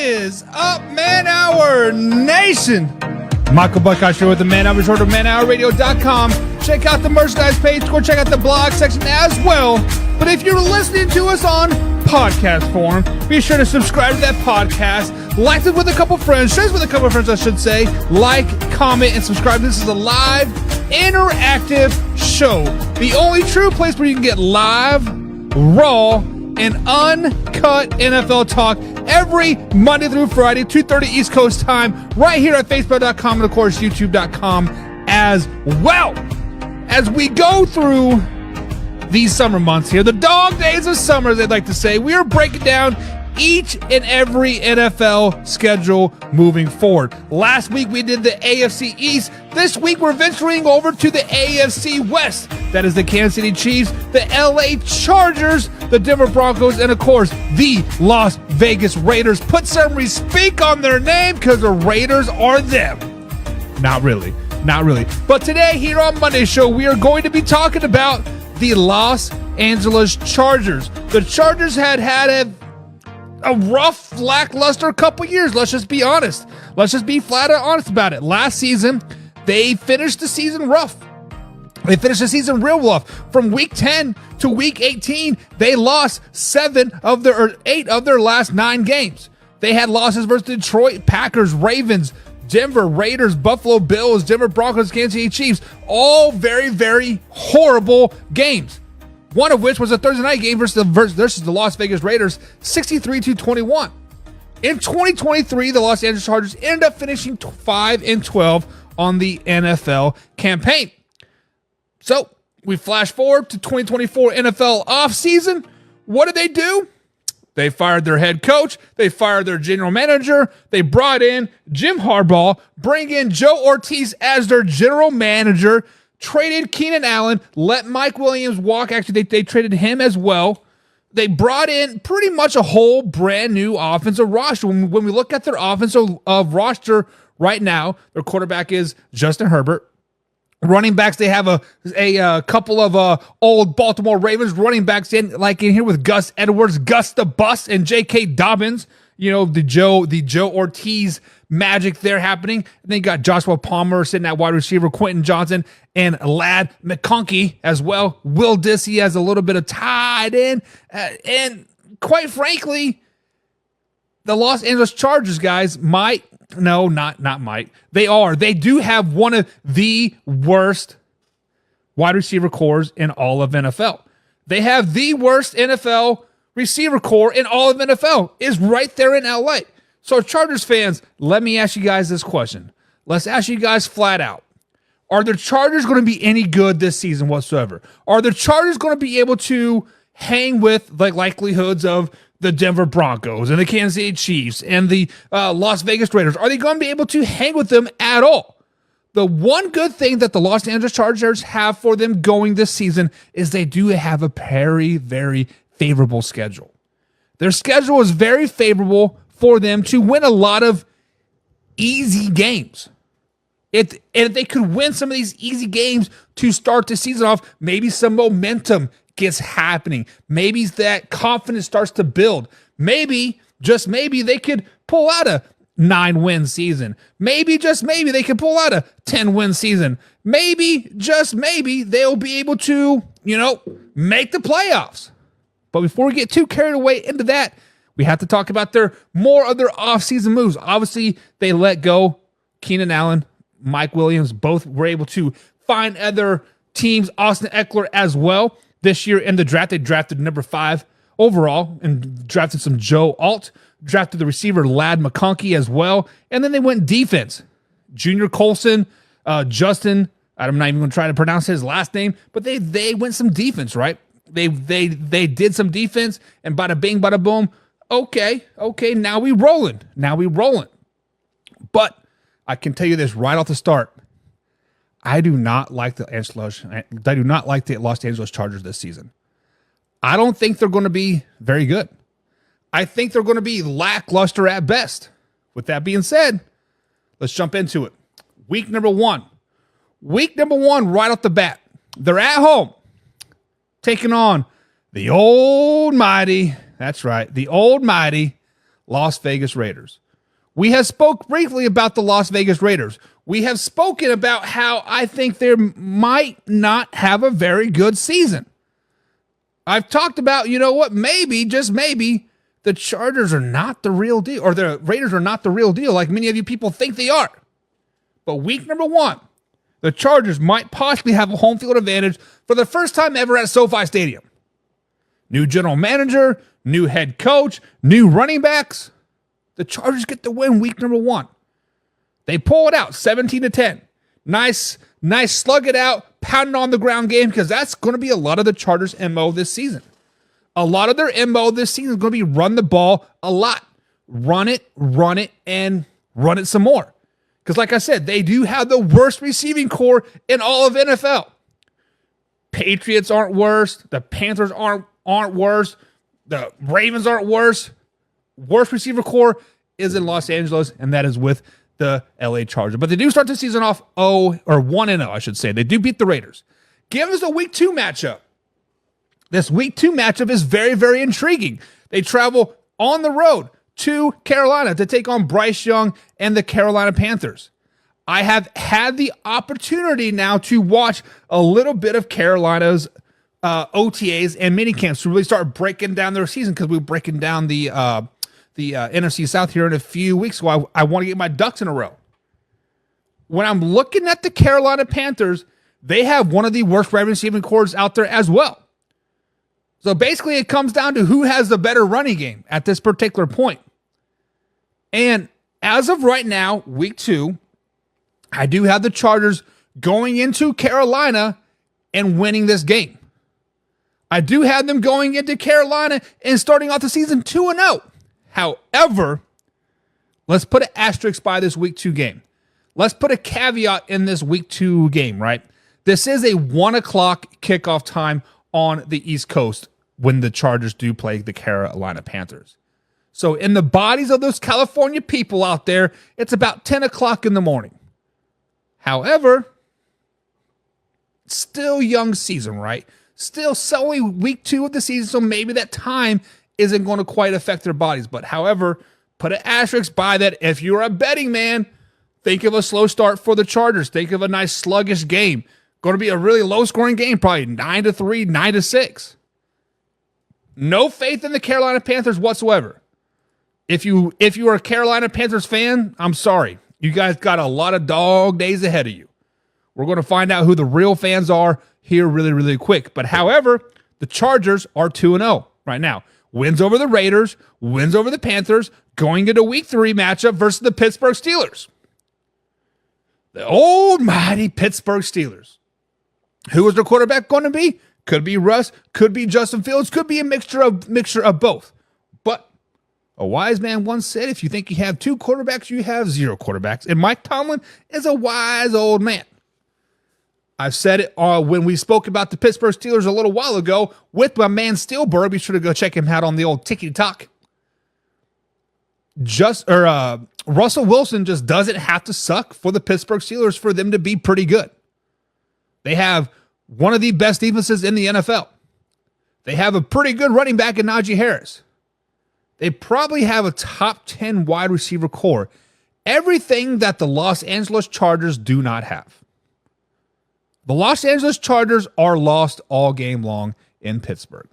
is up, Man Hour Nation? Michael Buckeye here with the Man Hour Short of manhourradio.com. Check out the merchandise page. Go check out the blog section as well. But if you're listening to us on podcast form, be sure to subscribe to that podcast. Like it with a couple friends. Share it with a couple friends, I should say. Like, comment, and subscribe. This is a live, interactive show. The only true place where you can get live, raw, and uncut NFL talk every Monday through Friday, 2:30 East Coast time, right here at Facebook.com and, of course, YouTube.com as well. As we go through these summer months here, the dog days of summer, as they'd like to say, we are breaking down each and every NFL schedule moving forward. Last week we did the AFC East. This week we're venturing over to the AFC West. That is the Kansas City Chiefs, the LA Chargers, the Denver Broncos, and of course the Las Vegas Raiders. Put some respect on their name because the Raiders are them. Not really. But today here on Monday's show, we are going to be talking about the Los Angeles Chargers. The Chargers had a rough, lackluster couple years. Let's just be honest. Let's just be flat out honest about it. Last season, they finished the season rough. They finished the season real rough. From week 10 to week 18, they lost 8 of their last 9 games. They had losses versus Detroit, Packers, Ravens, Denver, Raiders, Buffalo Bills, Denver Broncos, Kansas City Chiefs. All very, very horrible games. One of which was a Thursday night game versus the Las Vegas Raiders, 63-21. In 2023, the Los Angeles Chargers ended up finishing 5-12 on the NFL campaign. So we flash forward to 2024 NFL offseason. What did they do? They fired their head coach. They fired their general manager. They brought in Jim Harbaugh, bring in Joe Ortiz as their general manager, traded Keenan Allen, let Mike Williams walk. Actually, they traded him as well. They brought in pretty much a whole brand new offensive roster. When we look at their offensive roster right now, their quarterback is Justin Herbert. Running backs, they have a couple of old Baltimore Ravens running backs in here with Gus Edwards, Gus the Bus, and J.K. Dobbins. You know, the Joe Ortiz magic there happening. And then you got Joshua Palmer sitting at wide receiver, Quentin Johnson, and Ladd McConkey as well. Will Dissey has a little bit of tied in. And quite frankly, the Los Angeles Chargers guys They do have one of the worst wide receiver cores in all of NFL. They have the worst NFL receiver core in all of NFL. Is right there in LA. So Chargers fans, let me ask you guys this question. Let's ask you guys flat out. Are the Chargers going to be any good this season whatsoever? Are the Chargers going to be able to hang with the likelihoods of the Denver Broncos and the Kansas City Chiefs and the Las Vegas Raiders? Are they going to be able to hang with them at all? The one good thing that the Los Angeles Chargers have for them going this season is they do have a very, very favorable schedule. Their schedule is very favorable for them to win a lot of easy games. If they could win some of these easy games to start the season off, maybe some momentum gets happening. Maybe that confidence starts to build. Maybe, just maybe, they could pull out a 9-win season. Maybe, just maybe, they could pull out a 10-win season. Maybe, just maybe, they'll be able to, make the playoffs. But before we get too carried away into that, we have to talk about more of their offseason moves. Obviously, they let go Keenan Allen, Mike Williams, both were able to find other teams, Austin Eckler as well. This year in the draft, they drafted number 5 overall and drafted some Joe Alt, drafted the receiver Ladd McConkey as well, and then they went defense. Junior Colson, Justin, I'm not even going to try to pronounce his last name, but they went some defense, right? They did some defense, and bada bing, bada boom. Okay, now we rolling. But I can tell you this right off the start. I do not like the Los Angeles Chargers this season. I don't think they're going to be very good. I think they're going to be lackluster at best. With that being said, let's jump into it. Week number one, right off the bat, they're at home, taking on the old mighty Las Vegas Raiders. We have spoke briefly about the Las Vegas Raiders. We have spoken about how I think they might not have a very good season. I've talked about, maybe, just maybe, the Chargers are not the real deal, or the Raiders are not the real deal like many of you people think they are. But week number 1, the Chargers might possibly have a home field advantage for the first time ever at SoFi Stadium. New general manager, new head coach, new running backs. The Chargers get the win week number 1. They pull it out 17-10. Nice slug it out, pound it on the ground game, because that's going to be a lot of the Chargers' MO this season. A lot of their MO this season is going to be run the ball a lot. Run it, and run it some more. Because like I said, they do have the worst receiving core in all of NFL. Patriots aren't worse. The Panthers aren't worse. The Ravens aren't worse. Worst receiver core is in Los Angeles, and that is with the LA Chargers. But they do start the season off 1-0, I should say. They do beat the Raiders. Give us a week 2 matchup. This week 2 matchup is very, very intriguing. They travel on the road to Carolina to take on Bryce Young and the Carolina Panthers. I have had the opportunity now to watch a little bit of Carolina's OTAs and minicamps to really start breaking down their season, because we're breaking down the NFC South here in a few weeks. So I want to get my ducks in a row. When I'm looking at the Carolina Panthers, they have one of the worst wide receiving cores out there as well. So basically it comes down to who has the better running game at this particular point. And as of right now, week 2, I do have the Chargers going into Carolina and winning this game. I do have them going into Carolina and starting off the season 2-0. However, let's put an asterisk by this week 2 game. Let's put a caveat in this week 2 game, right? This is a 1 o'clock kickoff time on the East Coast when the Chargers do play the Carolina Panthers. So in the bodies of those California people out there, it's about 10 o'clock in the morning. However, still young season, right? Still only week 2 of the season, so maybe that time isn't going to quite affect their bodies. But however, put an asterisk by that. If you're a betting man, think of a slow start for the Chargers. Think of a nice sluggish game. Going to be a really low-scoring game, probably 9-3, 9-6. No faith in the Carolina Panthers whatsoever. If you are a Carolina Panthers fan, I'm sorry. You guys got a lot of dog days ahead of you. We're going to find out who the real fans are here really, really quick. But however, the Chargers are 2-0 right now. Wins over the Raiders, wins over the Panthers, going into week 3 matchup versus the Pittsburgh Steelers. The old mighty Pittsburgh Steelers. Who is their quarterback going to be? Could be Russ, could be Justin Fields, could be a mixture of both. But a wise man once said, if you think you have 2 quarterbacks, you have 0 quarterbacks. And Mike Tomlin is a wise old man. I've said it when we spoke about the Pittsburgh Steelers a little while ago with my man Steelberg. Be sure to go check him out on the old Tiki Talk. Russell Wilson just doesn't have to suck for the Pittsburgh Steelers for them to be pretty good. They have one of the best defenses in the NFL. They have a pretty good running back in Najee Harris. They probably have a top 10 wide receiver core. Everything that the Los Angeles Chargers do not have. The Los Angeles Chargers are lost all game long in Pittsburgh.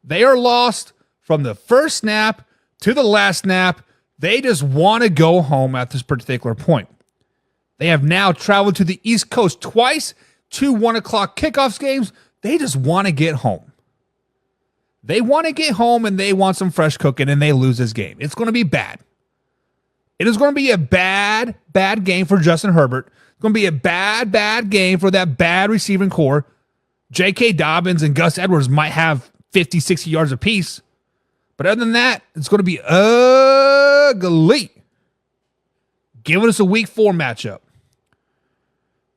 They are lost from the first snap to the last snap. They just want to go home at this particular point. They have now traveled to the East Coast twice, 2 1 o'clock kickoffs games. They just want to get home. They want to get home and they want some fresh cooking, and they lose this game. It's going to be bad. It is going to be a bad, bad game for Justin Herbert. It's going to be a bad, bad game for that bad receiving core. J.K. Dobbins and Gus Edwards might have 50, 60 yards apiece. But other than that, it's going to be ugly. Giving us a week 4 matchup.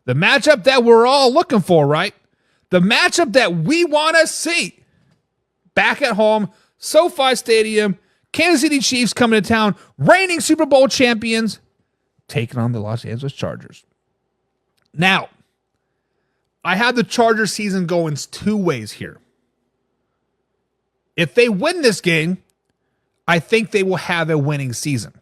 The matchup that we're all looking for, right? The matchup that we want to see. Back at home, SoFi Stadium, Kansas City Chiefs coming to town, reigning Super Bowl champions, taking on the Los Angeles Chargers. Now, I have the Chargers season going 2 ways here. If they win this game, I think they will have a winning season.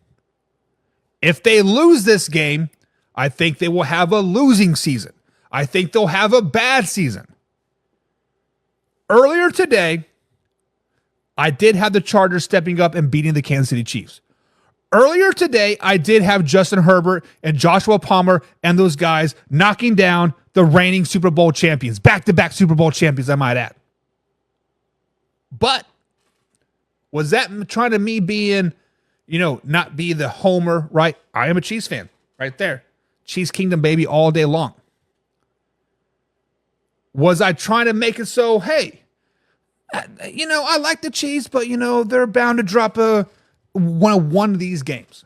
If they lose this game, I think they will have a losing season. I think they'll have a bad season. Earlier today, I did have the Chargers stepping up and beating the Kansas City Chiefs. Earlier today, I did have Justin Herbert and Joshua Palmer and those guys knocking down the reigning Super Bowl champions, back-to-back Super Bowl champions, I might add. But was that trying to me being, not be the homer, right? I am a Chiefs fan right there. Chiefs Kingdom, baby, all day long. Was I trying to make it so, hey, I like the Chiefs, but, they're bound to drop one of these games.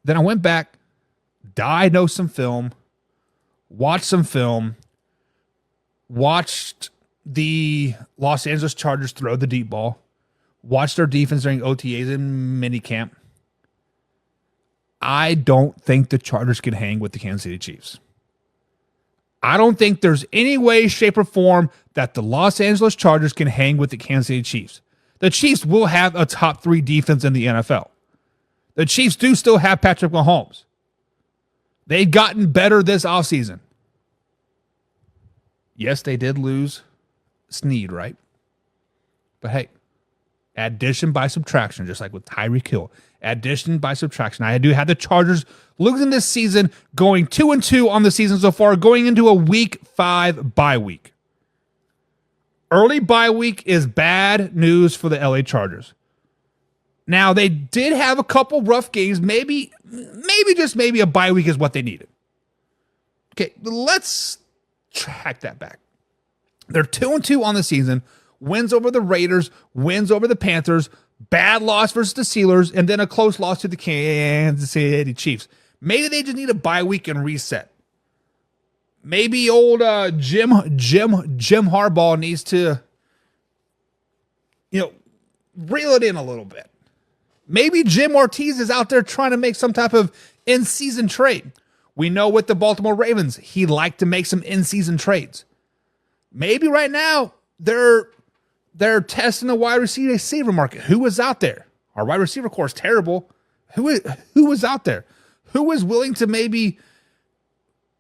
Then I went back, diagnosed some film, watched some film, watched the Los Angeles Chargers throw the deep ball, watched their defense during OTAs and minicamp. I don't think the Chargers can hang with the Kansas City Chiefs. I don't think there's any way, shape, or form that the Los Angeles Chargers can hang with the Kansas City Chiefs. The Chiefs will have a top 3 defense in the NFL. The Chiefs do still have Patrick Mahomes. They've gotten better this offseason. Yes, they did lose Snead, right? But hey, addition by subtraction, just like with Tyreek Hill. Addition by subtraction. I do have the Chargers losing this season, going 2-2 on the season so far, going into a week 5 bye week. Early bye week is bad news for the LA Chargers. Now, they did have a couple rough games. Maybe just maybe a bye week is what they needed. Okay, let's track that back. They're 2-2 on the season. Wins over the Raiders, wins over the Panthers, bad loss versus the Steelers, and then a close loss to the Kansas City Chiefs. Maybe they just need a bye week and reset. Maybe old Jim Harbaugh needs to, reel it in a little bit. Maybe Jim Ortiz is out there trying to make some type of in-season trade. We know with the Baltimore Ravens, he liked to make some in-season trades. Maybe right now they're testing the wide receiver market. Who is out there? Our wide receiver core is terrible. Who is out there? Who is willing to maybe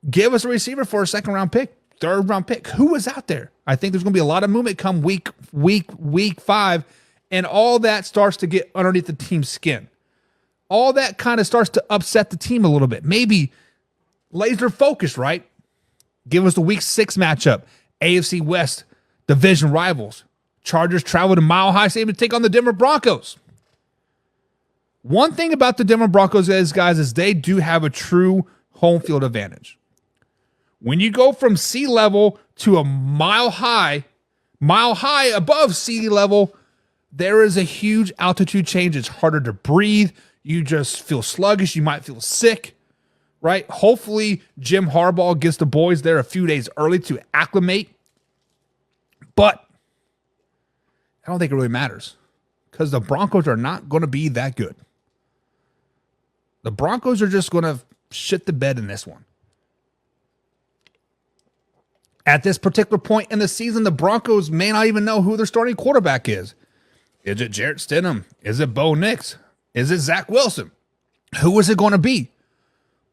give us a receiver for a second-round pick, third-round pick? Who is out there? I think there's going to be a lot of movement come week 5, and all that starts to get underneath the team's skin. All that kind of starts to upset the team a little bit. Maybe laser focus, right? Give us the week 6 matchup. AFC West division rivals. Chargers travel to Mile High Stadium to take on the Denver Broncos. One thing about the Denver Broncos is they do have a true home field advantage. When you go from sea level to a mile high above sea level, there is a huge altitude change. It's harder to breathe. You just feel sluggish. You might feel sick, right? Hopefully, Jim Harbaugh gets the boys there a few days early to acclimate. But I don't think it really matters because the Broncos are not going to be that good. The Broncos are just going to shit the bed in this one. At this particular point in the season, the Broncos may not even know who their starting quarterback is. Is it Jarrett Stidham? Is it Bo Nix? Is it Zach Wilson? Who is it going to be?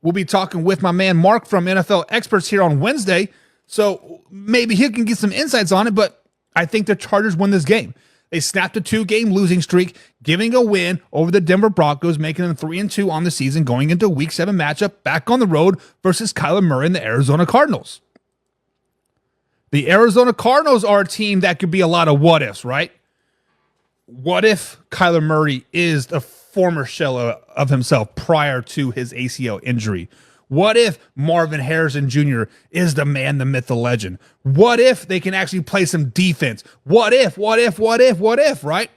We'll be talking with my man Mark from NFL Experts here on Wednesday, so maybe he can get some insights on it, but I think the Chargers win this game. They snapped a 2-game losing streak, giving a win over the Denver Broncos, making them 3-2 on the season, going into a Week 7 matchup back on the road versus Kyler Murray and the Arizona Cardinals. The Arizona Cardinals are a team that could be a lot of what-ifs, right? What if Kyler Murray is the former shell of himself prior to his ACL injury? What if Marvin Harrison Jr. is the man, the myth, the legend? What if they can actually play some defense? What if, right?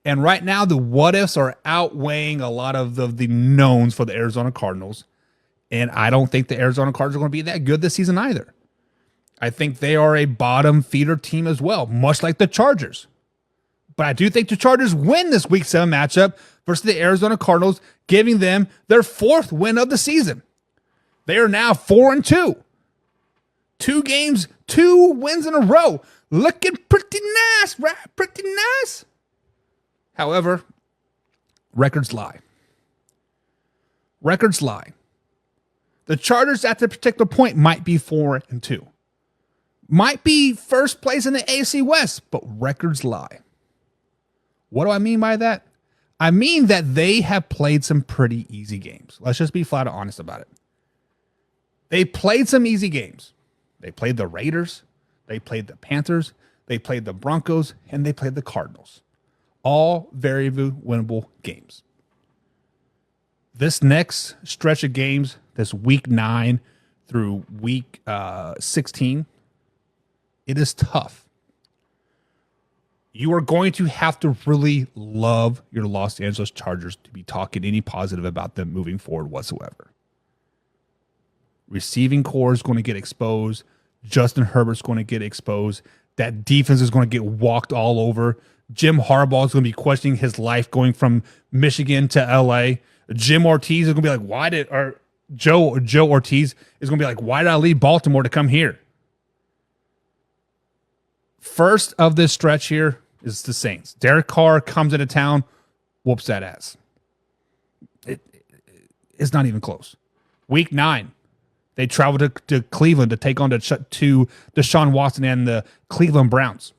And right now, the what ifs are outweighing a lot of the knowns for the Arizona Cardinals. And I don't think the Arizona Cardinals are going to be that good this season either. I think they are a bottom feeder team as well, much like the Chargers. But I do think the Chargers win this Week 7 matchup versus the Arizona Cardinals, giving them their 4th win of the season. They are now 4-2. 2 games, 2 wins in a row. Looking pretty nice, right? Pretty nice. However, records lie. Records lie. The Chargers at the particular point might be 4-2. Might be first place in the AFC West, but records lie. What do I mean by that? I mean that they have played some pretty easy games. Let's just be flat out honest about it. They played some easy games. They played the Raiders. They played the Panthers. They played the Broncos. And they played the Cardinals. All very winnable games. This next stretch of games, this week 9 through week 16, it is tough. You are going to have to really love your Los Angeles Chargers to be talking any positive about them moving forward whatsoever. Receiving core is going to get exposed. Justin Herbert's going to get exposed. That defense is going to get walked all over. Jim Harbaugh is going to be questioning his life going from Michigan to LA. Jim Ortiz is going to be like, Joe Ortiz is going to be like, why did I leave Baltimore to come here? First of this stretch here is the Saints. Derek Carr comes into town, whoops that ass. It's not even close. Week 9, they travel to Cleveland to take on to Deshaun Watson and the Cleveland Browns.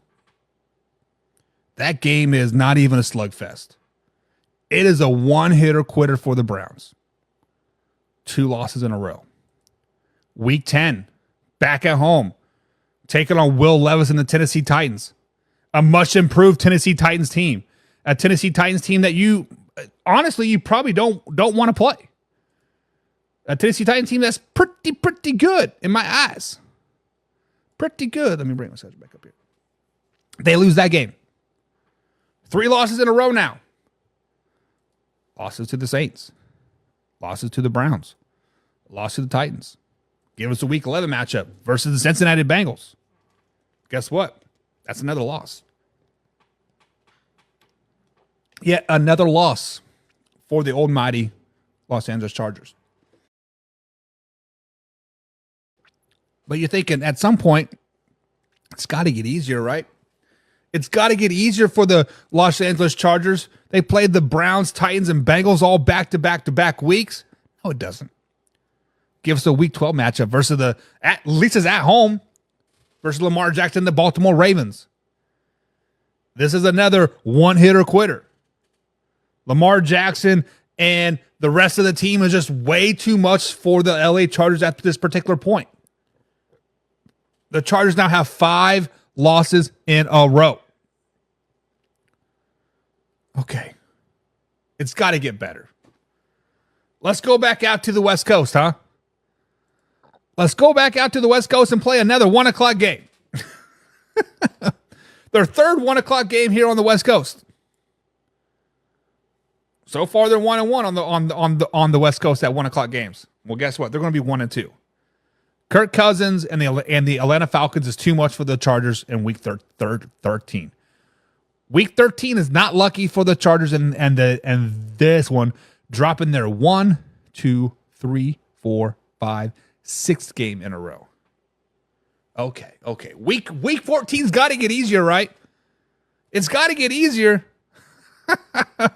That game is not even a slugfest. It is a one-hitter quitter for the Browns. 2 losses in a row. Week 10, back at home, taking on Will Levis and the Tennessee Titans. A much-improved Tennessee Titans team. A Tennessee Titans team that you probably don't want to play. A Tennessee Titans team that's pretty good in my eyes. Pretty good. Let me bring my schedule back up here. They lose that game. 3 losses in a row now. Losses to the Saints. Losses to the Browns. Loss to the Titans. Give us a Week 11 matchup versus the Cincinnati Bengals. Guess what? That's another loss. Yet another loss for the old mighty Los Angeles Chargers. But you're thinking at some point, it's got to get easier, right? It's got to get easier for the Los Angeles Chargers. They played the Browns, Titans, and Bengals all back-to-back weeks. No, it doesn't. Give us a Week 12 matchup versus at least it's at home, versus Lamar Jackson, the Baltimore Ravens. This is another one-hitter quitter. Lamar Jackson and the rest of the team is just way too much for the LA Chargers at this particular point. The Chargers now have 5 losses in a row. Okay. It's got to get better. Let's go back out to the West Coast, huh? Let's go back out to the West Coast and play another 1 o'clock game. Their third 1 o'clock game here on the West Coast. So far, they're 1-1 on the West Coast at 1 o'clock games. Well, guess what? They're going to be 1-2. Kirk Cousins and the Atlanta Falcons is too much for the Chargers in Week 13. Week 13 is not lucky for the Chargers and this one dropping their 1, 2, 3, 4, 5, 6th game in a row. Okay. Week 14's got to get easier, right? It's got to get easier.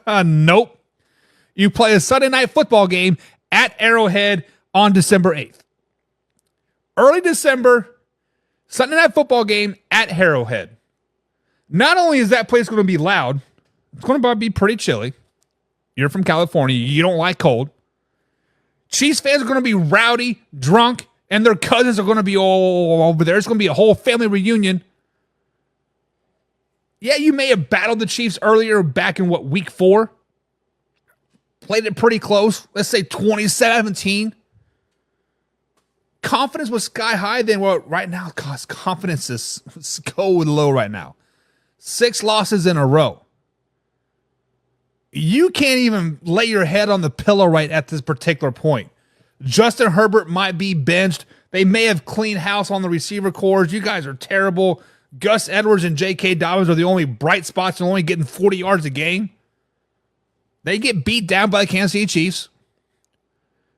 Nope. You play a Sunday night football game at Arrowhead on December 8th. Early December, Sunday night football game at Arrowhead. Not only is that place going to be loud, it's going to be pretty chilly. You're from California. You don't like cold. Chiefs fans are going to be rowdy, drunk, and their cousins are going to be all over there. It's going to be a whole family reunion. Yeah, you may have battled the Chiefs earlier back in, Week 4? Played it pretty close. Let's say 2017. Confidence was sky high then. Well, right now, gosh, confidence is so low right now. 6 losses in a row. You can't even lay your head on the pillow right at this particular point. Justin Herbert might be benched. They may have cleaned house on the receiver corps. You guys are terrible. Gus Edwards and J.K. Dobbins are the only bright spots and only getting 40 yards a game. They get beat down by the Kansas City Chiefs.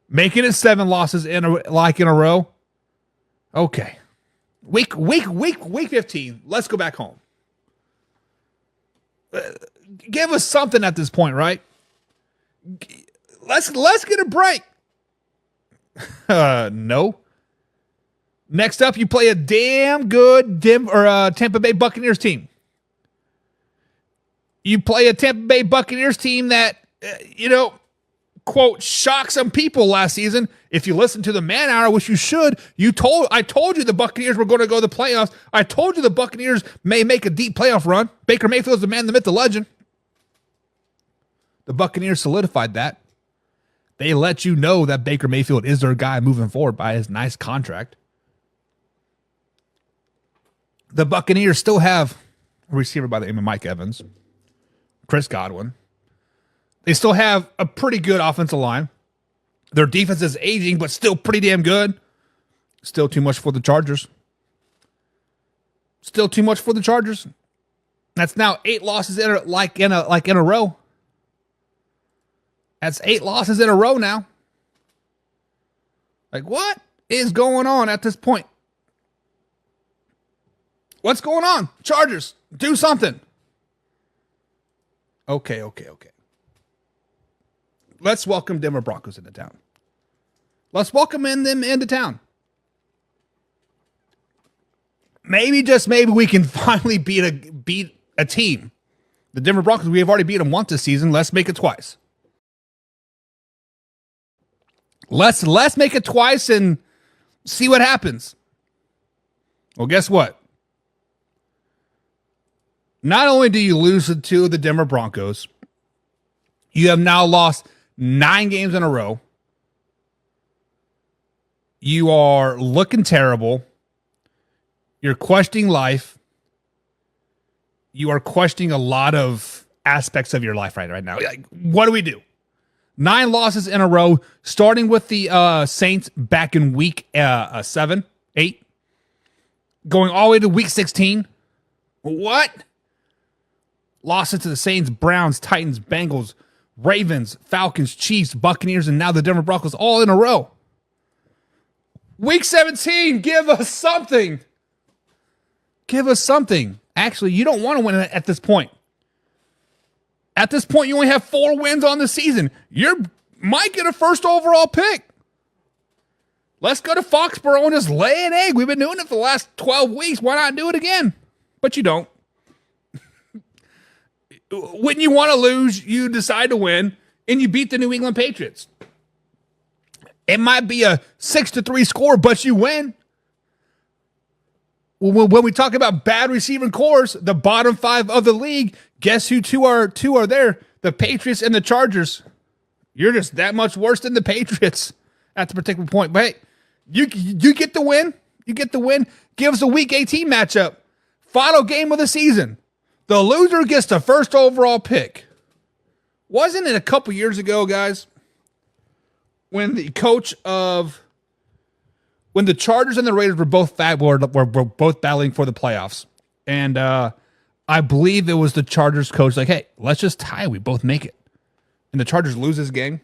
Making it 7 losses in a row. Okay. Week 15. Let's go back home. give us something at this point, right? Let's get a break. No. Next up, you play a damn good Tampa Bay Buccaneers team. You play a Tampa Bay Buccaneers team that, quote, shocked some people last season. If you listen to the Man Hour, which you should, I told you the Buccaneers were going to go to the playoffs. I told you the Buccaneers may make a deep playoff run. Baker Mayfield's the man, the myth, the legend. The Buccaneers solidified that. They let you know that Baker Mayfield is their guy moving forward by his nice contract. The Buccaneers still have a receiver by the name of Mike Evans, Chris Godwin. They still have a pretty good offensive line. Their defense is aging, but still pretty damn good. Still too much for the Chargers. Still too much for the Chargers. That's now 8 losses in a row. That's 8 losses in a row now. Like, what is going on at this point? What's going on? Chargers, do something. Okay. Let's welcome Denver Broncos into town. Let's welcome them into town. Maybe, just maybe, we can finally beat a team. The Denver Broncos, we have already beat them once this season. Let's make it twice. Let's make it twice and see what happens. Well, guess what? Not only do you lose to the Denver Broncos, you have now lost 9 games in a row. You are looking terrible. You're questioning life. You are questioning a lot of aspects of your life right now. Like, what do we do? 9 losses in a row, starting with the Saints back in week 7, 8, going all the way to week 16. What? Losses to the Saints, Browns, Titans, Bengals, Ravens, Falcons, Chiefs, Buccaneers, and now the Denver Broncos all in a row. Week 17, give us something. Give us something. Actually, you don't want to win at this point. At this point, you only have 4 wins on the season. You might get a first overall pick. Let's go to Foxborough and just lay an egg. We've been doing it for the last 12 weeks. Why not do it again? But you don't. When you want to lose, you decide to win, and you beat the New England Patriots. It might be a 6-3 score, but you win. When we talk about bad receiving cores, the bottom 5 of the league, guess who two are there? The Patriots and the Chargers. You're just that much worse than the Patriots at the particular point. But hey, you get the win. You get the win. Give us a Week 18 matchup. Final game of the season. The loser gets the first overall pick. Wasn't it a couple years ago, guys, when the Chargers and the Raiders were both battling for the playoffs, and I believe it was the Chargers coach like, hey, let's just tie. We both make it, and the Chargers lose this game,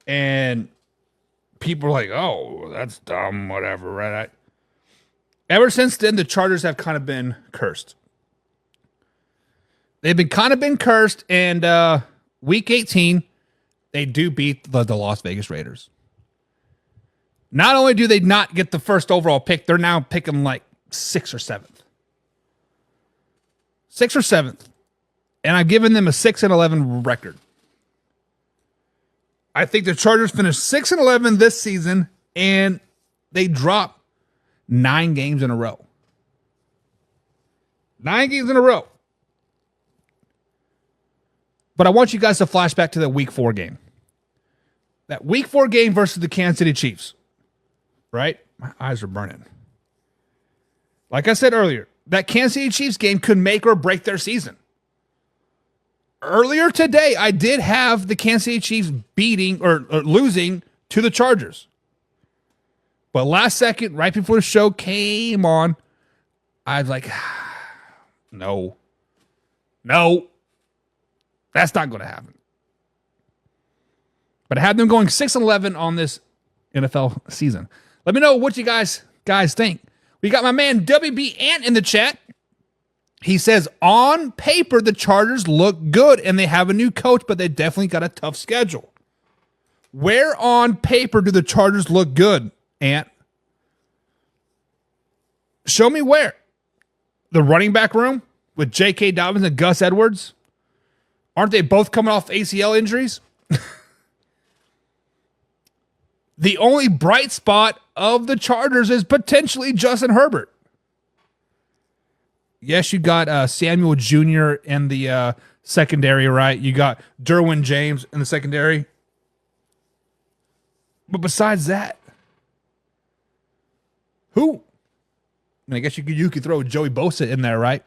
and people are like, oh, that's dumb, whatever, right? Ever since then, the Chargers have kind of been cursed. They've been cursed, and Week 18, they do beat the Las Vegas Raiders. Not only do they not get the first overall pick, they're now picking like 6th or 7th. 6th or 7th. And I've given them a 6-11 record. I think the Chargers finished 6-11 this season, and they dropped 9 games in a row. 9 games in a row. But I want you guys to flash back to that Week 4 game. That Week 4 game versus the Kansas City Chiefs. Right? My eyes are burning. Like I said earlier, that Kansas City Chiefs game could make or break their season. Earlier today, I did have the Kansas City Chiefs beating or losing to the Chargers. But last second, right before the show came on, I was like, no. That's not going to happen. But I had them going 6-11 on this NFL season. Let me know what you guys think. We got my man WB Ant in the chat. He says, on paper, the Chargers look good and they have a new coach, but they definitely got a tough schedule. Where on paper do the Chargers look good, Ant? Show me where. The running back room with J.K. Dobbins and Gus Edwards? Aren't they both coming off ACL injuries? The only bright spot of the Chargers is potentially Justin Herbert. Yes, you got Samuel Jr. in the secondary, right? You got Derwin James in the secondary. But besides that, who? I mean, I guess you could throw Joey Bosa in there, right?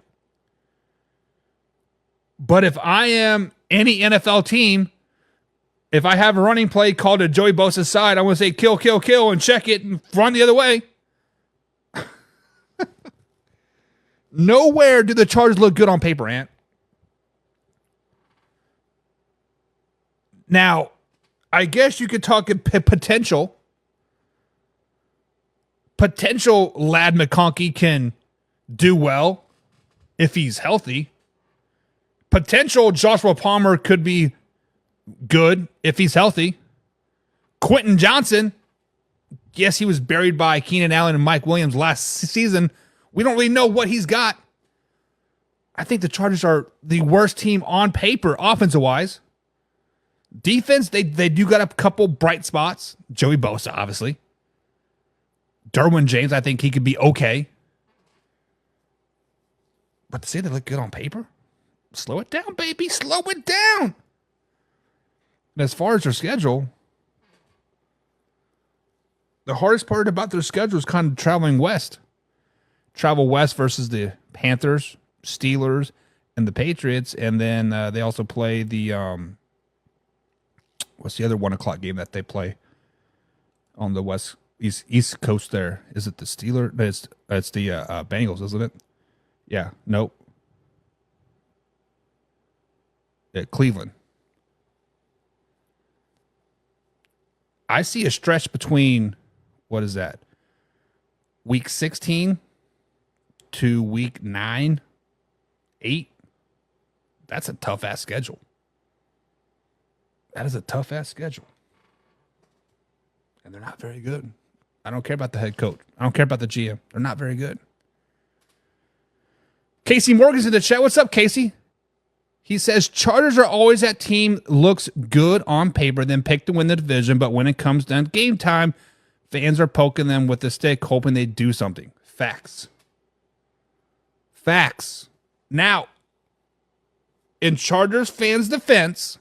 But if I am any NFL team, if I have a running play called to Joey Bosa's side, I want to say kill, kill, kill, and check it and run the other way. Nowhere do the Chargers look good on paper, Ant. Now, I guess you could talk potential. Potential Lad McConkey can do well if he's healthy. Potential Joshua Palmer could be good if he's healthy. Quentin Johnson, yes, he was buried by Keenan Allen and Mike Williams last season. We don't really know what he's got. I think the Chargers are the worst team on paper, offensive-wise. Defense, they do got a couple bright spots. Joey Bosa, obviously. Derwin James, I think he could be okay. But to say they look good on paper? Slow it down, baby. Slow it down. And as far as their schedule, the hardest part about their schedule is kind of traveling west. Travel west versus the Panthers, Steelers, and the Patriots. And then they also play the, what's the other 1 o'clock game that they play on the east coast there? Is it the Steelers? It's the Bengals, isn't it? Yeah, nope. Cleveland. I see a stretch between, what is that? Week 16 to week 9, 8. That's a tough-ass schedule. That is a tough-ass schedule. And they're not very good. I don't care about the head coach. I don't care about the GM. They're not very good. Casey Morgan's in the chat. What's up, Casey? He says, Chargers are always that team looks good on paper, then pick to win the division, but when it comes down to game time, fans are poking them with a stick, hoping they do something. Facts. Facts. Now, in Chargers fans' defense,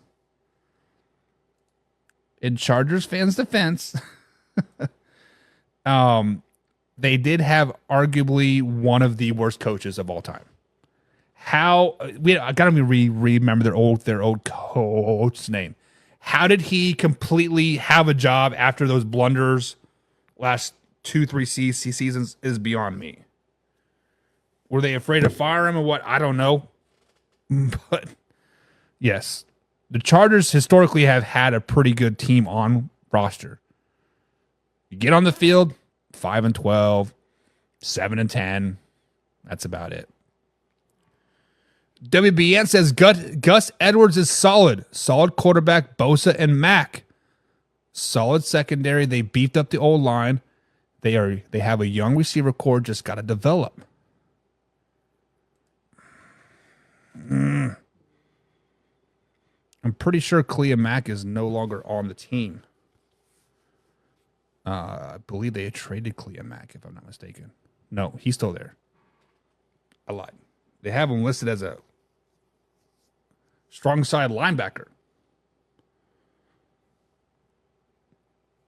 they did have arguably one of the worst coaches of all time. I gotta remember their old coach's name. How did he completely have a job after those blunders last 2-3 seasons is beyond me. Were they afraid to fire him or what? I don't know. But yes, the Chargers historically have had a pretty good team on roster. You get on the field, 5-12, 7-10. That's about it. WBN says Gus Edwards is solid. Solid quarterback, Bosa and Mack. Solid secondary. They beefed up the old line. They have a young receiver core, just got to develop. I'm pretty sure Khalil Mack is no longer on the team. I believe they had traded Khalil Mack, if I'm not mistaken. No, he's still there. I lied. They have him listed as a strong side linebacker.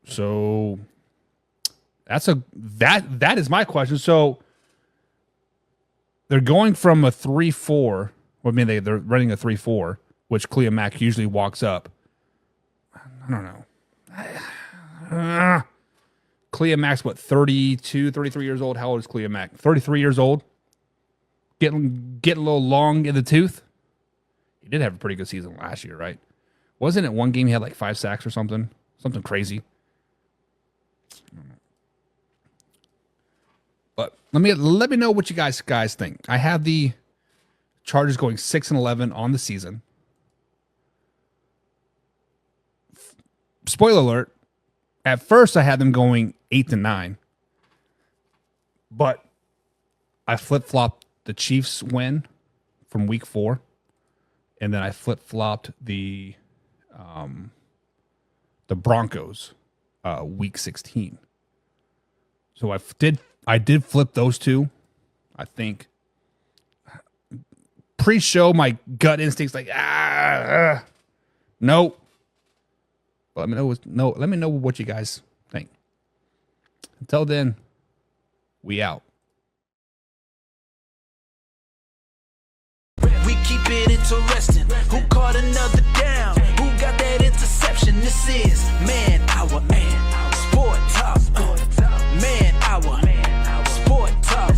So that is my question. So they're going from a 3-4. Well, I mean, they're running a 3-4, which Khalil Mack usually walks up. I don't know. Khalil Mack's what, 32, 33 years old? How old is Khalil Mack? 33 years old. Getting a little long in the tooth. He did have a pretty good season last year, right? Wasn't it one game he had like 5 sacks or something? Something crazy. But let me know what you guys think. I have the Chargers going 6-11 on the season. Spoiler alert, at first I had them going 8-9. But I flip-flopped the Chiefs win from week 4. And then I flip-flopped the Broncos week 16. So I did flip those two. I think pre-show my gut instincts like no. But let me know what you guys think. Until then, we out. We keep it interesting. Who caught another down? Who got that interception? This is Man Hour and Sport Talk. Man Hour, Sport Talk.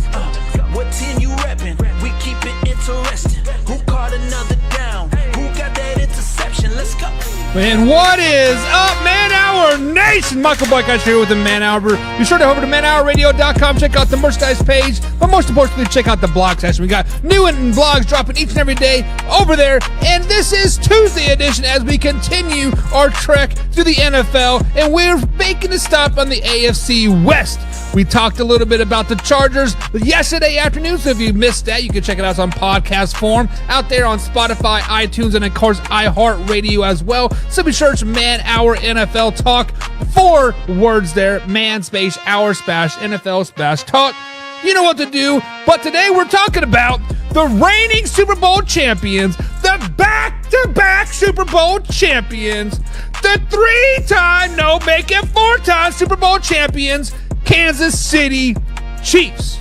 What team you reppin'? We keep it interesting. Who caught another down? Who got that interception? Let's go. And what is up, Man Hour Nation? Michael Boykosh here with the Man Hour. Be sure to head over to manhourradio.com, check out the merchandise page, but most importantly, check out the blog section. We got new and blogs dropping each and every day over there, and this is Tuesday edition as we continue our trek through the NFL, and we're making a stop on the AFC West. We talked a little bit about the Chargers yesterday afternoon, so if you missed that, you can check it out on podcast form out there on Spotify, iTunes, and of course, iHeartRadio as well. So search Man Hour NFL Talk. 4 words there, man space, hour spash, NFL spash talk. You know what to do, but today we're talking about the reigning Super Bowl champions, the back-to-back Super Bowl champions, the 3-time, no, make it 4-time Super Bowl champions, Kansas City Chiefs.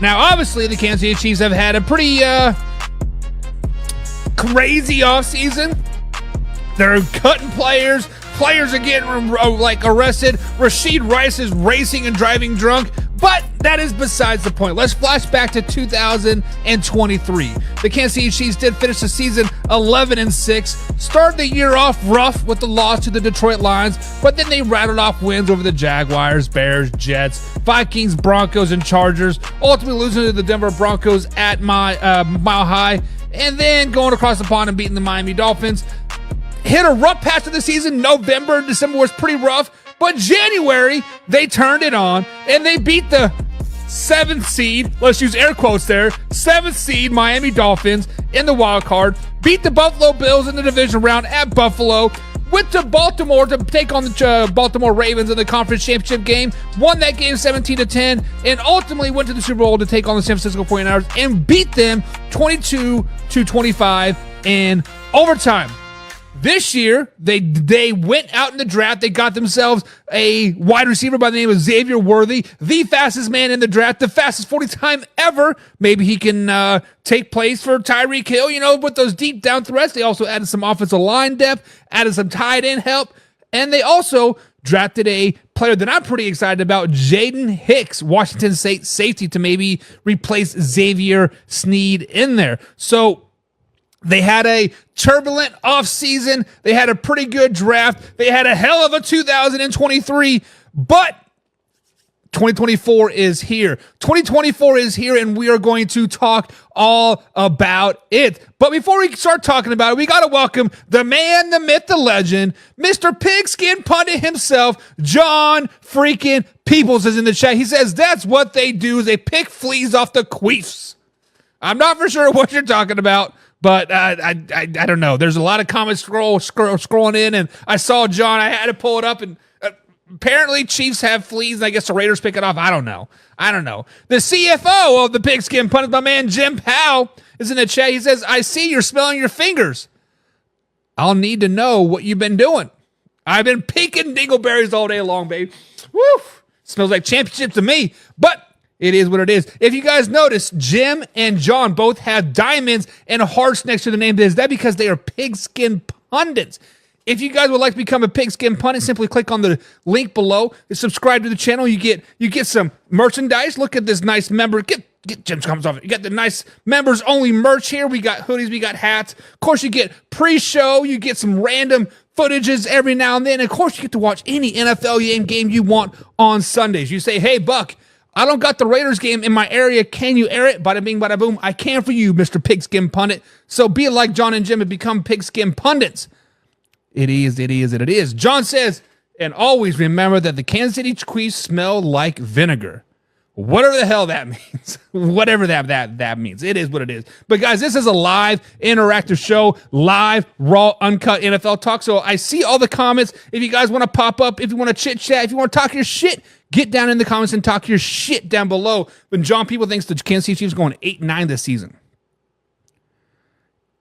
Now, obviously, the Kansas City Chiefs have had a pretty crazy offseason. They're cutting players. Players are getting arrested. Rashid Rice is racing and driving drunk. But that is besides the point. Let's flash back to 2023. The Kansas City Chiefs did finish the season 11-6. Started the year off rough with the loss to the Detroit Lions, but then they rattled off wins over the Jaguars, Bears, Jets, Vikings, Broncos, and Chargers. Ultimately losing to the Denver Broncos at Mile High, and then going across the pond and beating the Miami Dolphins. Hit a rough patch of the season. November and December was pretty rough. But January, they turned it on, and they beat the 7th seed, let's use air quotes there, 7th seed Miami Dolphins in the wild card, beat the Buffalo Bills in the division round at Buffalo, went to Baltimore to take on the Baltimore Ravens in the conference championship game, won that game 17-10, and ultimately went to the Super Bowl to take on the San Francisco 49ers and beat them 22-25 in overtime. This year, they went out in the draft. They got themselves a wide receiver by the name of Xavier Worthy, the fastest man in the draft, the fastest 40 time ever. Maybe he can take place for Tyreek Hill, with those deep down threats. They also added some offensive line depth, added some tight end help, and they also drafted a player that I'm pretty excited about, Jaden Hicks, Washington State safety, to maybe replace Xavier Sneed in there. So they had a turbulent offseason. They had a pretty good draft. They had a hell of a 2023, but 2024 is here. 2024 is here, and we are going to talk all about it. But before we start talking about it, we got to welcome the man, the myth, the legend, Mr. Pigskin Pundit himself, John freaking Peoples is in the chat. He says that's what they do, is they pick fleas off the queefs. I'm not for sure what you're talking about, but I don't know. There's a lot of comments scrolling in, and I saw John. I had to pull it up, and apparently Chiefs have fleas, and I guess the Raiders pick it off. I don't know. The CFO of the Pigskin Pundit, my man Jim Powell, is in the chat. He says, I see you're smelling your fingers. I'll need to know what you've been doing. I've been picking dingleberries all day long, babe. Woo! Smells like championship to me, but it is what it is. If you guys notice, Jim and John both have diamonds and hearts next to the name. Is that because they are Pigskin Pundits? If you guys would like to become a Pigskin Pundit, simply click on the link below. Subscribe to the channel. You get some merchandise. Look at this nice member. Get Jim's comments off it. You got the nice members only merch here. We got hoodies. We got hats. Of course, you get pre-show. You get some random footages every now and then. And of course, you get to watch any NFL game you want on Sundays. You say, hey, Buck, I don't got the Raiders game in my area. Can you air it? Bada bing, bada boom. I can for you, Mr. Pigskin Pundit. So be like John and Jim and become Pigskin Pundits. It is, it is, it is. John says, and always remember that the Kansas City Chiefs smell like vinegar. Whatever the hell that means. Whatever that means. It is what it is. But guys, this is a live, interactive show. Live, raw, uncut NFL talk. So I see all the comments. If you guys want to pop up, if you want to chit-chat, if you want to talk your shit, get down in the comments and talk your shit down below. But John, people thinks the Kansas City Chiefs going 8-9 this season.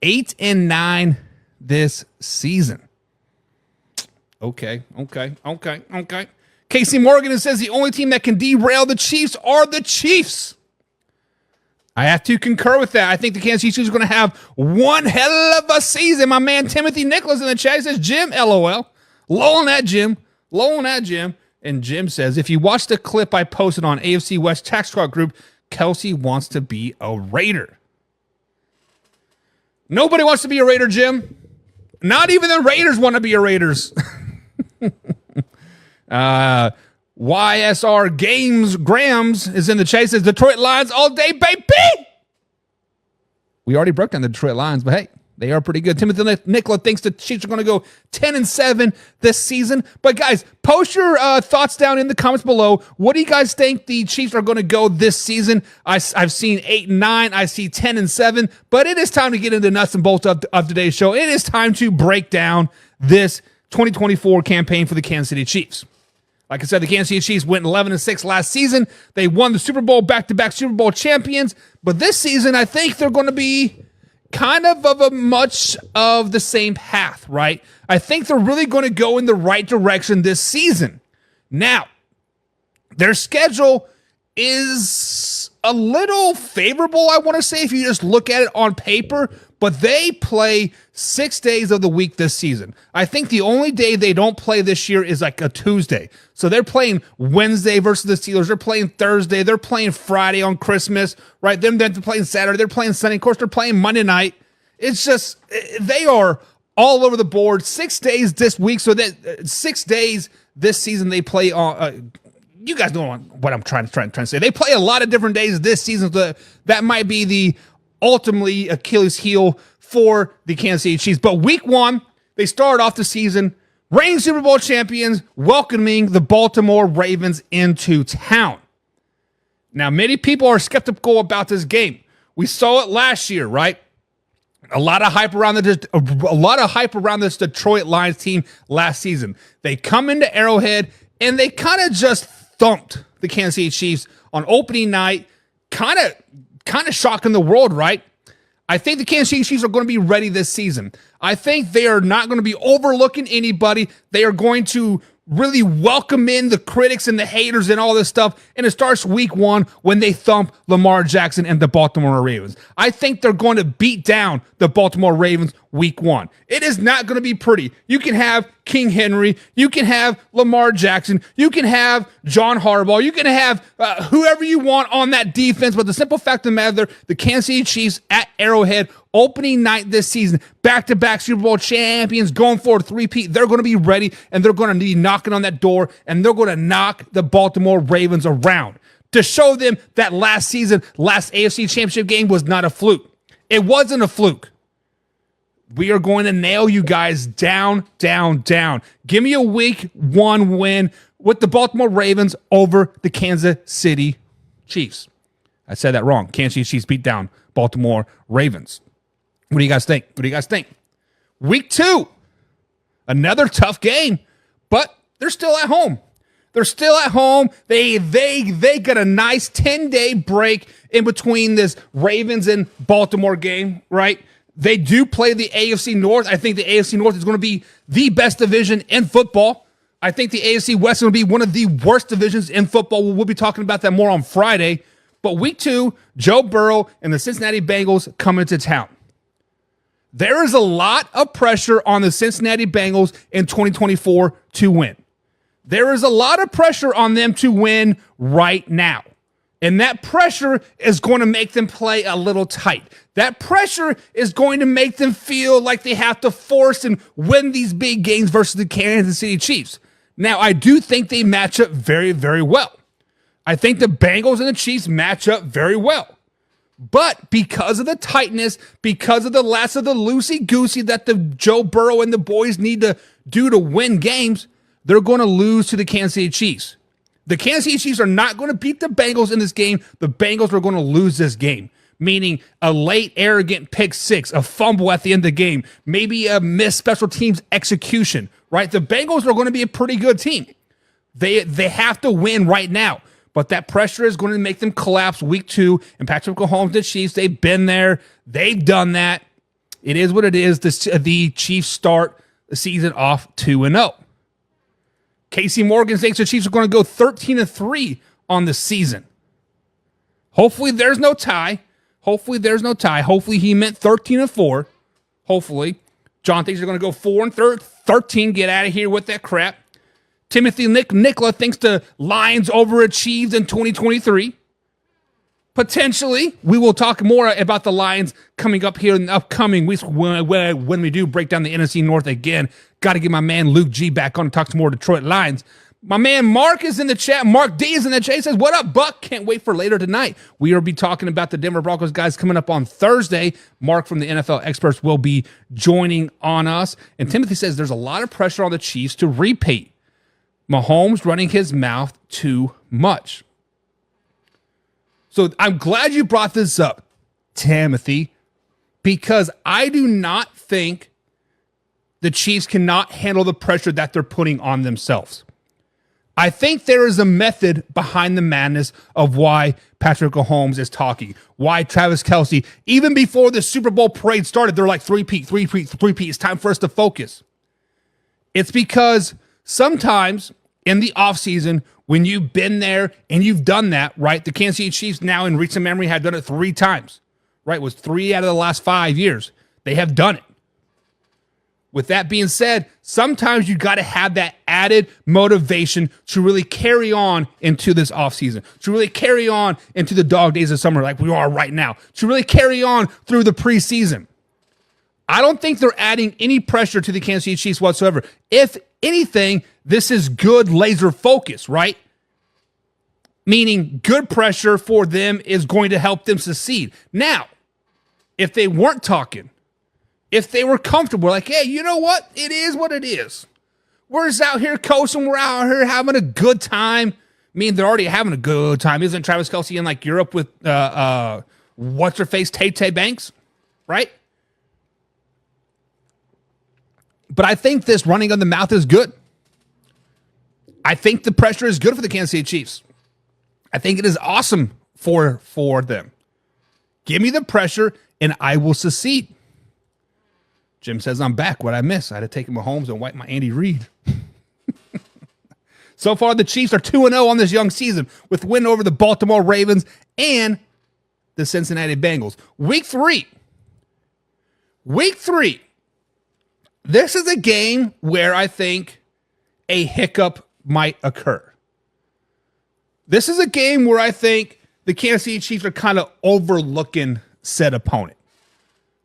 8-9 this season. Okay. Casey Morgan says the only team that can derail the Chiefs are the Chiefs. I have to concur with that. I think the Kansas City Chiefs are going to have one hell of a season. My man Timothy Nicholas in the chat says, Jim, LOL. Low on that, Jim. And Jim says, if you watch the clip I posted on AFC West Tax Talk group, Kelsey wants to be a Raider. Nobody wants to be a Raider, Jim. Not even the Raiders want to be a Raiders. YSR Games Grams is in the chase. Says Detroit Lions all day, baby. We already broke down the Detroit Lions, but hey, they are pretty good. Timothy Nicola thinks the Chiefs are going to go 10-7 this season. But guys, post your thoughts down in the comments below. What do you guys think the Chiefs are going to go this season? I've seen 8-9. I see 10-7. But it is time to get into the nuts and bolts of today's show. It is time to break down this 2024 campaign for the Kansas City Chiefs. Like I said, the Kansas City Chiefs went 11-6 last season. They won the Super Bowl, back-to-back Super Bowl champions. But this season, I think they're going to be kind of a much of the same path, right? I think they're really going to go in the right direction this season. Now, their schedule is a little favorable, I want to say, if you just look at it on paper, but they play 6 days of the week this season. I think the only day they don't play this year is like a Tuesday. So they're playing Wednesday versus the Steelers. They're playing Thursday. They're playing Friday on Christmas, right? Then they're playing Saturday. They're playing Sunday. Of course, they're playing Monday night. It's just, they are all over the board. 6 days this week. So that 6 days this season they play on, you guys know what I'm trying to say. They play a lot of different days this season. So that might be the ultimately Achilles heel for the Kansas City Chiefs. But week one, they started off the season, reigning Super Bowl champions, welcoming the Baltimore Ravens into town. Now, many people are skeptical about this game. We saw it last year, right? A lot of hype around this Detroit Lions team last season. They come into Arrowhead and they kind of just thumped the Kansas City Chiefs on opening night, kind of shocking the world, right? I think the Kansas City Chiefs are going to be ready this season. I think they are not going to be overlooking anybody. They are going to really welcome in the critics and the haters and all this stuff. And it starts week one when they thump Lamar Jackson and the Baltimore Ravens. I think they're going to beat down the Baltimore Ravens week one. It is not going to be pretty. You can have King Henry. You can have Lamar Jackson. You can have John Harbaugh. You can have whoever you want on that defense. But the simple fact of the matter, the Kansas City Chiefs at Arrowhead, opening night this season, back-to-back Super Bowl champions, going for a three-peat. They're going to be ready, and they're going to be knocking on that door, and they're going to knock the Baltimore Ravens around to show them that last AFC Championship game was not a fluke. It wasn't a fluke. We are going to nail you guys down. Give me a week one win with the Baltimore Ravens over the Kansas City Chiefs. I said that wrong. Kansas City Chiefs beat down Baltimore Ravens. What do you guys think? Week two, another tough game, but they're still at home. They got a nice 10-day break in between this Ravens and Baltimore game, right? They do play the AFC North. I think the AFC North is going to be the best division in football. I think the AFC West is going to be one of the worst divisions in football. We'll be talking about that more on Friday. But week two, Joe Burrow and the Cincinnati Bengals come into town. There is a lot of pressure on the Cincinnati Bengals in 2024 to win. There is a lot of pressure on them to win right now. And that pressure is going to make them play a little tight. That pressure is going to make them feel like they have to force and win these big games versus the Kansas City Chiefs. Now, I do think they match up very, very well. I think the Bengals and the Chiefs match up very well. But because of the tightness, because of the last of the loosey-goosey that the Joe Burrow and the boys need to do to win games, they're going to lose to the Kansas City Chiefs. The Kansas City Chiefs are not going to beat the Bengals in this game. The Bengals are going to lose this game, meaning a late, arrogant pick six, a fumble at the end of the game, maybe a missed special teams execution, right? The Bengals are going to be a pretty good team. They have to win right now. But that pressure is going to make them collapse week 2. And Patrick Mahomes, the Chiefs, they've been there. They've done that. It is what it is. The Chiefs start the season off 2-0. Casey Morgan thinks the Chiefs are going to go 13-3 on the season. Hopefully there's no tie. Hopefully he meant 13-4. Hopefully. John thinks they're going to go 4-13. Get out of here with that crap. Timothy Nicola thinks the Lions overachieved in 2023. Potentially, we will talk more about the Lions coming up here in the upcoming weeks when we do break down the NFC North again. Got to get my man Luke G back on to talk some more Detroit Lions. My man Mark is in the chat. Mark D is in the chat. He says, what up, Buck? Can't wait for later tonight. We will be talking about the Denver Broncos guys coming up on Thursday. Mark from the NFL Experts will be joining on us. And Timothy says there's a lot of pressure on the Chiefs to repeat. Mahomes running his mouth too much. So I'm glad you brought this up, Timothy, because I do not think the Chiefs cannot handle the pressure that they're putting on themselves. I think there is a method behind the madness of why Patrick Mahomes is talking, why Travis Kelce, even before the Super Bowl parade started, they're like, three-peat. It's time for us to focus. It's because sometimes in the offseason, when you've been there and you've done that, right? The Kansas City Chiefs now in recent memory have done it 3 times, right? It was 3 out of the last 5 years. They have done it. With that being said, sometimes you got to have that added motivation to really carry on into this offseason, to really carry on into the dog days of summer like we are right now, to really carry on through the preseason. I don't think they're adding any pressure to the Kansas City Chiefs whatsoever. If anything, this is good laser focus, right? Meaning good pressure for them is going to help them succeed. Now, if they weren't talking, if they were comfortable, like, hey, you know what? It is what it is. We're just out here coasting. We're out here having a good time. I mean, they're already having a good time. Isn't Travis Kelce in like Europe with what's-her-face, Tay Banks, right? But I think this running on the mouth is good. I think the pressure is good for the Kansas City Chiefs. I think it is awesome for them. Give me the pressure and I will succeed. Jim says, I'm back. What I miss? I had to take Mahomes and wipe my Andy Reid. So far, the Chiefs are 2-0 on this young season with win over the Baltimore Ravens and the Cincinnati Bengals. Week 3. This is a game where I think a hiccup might occur. This is a game where I think the Kansas City Chiefs are kind of overlooking said opponent.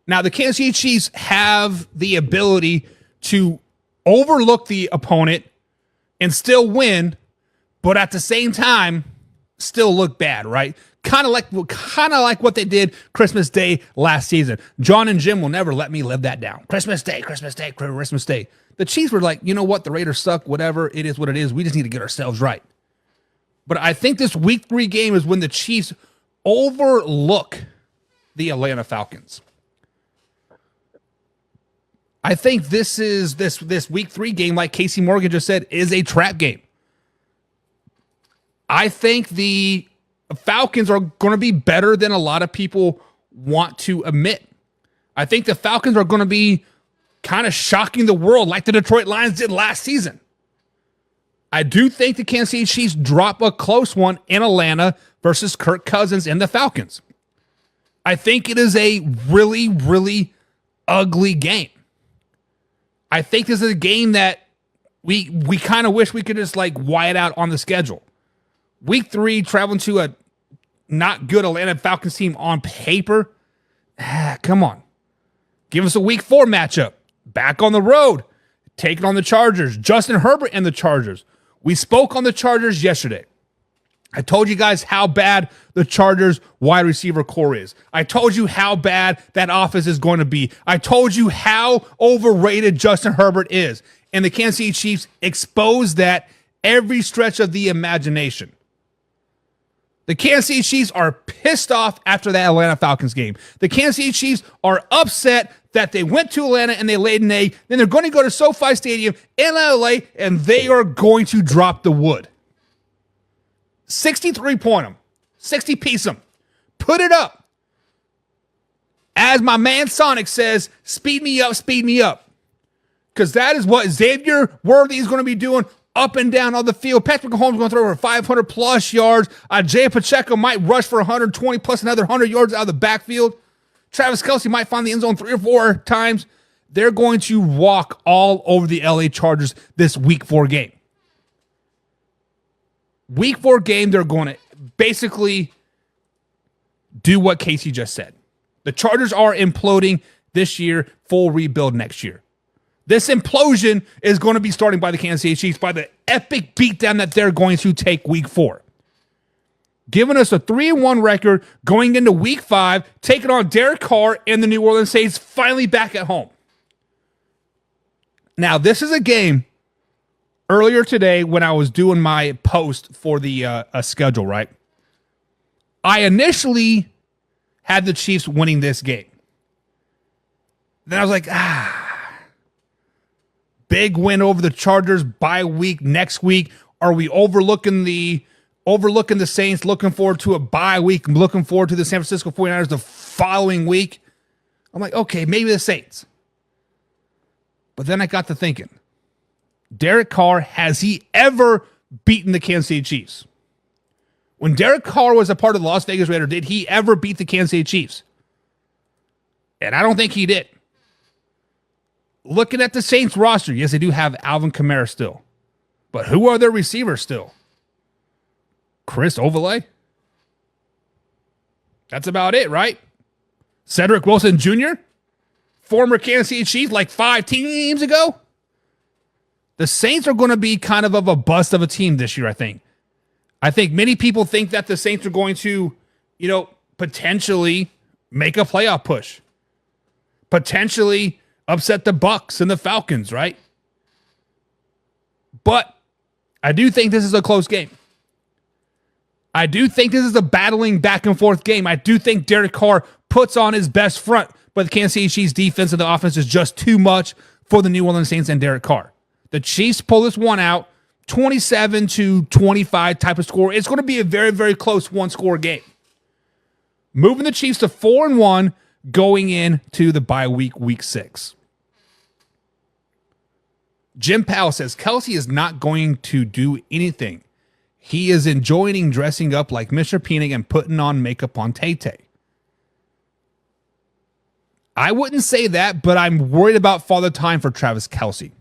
Now, the Kansas City Chiefs have the ability to overlook the opponent and still win, but at the same time, still look bad, right? Kind of like what they did Christmas Day last season. John and Jim will never let me live that down. Christmas Day. The Chiefs were like, you know what? The Raiders suck. Whatever. It is what it is. We just need to get ourselves right. But I think this week 3 game is when the Chiefs overlook the Atlanta Falcons. I think this week 3 game, like Casey Morgan just said, is a trap game. I think the Falcons are going to be better than a lot of people want to admit. I think the Falcons are going to be kind of shocking the world like the Detroit Lions did last season. I do think the Kansas City Chiefs drop a close one in Atlanta versus Kirk Cousins and the Falcons. I think it is a really, really ugly game. I think this is a game that we kind of wish we could just like white out on the schedule. Week 3, traveling to a not good Atlanta Falcons team on paper. Come on. Give us a week 4 matchup. Back on the road. Taking on the Chargers. Justin Herbert and the Chargers. We spoke on the Chargers yesterday. I told you guys how bad the Chargers wide receiver core is. I told you how bad that offense is going to be. I told you how overrated Justin Herbert is. And the Kansas City Chiefs exposed that every stretch of the imagination. The Kansas City Chiefs are pissed off after that Atlanta Falcons game. The Kansas City Chiefs are upset that they went to Atlanta and they laid an egg. Then they're going to go to SoFi Stadium in LA and they are going to drop the wood. 63-point them. 60-piece them. Put it up. As my man Sonic says, speed me up, speed me up. Because that is what Xavier Worthy is going to be doing up and down on the field. Patrick Mahomes is going to throw over 500-plus yards. Jay Pacheco might rush for 120 plus another 100 yards out of the backfield. Travis Kelce might find the end zone 3 or 4 times. They're going to walk all over the LA Chargers this Week 4 game. Week 4 game, they're going to basically do what Casey just said. The Chargers are imploding this year, full rebuild next year. This implosion is going to be starting by the Kansas City Chiefs by the epic beatdown that they're going to take Week 4. Giving us a 3-1 record going into Week 5, taking on Derek Carr and the New Orleans Saints finally back at home. Now, this is a game. Earlier today, when I was doing my post for the schedule, right? I initially had the Chiefs winning this game. Then I was like, big win over the Chargers, bye week next week. Are we overlooking the Saints, looking forward to a bye week, looking forward to the San Francisco 49ers the following week? I'm like, okay, maybe the Saints. But then I got to thinking, Derek Carr, has he ever beaten the Kansas City Chiefs? When Derek Carr was a part of the Las Vegas Raiders, did he ever beat the Kansas City Chiefs? And I don't think he did. Looking at the Saints roster, yes, they do have Alvin Kamara still. But who are their receivers still? Chris Olave? That's about it, right? Cedric Wilson Jr., former Kansas City Chief like 5 teams ago. The Saints are going to be kind of a bust of a team this year, I think. I think many people think that the Saints are going to, potentially make a playoff push. Potentially upset the Bucs and the Falcons, right? But I do think this is a close game. I do think this is a battling back and forth game. I do think Derek Carr puts on his best front, but the Kansas City Chiefs defense and the offense is just too much for the New Orleans Saints and Derek Carr. The Chiefs pull this one out, 27-25 type of score. It's going to be a very, very close one-score game. Moving the Chiefs to 4-1 going into the bye week, Week 6. Jim Powell says Kelce is not going to do anything. He is enjoying dressing up like Mr. Peanut and putting on makeup on Tay-Tay. I wouldn't say that, but I'm worried about Father Time for Travis Kelce.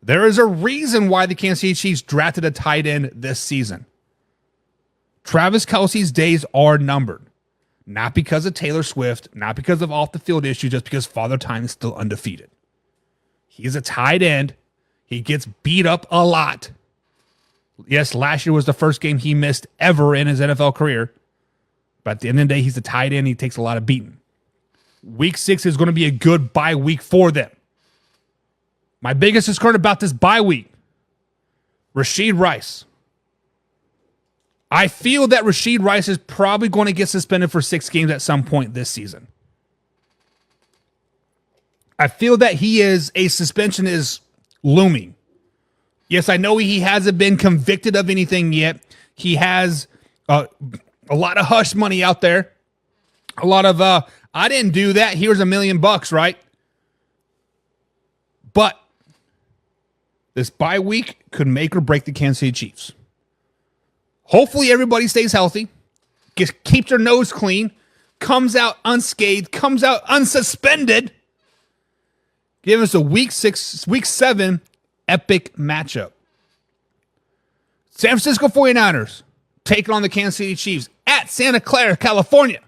There is a reason why the Kansas City Chiefs drafted a tight end this season. Travis Kelce's days are numbered. Not because of Taylor Swift, not because of off-the-field issues, just because Father Time is still undefeated. He's a tight end. He gets beat up a lot. Yes, last year was the first game he missed ever in his NFL career. But at the end of the day, he's a tight end. He takes a lot of beating. Week 6 is going to be a good bye week for them. My biggest concern about this bye week, Rashee Rice. I feel that Rashee Rice is probably going to get suspended for 6 games at some point this season. I feel that a suspension is looming. Yes, I know he hasn't been convicted of anything yet. He has a lot of hush money out there. A lot of, I didn't do that. Here's $1 million, right? But this bye week could make or break the Kansas City Chiefs. Hopefully everybody stays healthy, keeps their nose clean, comes out unscathed, comes out unsuspended. Give us a Week 7 epic matchup. San Francisco 49ers taking on the Kansas City Chiefs at Santa Clara, California.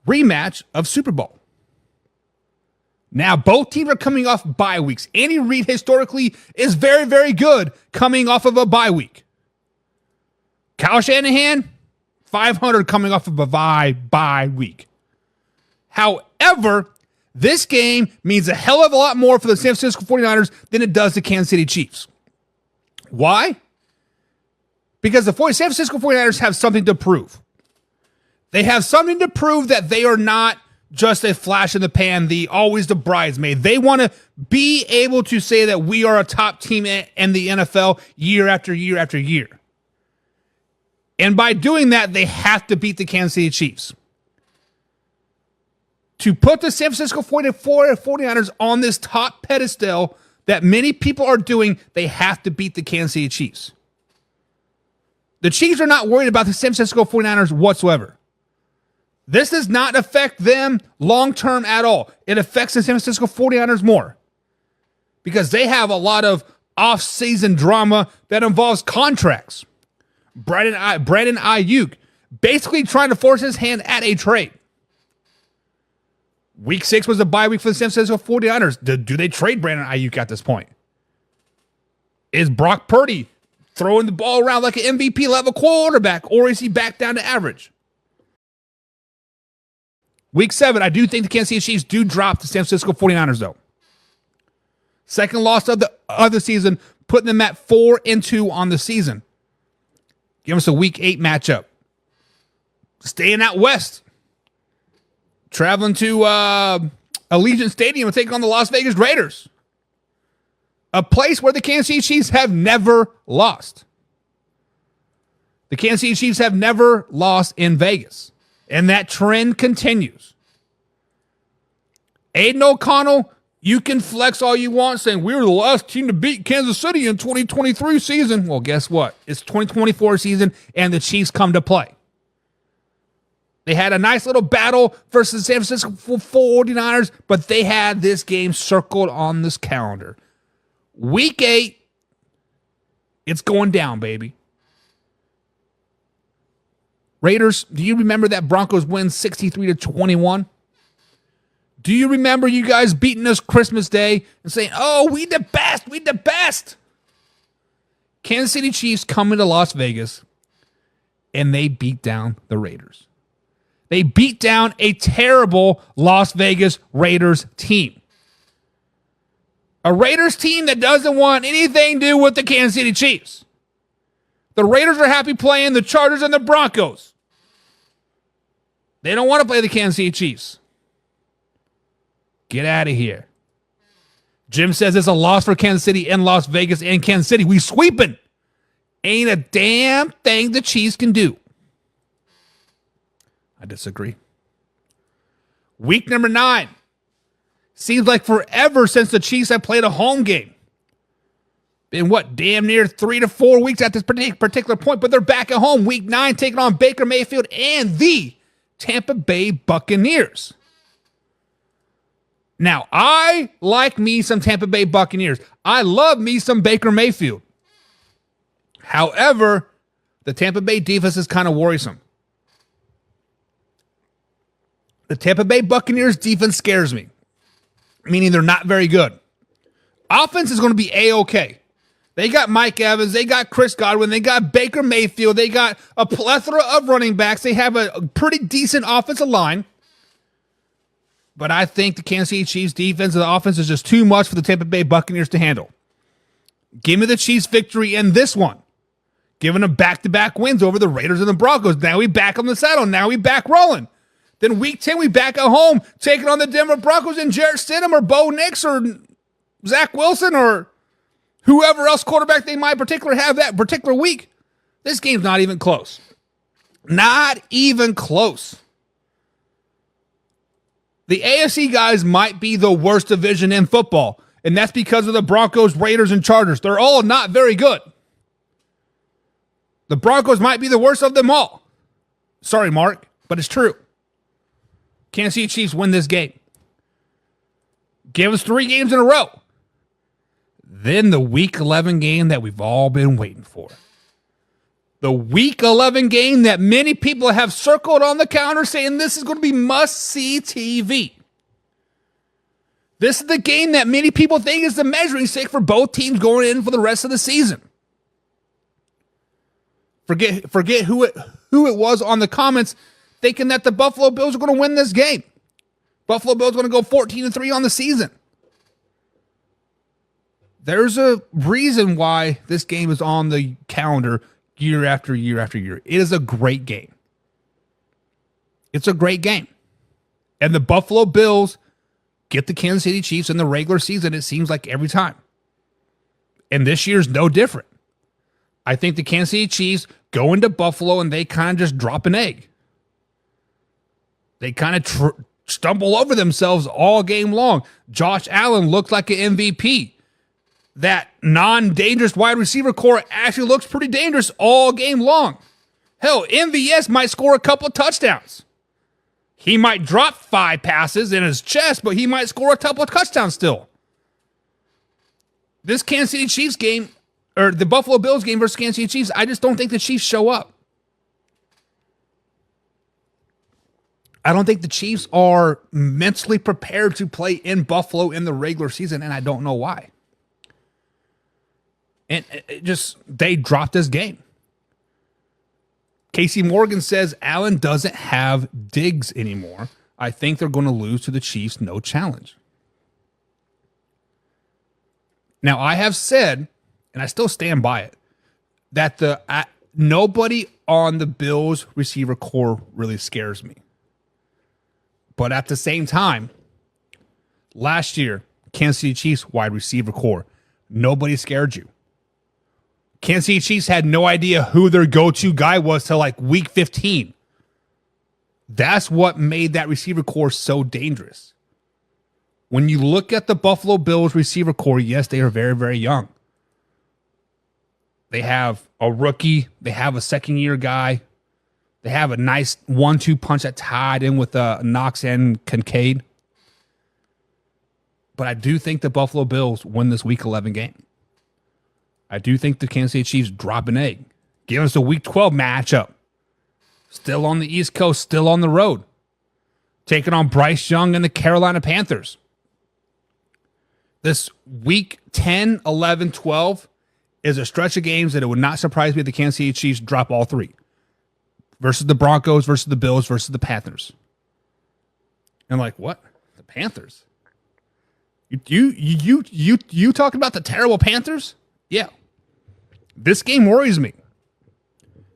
Rematch of Super Bowl. Now, both teams are coming off bye weeks. Andy Reid historically is very, very good coming off of a bye week. Kyle Shanahan, 500 coming off of a bye week. However, this game means a hell of a lot more for the San Francisco 49ers than it does the Kansas City Chiefs. Why? Because the San Francisco 49ers have something to prove. They have something to prove that they are not just a flash in the pan, always the bridesmaid. They want to be able to say that we are a top team in the NFL year after year after year. And by doing that, they have to beat the Kansas City Chiefs. To put the San Francisco 49ers on this top pedestal that many people are doing, they have to beat the Kansas City Chiefs. The Chiefs are not worried about the San Francisco 49ers whatsoever. This does not affect them long-term at all. It affects the San Francisco 49ers more because they have a lot of off-season drama that involves contracts. Brandon Ayuk basically trying to force his hand at a trade. Week 6 was a bye week for the San Francisco 49ers. Do they trade Brandon Ayuk at this point? Is Brock Purdy throwing the ball around like an MVP level quarterback, or is he back down to average? Week 7, I do think the Kansas City Chiefs do drop the San Francisco 49ers, though. Second loss of the season, putting them at 4-2 on the season. Give us a Week 8 matchup. Staying out west. Traveling to Allegiant Stadium and taking on the Las Vegas Raiders. A place where the Kansas City Chiefs have never lost. The Kansas City Chiefs have never lost in Vegas. And that trend continues. Aiden O'Connell, you can flex all you want saying we were the last team to beat Kansas City in 2023 season. Well, guess what? It's 2024 season and the Chiefs come to play. They had a nice little battle versus the San Francisco 49ers, but they had this game circled on this calendar. Week 8, it's going down, baby. Raiders, do you remember that Broncos win 63-21? Do you remember you guys beating us Christmas Day and saying, oh, we the best? Kansas City Chiefs come into Las Vegas, and they beat down the Raiders. They beat down a terrible Las Vegas Raiders team. A Raiders team that doesn't want anything to do with the Kansas City Chiefs. The Raiders are happy playing the Chargers and the Broncos. They don't want to play the Kansas City Chiefs. Get out of here. Jim says it's a loss for Kansas City and Las Vegas and Kansas City. We sweeping. Ain't a damn thing the Chiefs can do. I disagree. Week number 9. Seems like forever since the Chiefs have played a home game. Been damn near 3 to 4 weeks at this particular point, but they're back at home. Week 9, taking on Baker Mayfield and the Tampa Bay Buccaneers. Now, I like me some Tampa Bay Buccaneers. I love me some Baker Mayfield. However, the Tampa Bay defense is kind of worrisome. The Tampa Bay Buccaneers defense scares me, meaning they're not very good. Offense is going to be A-okay. They got Mike Evans. They got Chris Godwin. They got Baker Mayfield. They got a plethora of running backs. They have a pretty decent offensive line. But I think the Kansas City Chiefs defense and the offense is just too much for the Tampa Bay Buccaneers to handle. Give me the Chiefs victory in this one. Giving them back-to-back wins over the Raiders and the Broncos. Now we back on the saddle. Now we back rolling. Then week 10, we back at home, taking on the Denver Broncos and Jarrett Stidham or Bo Nix or Zach Wilson or whoever else quarterback they might particularly have that particular week. This game's not even close. Not even close. The AFC guys might be the worst division in football, and that's because of the Broncos, Raiders, and Chargers. They're all not very good. The Broncos might be the worst of them all. Sorry, Mark, but it's true. Kansas City Chiefs win this game. Give us 3 games in a row. Then the Week 11 game that we've all been waiting for. The Week 11 game that many people have circled on the calendar saying this is going to be must-see TV. This is the game that many people think is the measuring stick for both teams going in for the rest of the season. Forget who it was on the comments thinking that the Buffalo Bills are going to win this game. Buffalo Bills are going to go 14-3 on the season. There's a reason why this game is on the calendar year after year after year. It is a great game. It's a great game. And the Buffalo Bills get the Kansas City Chiefs in the regular season, it seems like every time. And this year's no different. I think the Kansas City Chiefs go into Buffalo and they kind of just drop an egg. They kind of stumble over themselves all game long. Josh Allen looked like an MVP. That non-dangerous wide receiver core actually looks pretty dangerous all game long. Hell, MVS might score a couple of touchdowns. He might drop 5 passes in his chest, but he might score a couple of touchdowns still. This Kansas City Chiefs game, or the Buffalo Bills game versus Kansas City Chiefs, I just don't think the Chiefs show up. I don't think the Chiefs are mentally prepared to play in Buffalo in the regular season, and I don't know why. And they dropped this game. Casey Morgan says Allen doesn't have Diggs anymore. I think they're going to lose to the Chiefs, no challenge. Now, I have said, and I still stand by it, that nobody on the Bills receiver core really scares me. But at the same time, last year, Kansas City Chiefs wide receiver core, nobody scared you. Kansas City Chiefs had no idea who their go-to guy was till like week 15. That's what made that receiver core so dangerous. When you look at the Buffalo Bills receiver core, yes, they are very, very young. They have a rookie. They have a second-year guy. They have a nice 1-2 punch that tied in with Knox and Kincaid. But I do think the Buffalo Bills win this Week 11 game. I do think the Kansas City Chiefs drop an egg. Give us a Week 12 matchup. Still on the East Coast, still on the road. Taking on Bryce Young and the Carolina Panthers. This Week 10, 11, 12 is a stretch of games that it would not surprise me if the Kansas City Chiefs drop all 3. Versus the Broncos, versus the Bills, versus the Panthers. And like, what? The Panthers? You talking about the terrible Panthers? Yeah. This game worries me.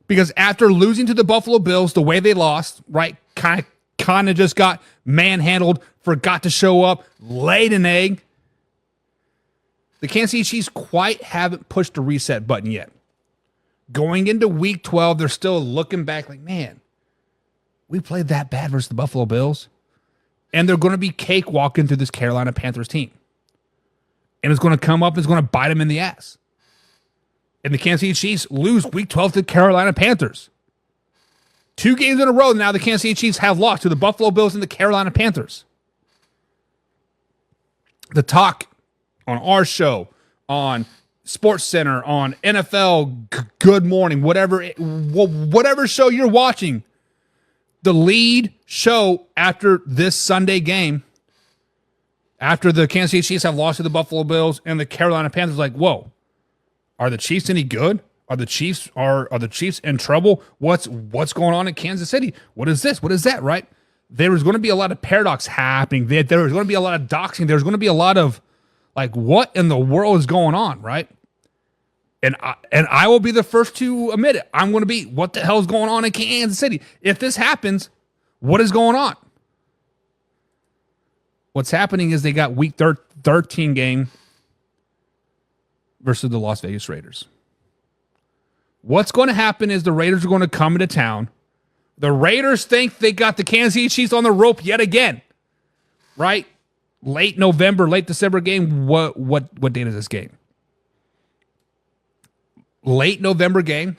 Because after losing to the Buffalo Bills the way they lost, right, kind of just got manhandled, forgot to show up, laid an egg. The Kansas City Chiefs quite haven't pushed the reset button yet. Going into Week 12, they're still looking back like, man, we played that bad versus the Buffalo Bills. And they're going to be cakewalking through this Carolina Panthers team. And it's going to come up and it's going to bite them in the ass. And the Kansas City Chiefs lose Week 12 to the Carolina Panthers. 2 games in a row now the Kansas City Chiefs have lost to the Buffalo Bills and the Carolina Panthers. The talk on our show, on Sports Center, on NFL Good Morning, whatever show you're watching, the lead show after this Sunday game, after the Kansas City Chiefs have lost to the Buffalo Bills and the Carolina Panthers, like, whoa, are the Chiefs any good? Are the Chiefs in trouble? What's going on in Kansas City? What is this? What is that? Right? There was going to be a lot of paradox happening. There was going to be a lot of doxing. There's going to be a lot of like, what in the world is going on? Right? And I will be the first to admit it. I'm going to be, what the hell is going on in Kansas City? If this happens, what is going on? What's happening is they got Week 13 game versus the Las Vegas Raiders. What's going to happen is the Raiders are going to come into town. The Raiders think they got the Kansas City Chiefs on the rope yet again. Right? Late November, late December game. What date is this game? Late November game.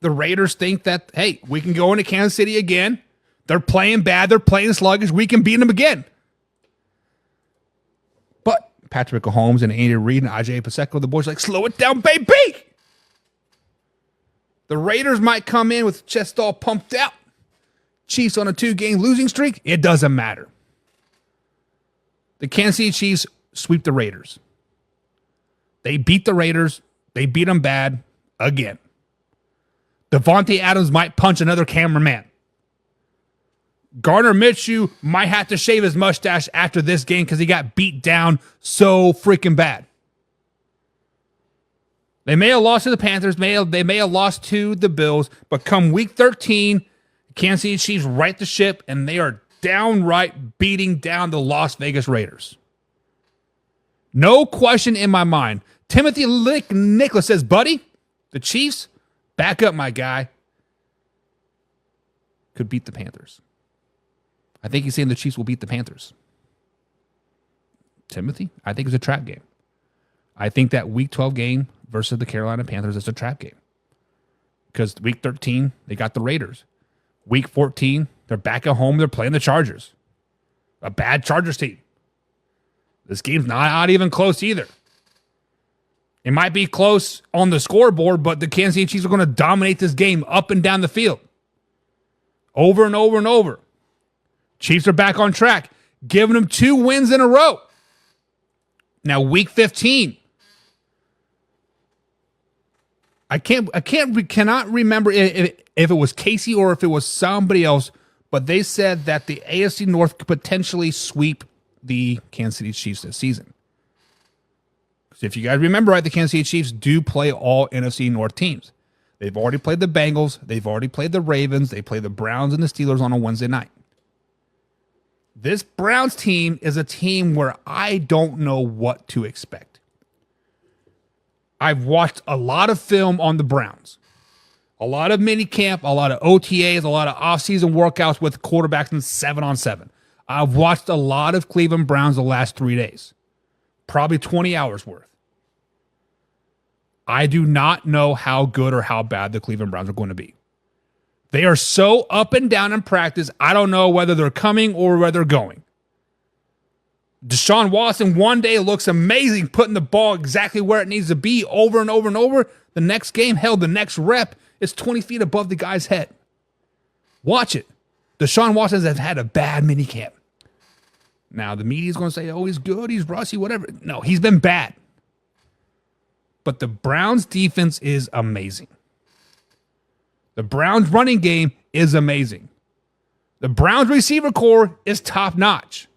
The Raiders think that, hey, we can go into Kansas City again. They're playing bad. They're playing sluggish. We can beat them again. But Patrick Mahomes and Andy Reid and Ajay Paseko, the boys are like, slow it down, baby. The Raiders might come in with chest all pumped out. Chiefs on a 2-game losing streak. It doesn't matter. The Kansas City Chiefs sweep the Raiders. They beat the Raiders. They beat them bad. again. Devontae Adams might punch another cameraman. Gardner Minshew might have to shave his mustache after this game because he got beat down so freaking bad. They may have lost to the Panthers. They may have lost to the Bills. But come week 13, Kansas City Chiefs right the ship, and they are downright beating down the Las Vegas Raiders. No question in my mind. Timothy Nicholas says, buddy, the Chiefs, back up, my guy, could beat the Panthers. I think he's saying the Chiefs will beat the Panthers. Timothy, I think it's a trap game. I think that week 12 game versus the Carolina Panthers is a trap game. Because week 13, they got the Raiders. Week 14, they're back at home. They're playing the Chargers. A bad Chargers team. This game's not even close either. It might be close on the scoreboard, but the Kansas City Chiefs are going to dominate this game up and down the field. Over and over and over. Chiefs are back on track, giving them 2 wins in a row. Now, week 15. I cannot remember if it was Casey or if it was somebody else, but they said that the AFC North could potentially sweep the Kansas City Chiefs this season. So if you guys remember right, the Kansas City Chiefs do play all NFC North teams. They've already played the Bengals. They've already played the Ravens. They play the Browns and the Steelers on a Wednesday night. This Browns team is a team where I don't know what to expect. I've watched a lot of film on the Browns. A lot of mini camp, a lot of OTAs, a lot of off-season workouts with quarterbacks in 7-on-7. I've watched a lot of Cleveland Browns the last 3 days. Probably 20 hours worth. I do not know how good or how bad the Cleveland Browns are going to be. They are so up and down in practice, I don't know whether they're coming or whether they're going. Deshaun Watson one day looks amazing, putting the ball exactly where it needs to be over and over and over. The next game, hell, the next rep is 20 feet above the guy's head. Watch it. Deshaun Watson has had a bad minicamp. Now, the media is going to say, oh, he's good, he's rusty, whatever. No, he's been bad. But the Browns' defense is amazing. The Browns' running game is amazing. The Browns' receiver core is top-notch.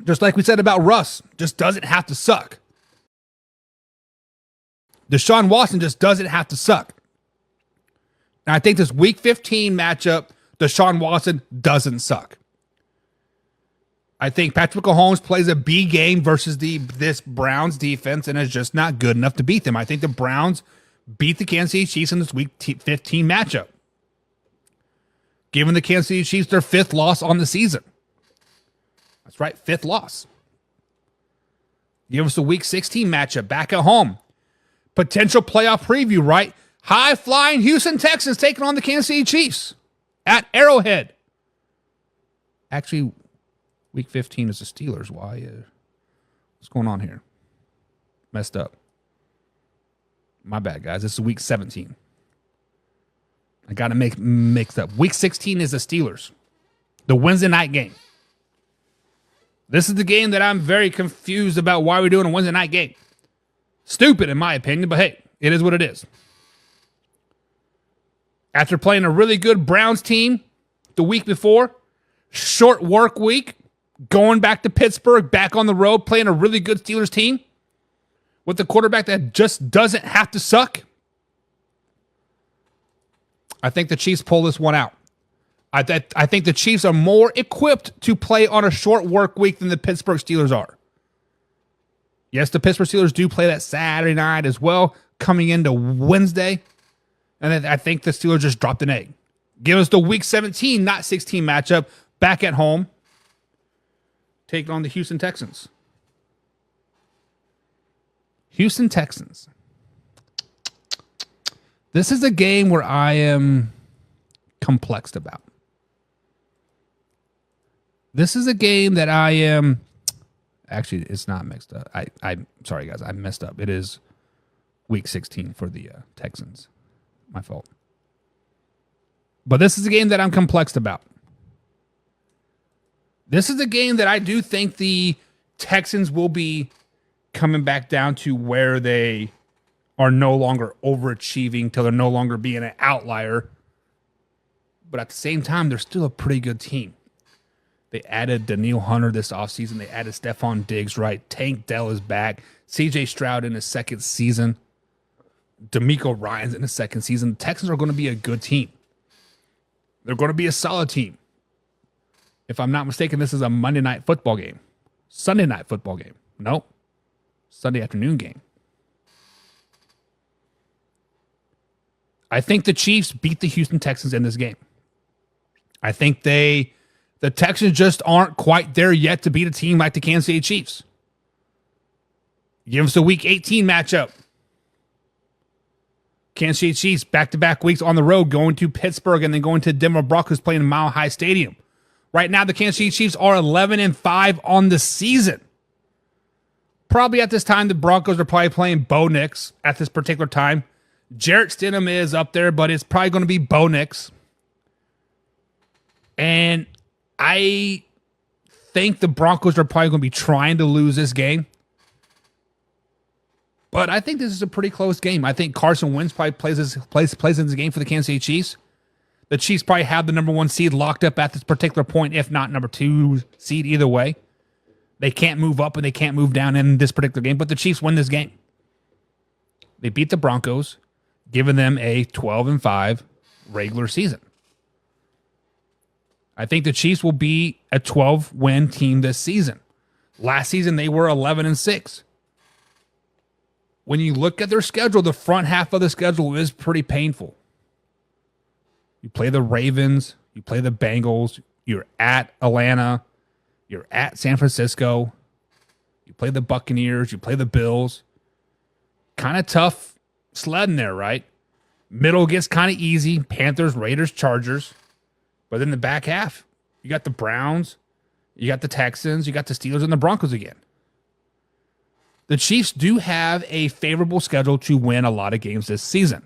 Just like we said about Russ, just doesn't have to suck. Deshaun Watson just doesn't have to suck. And I think this Week 15 matchup, Deshaun Watson doesn't suck. I think Patrick Mahomes plays a B game versus this Browns defense and is just not good enough to beat them. I think the Browns beat the Kansas City Chiefs in this Week 15 matchup, giving the Kansas City Chiefs their 5th loss on the season. That's right, 5th loss. Give us a Week 16 matchup back at home. Potential playoff preview, right? High-flying Houston Texans taking on the Kansas City Chiefs at Arrowhead. Actually, Week 15 is the Steelers. Why? What's going on here? Messed up. My bad, guys. This is Week 17. I got to make mixed up. Week 16 is the Steelers. The Wednesday night game. This is the game that I'm very confused about why we're doing a Wednesday night game. Stupid, in my opinion, but hey, it is what it is. After playing a really good Browns team the week before, short work week, going back to Pittsburgh, back on the road, playing a really good Steelers team with a quarterback that just doesn't have to suck, I think the Chiefs pull this one out. I think the Chiefs are more equipped to play on a short work week than the Pittsburgh Steelers are. Yes, the Pittsburgh Steelers do play that Saturday night as well, coming into Wednesday. And I think the Steelers just dropped an egg. Give us the Week 17, not 16 matchup, back at home, taking on the Houston Texans. Houston Texans. This is a game where I am complexed about. This is a game that I am... Actually, it's not mixed up. I'm sorry, guys. I messed up. It is Week 16 for the Texans. My fault. But this is a game that I'm complexed about. This is a game that I do think the Texans will be coming back down to where they are no longer overachieving till they're no longer being an outlier. But at the same time, they're still a pretty good team. They added Daniil Hunter this offseason. They added Stephon Diggs, right? Tank Dell is back. CJ Stroud in his second season. D'Amico Ryans in his second season. The Texans are going to be a good team. They're going to be a solid team. If I'm not mistaken, this is a Monday night football game. Sunday night football game. Nope. Sunday afternoon game. I think the Chiefs beat the Houston Texans in this game. I think the Texans just aren't quite there yet to beat a team like the Kansas City Chiefs. Give us a Week 18 matchup. Kansas City Chiefs back-to-back weeks on the road, going to Pittsburgh and then going to Denver Broncos playing in Mile High Stadium. Right now, the Kansas City Chiefs are 11-5 on the season. Probably at this time, the Broncos are probably playing Bo Nix at this particular time. Jarrett Stidham is up there, but it's probably going to be Bo Nix. And I think the Broncos are probably going to be trying to lose this game. But I think this is a pretty close game. I think Carson Wentz probably plays in this game for the Kansas City Chiefs. The Chiefs probably have the number 1 seed locked up at this particular point, if not number 2 seed either way. They can't move up and they can't move down in this particular game, but the Chiefs win this game. They beat the Broncos, giving them a 12-5 regular season. I think the Chiefs will be a 12-win team this season. Last season, they were 11-6. When you look at their schedule, the front half of the schedule is pretty painful. You play the Ravens, you play the Bengals, you're at Atlanta, you're at San Francisco, you play the Buccaneers, you play the Bills. Kind of tough sledding there, right? Middle gets kind of easy. Panthers, Raiders, Chargers. But then the back half, you got the Browns, you got the Texans, you got the Steelers and the Broncos again. The Chiefs do have a favorable schedule to win a lot of games this season.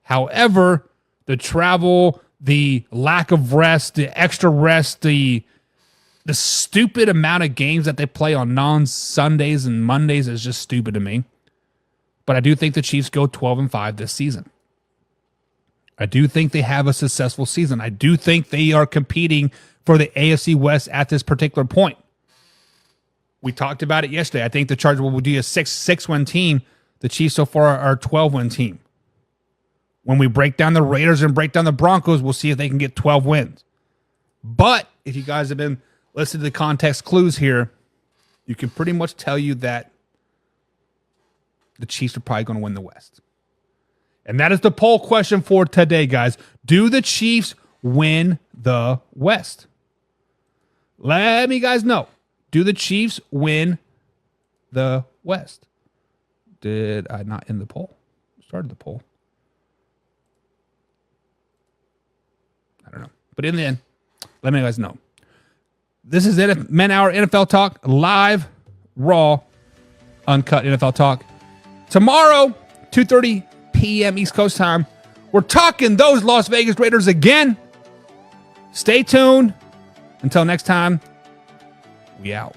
However, the travel, the lack of rest, the extra rest, the stupid amount of games that they play on non-Sundays and Mondays is just stupid to me. But I do think the Chiefs go 12-5 this season. I do think they have a successful season. I do think they are competing for the AFC West at this particular point. We talked about it yesterday. I think the Chargers will do a 6-win team. The Chiefs so far are a 12-win team. When we break down the Raiders and break down the Broncos, we'll see if they can get 12 wins. But if you guys have been listening to the context clues here, you can pretty much tell you that the Chiefs are probably going to win the West. And that is the poll question for today, guys. Do the Chiefs win the West? Let me guys know. Do the Chiefs win the West? Did I not end the poll? Started the poll. I don't know. But in the end, let me guys know. This is it. Men Hour NFL Talk. Live, raw, uncut NFL Talk. Tomorrow, 2:30 p.m. East Coast time, we're talking those Las Vegas Raiders again. Stay tuned. Until next time, we out.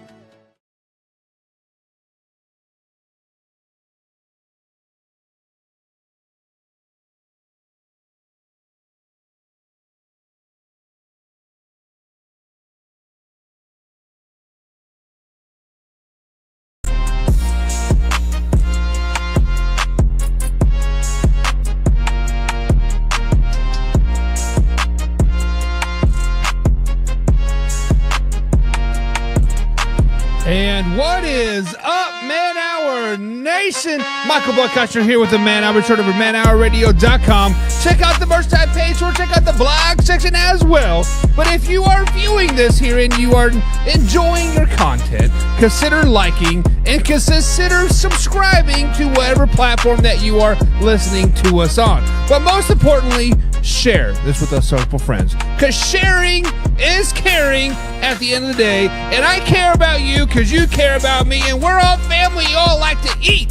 And what is up, Man Hour Nation? Michael Buckcuster here with the Man Hour, short over manhourradio.com. Check out the merchandise page or check out the blog section as well. But if you are viewing this here and you are enjoying your content, consider liking and consider subscribing to whatever platform that you are listening to us on. But most importantly, share this with us circle friends, because sharing is caring at the end of the day, and I care about you because you care about me, and we're all family. You all like to eat.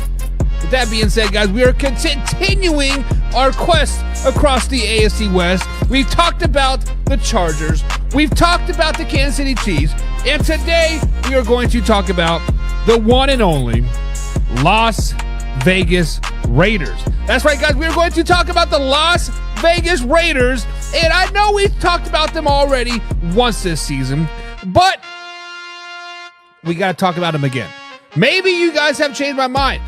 With that being said, guys, we are continuing our quest across the AFC West. We've talked about the Chargers. We've talked about the Kansas City Chiefs. And today we are going to talk about the one and only Las Vegas Raiders. That's right, guys. We're going to talk about the Las Vegas Raiders. And I know we've talked about them already once this season, but we got to talk about them again. Maybe you guys have changed my mind.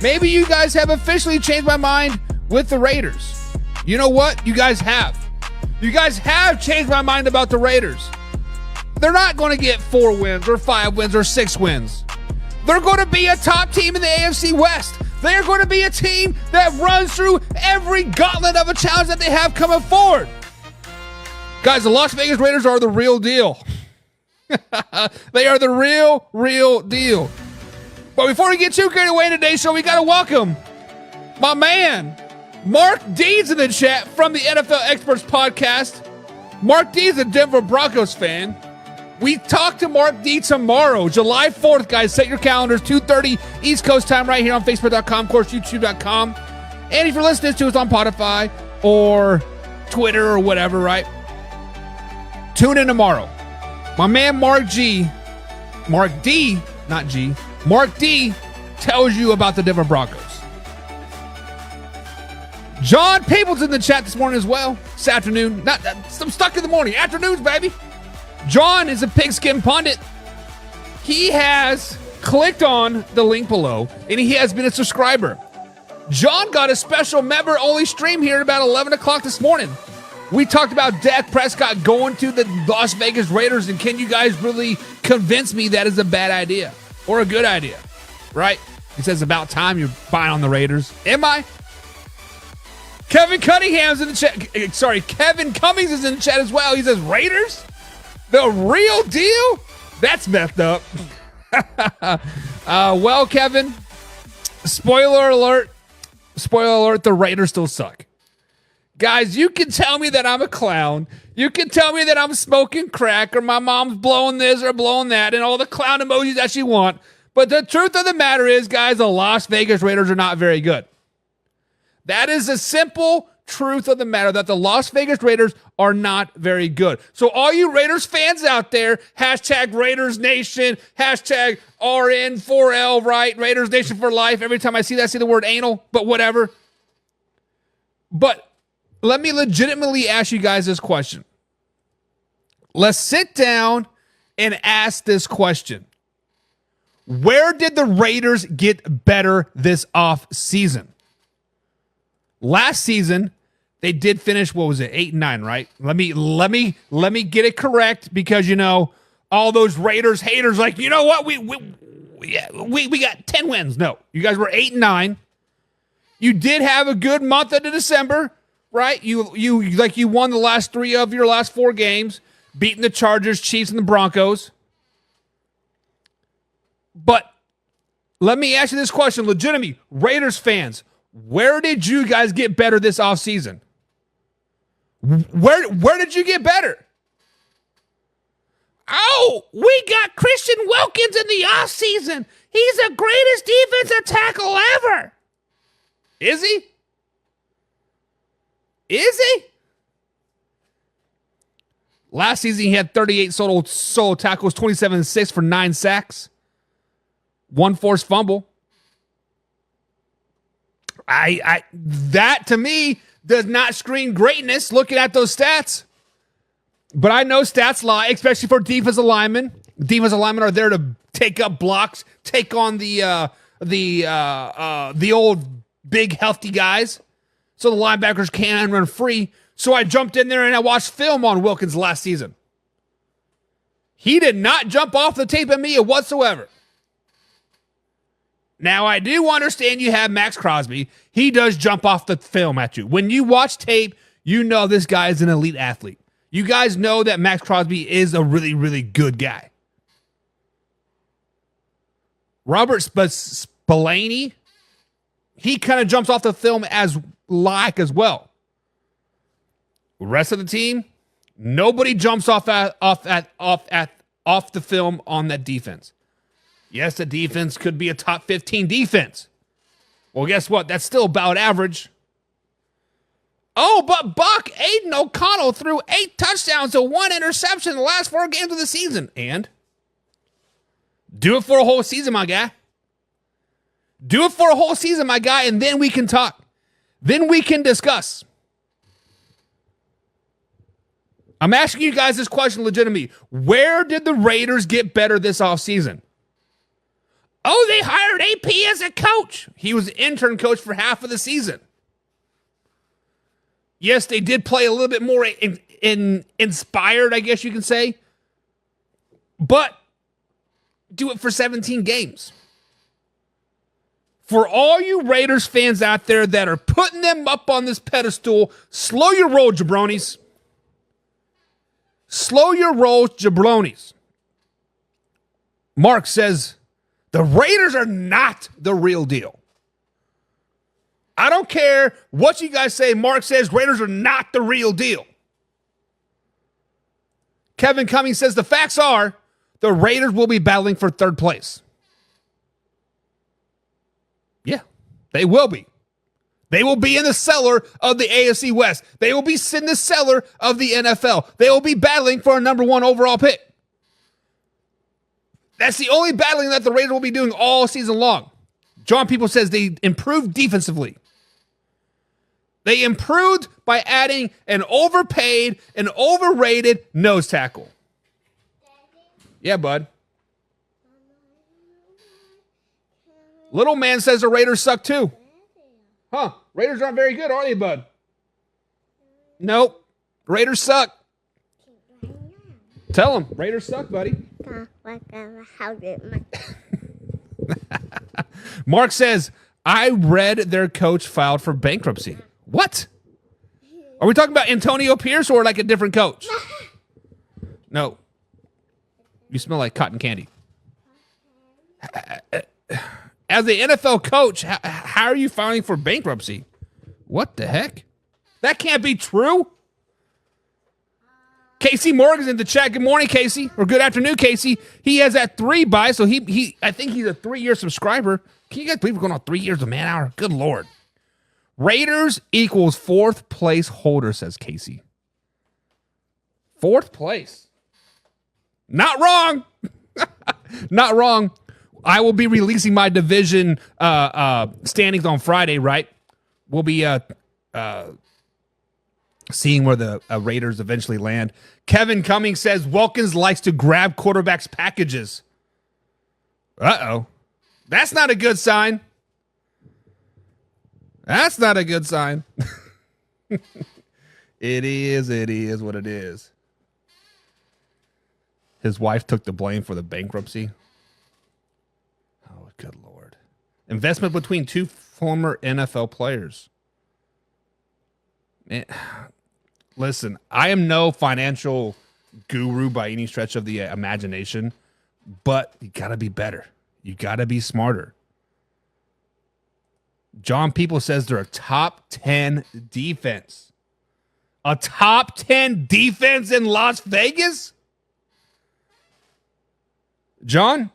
Maybe you guys have officially changed my mind with the Raiders. You know what? You guys have. You guys have changed my mind about the Raiders. They're not going to get 4 wins or 5 wins or 6 wins. They're going to be a top team in the AFC West. They're going to be a team that runs through every gauntlet of a challenge that they have coming forward. Guys, the Las Vegas Raiders are the real deal. They are the real deal. But before we get too carried away in today's show, we got to welcome my man, Mark Deeds, in the chat from the NFL Experts podcast. Mark Deeds, a Denver Broncos fan. We talk to Mark D tomorrow, July 4th, guys. Set your calendars, 2:30 East Coast time right here on Facebook.com, of course, YouTube.com. And if you're listening to us on Spotify or Twitter or whatever, right? Tune in tomorrow. My man Mark D, tells you about the Denver Broncos. John Peoples in the chat this morning as well. This afternoon. I'm stuck in the morning. Afternoons, baby. John is a pigskin pundit. He has clicked on the link below, and he has been a subscriber. John got a special member-only stream here at about 11 o'clock this morning. We talked about Dak Prescott going to the Las Vegas Raiders, and can you guys really convince me that is a bad idea or a good idea, right? He says, about time you're buying on the Raiders. Am I? Kevin Cunningham's in the chat. Sorry, Kevin Cummings is in the chat as well. He says, Raiders? The real deal? That's messed up. Well, Kevin, spoiler alert, the Raiders still suck. Guys, you can tell me that I'm a clown. You can tell me that I'm smoking crack or my mom's blowing this or blowing that and all the clown emojis that you want. But the truth of the matter is, guys, the Las Vegas Raiders are not very good. That is the simple truth of the matter, that the Las Vegas Raiders are not very good. So all you Raiders fans out there, hashtag Raiders Nation, hashtag RN4L, right? Raiders Nation for life. Every time I see that, I see the word anal, but whatever. But let me legitimately ask you guys this question. Let's sit down and ask this question. Where did the Raiders get better this off season? Last season, they did finish, 8-9, right? Let me get it correct, because all those Raiders haters like, you know what? We got 10 wins. No, you guys were 8-9. You did have a good month into December, right? You won the last 3 of your last 4 games, beating the Chargers, Chiefs, and the Broncos. But let me ask you this question, legitimately, Raiders fans. Where did you guys get better this offseason? Where did you get better? Oh, we got Christian Wilkins in the offseason. He's the greatest defensive tackle ever. Is he? Is he? Last season, he had 38 solo tackles, 27-6 for 9 sacks, 1 forced fumble. That to me does not scream greatness looking at those stats. But I know stats lie, especially for defensive linemen. Defensive linemen are there to take up blocks, take on the old big healthy guys, so the linebackers can run free. So I jumped in there and I watched film on Wilkins last season. He did not jump off the tape at me whatsoever. Now, I do understand you have Max Crosby. He does jump off the film at you. When you watch tape, you know this guy is an elite athlete. You guys know that Max Crosby is a really, really good guy. Robert Spillane, he kind of jumps off the film as well. The rest of the team, nobody jumps off the film on that defense. Yes, the defense could be a top 15 defense. Well, guess what? That's still about average. Oh, but Buck, Aiden O'Connell threw 8 touchdowns to 1 interception in the last 4 games of the season. And Do it for a whole season, my guy. Do it for a whole season, my guy, and then we can talk. Then we can discuss. I'm asking you guys this question legitimately. Where did the Raiders get better this offseason? Oh, they hired AP as a coach. He was an intern coach for half of the season. Yes, they did play a little bit more inspired, I guess you can say. But do it for 17 games. For all you Raiders fans out there that are putting them up on this pedestal, slow your roll, jabronis. Slow your roll, jabronis. Mark says, the Raiders are not the real deal. I don't care what you guys say. Mark says Raiders are not the real deal. Kevin Cummings says the facts are the Raiders will be battling for third place. Yeah, they will be. They will be in the cellar of the AFC West. They will be in the cellar of the NFL. They will be battling for a number 1 overall pick. That's the only battling that the Raiders will be doing all season long. John People says they improved defensively. They improved by adding an overpaid and overrated nose tackle. Yeah, bud. Little man says the Raiders suck too. Huh. Raiders aren't very good, are they, bud? Nope. Raiders suck. Tell them. Raiders suck, buddy. Mark says, I read their coach filed for bankruptcy. What? Are we talking about Antonio Pierce or like a different coach? No. You smell like cotton candy. As the NFL coach, how are you filing for bankruptcy? What the heck? That can't be true. Casey Morgan's in the chat. Good morning, Casey. Or good afternoon, Casey. He has that 3 buy, so I think he's a 3-year subscriber. Can you guys believe we're going on 3 years of man hour? Good Lord. Raiders equals 4th place holder, says Casey. 4th place. Not wrong. Not wrong. I will be releasing my division standings on Friday, right? We'll be seeing where the Raiders eventually land. Kevin Cummings says Wilkins likes to grab quarterbacks' packages. Uh-oh. That's not a good sign. That's not a good sign. It is what it is. His wife took the blame for the bankruptcy. Oh, good Lord. Investment between 2 former NFL players. Man, listen, I am no financial guru by any stretch of the imagination, but you got to be better. You got to be smarter. John People says they're a top 10 defense. A top 10 defense in Las Vegas? John,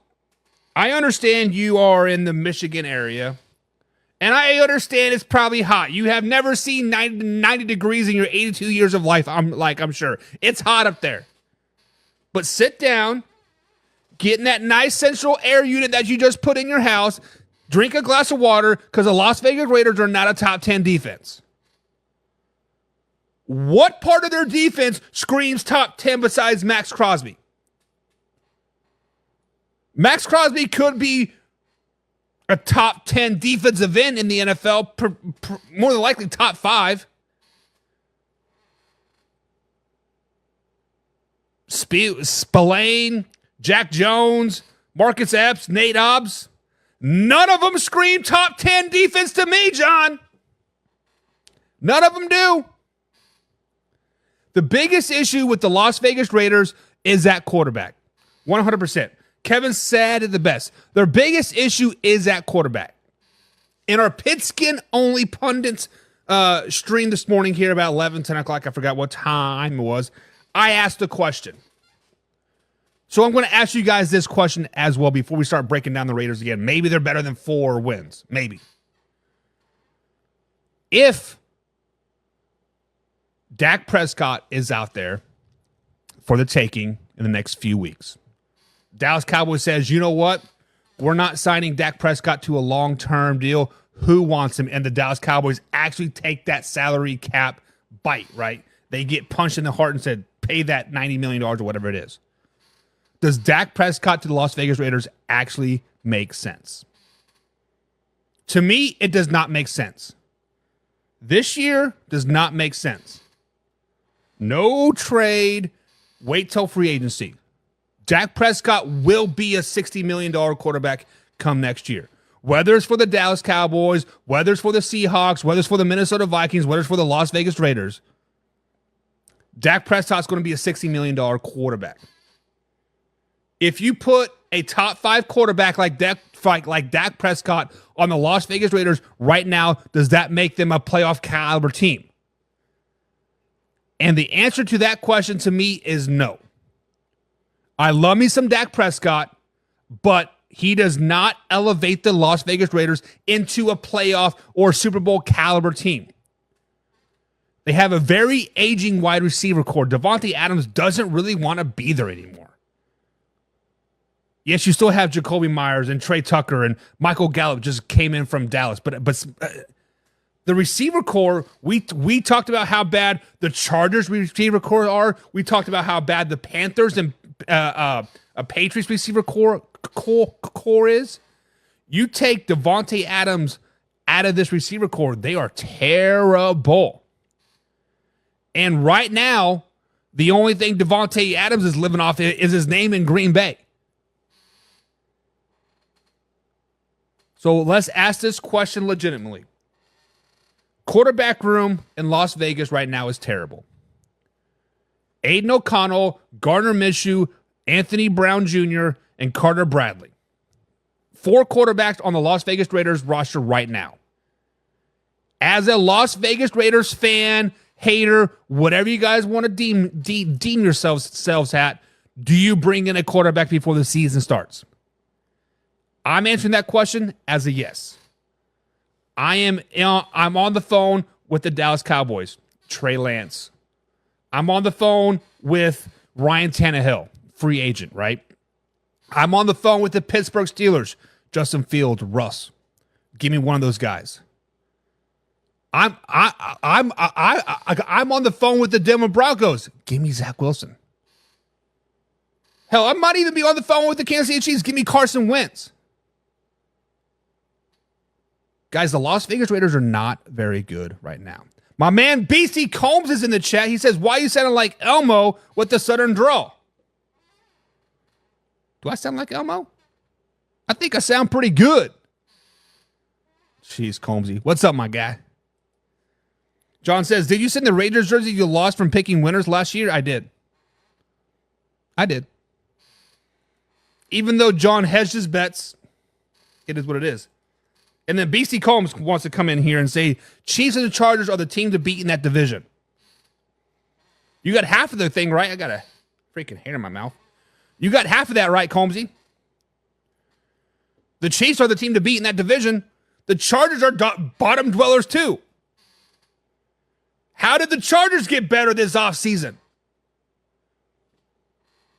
I understand you are in the Michigan area, and I understand it's probably hot. You have never seen 90 degrees in your 82 years of life, I'm sure. It's hot up there. But sit down, get in that nice central air unit that you just put in your house, drink a glass of water, because the Las Vegas Raiders are not a top 10 defense. What part of their defense screams top 10 besides Max Crosby? Max Crosby could be a top 10 defensive end in the NFL, more than likely top 5. Spillane, Jack Jones, Marcus Epps, Nate Hobbs. None of them scream top 10 defense to me, John. None of them do. The biggest issue with the Las Vegas Raiders is that quarterback. 100%. Kevin said it the best. Their biggest issue is that quarterback. In our Pigskin-only pundits stream this morning here about 11, 10 o'clock, I forgot what time it was, I asked a question. So I'm going to ask you guys this question as well before we start breaking down the Raiders again. Maybe they're better than 4 wins. Maybe. If Dak Prescott is out there for the taking in the next few weeks, Dallas Cowboys says, you know what? We're not signing Dak Prescott to a long-term deal. Who wants him? And the Dallas Cowboys actually take that salary cap bite, right? They get punched in the heart and said, pay that $90 million or whatever it is. Does Dak Prescott to the Las Vegas Raiders actually make sense? To me, it does not make sense. This year does not make sense. No trade. Wait till free agency. Dak Prescott will be a $60 million quarterback come next year. Whether it's for the Dallas Cowboys, whether it's for the Seahawks, whether it's for the Minnesota Vikings, whether it's for the Las Vegas Raiders, Dak Prescott's going to be a $60 million quarterback. If you put a top 5 quarterback like Dak Prescott on the Las Vegas Raiders right now, does that make them a playoff caliber team? And the answer to that question to me is no. I love me some Dak Prescott, but he does not elevate the Las Vegas Raiders into a playoff or Super Bowl caliber team. They have a very aging wide receiver core. Davante Adams doesn't really want to be there anymore. Yes, you still have Jacoby Myers and Trey Tucker and Michael Gallup just came in from Dallas, but the receiver core, we talked about how bad the Chargers receiver core are. We talked about how bad the Panthers and Patriots receiver core is. You take Davante Adams out of this receiver core, they are terrible. And right now, the only thing Davante Adams is living off is his name in Green Bay. So let's ask this question legitimately. Quarterback room in Las Vegas right now is terrible. Aiden O'Connell, Gardner Minshew, Anthony Brown Jr., and Carter Bradley. 4 quarterbacks on the Las Vegas Raiders roster right now. As a Las Vegas Raiders fan, hater, whatever you guys want to deem yourselves at, do you bring in a quarterback before the season starts? I'm answering that question as a yes. I'm on the phone with the Dallas Cowboys, Trey Lance. I'm on the phone with Ryan Tannehill, free agent, right? I'm on the phone with the Pittsburgh Steelers, Justin Fields, Russ. Give me one of those guys. I'm on the phone with the Denver Broncos. Give me Zach Wilson. Hell, I might even be on the phone with the Kansas City Chiefs. Give me Carson Wentz. Guys, the Las Vegas Raiders are not very good right now. My man BC Combs is in the chat. He says, why are you sounding like Elmo with the Southern drawl? Do I sound like Elmo? I think I sound pretty good. Jeez, Combsy. What's up, my guy? John says, did you send the Raiders jersey you lost from picking winners last year? I did. Even though John hedged his bets, it is what it is. And then BC Combs wants to come in here and say, Chiefs and the Chargers are the team to beat in that division. You got half of the thing right. I got a freaking hair in my mouth. You got half of that right, Combsy. The Chiefs are the team to beat in that division. The Chargers are bottom dwellers too. How did the Chargers get better this offseason?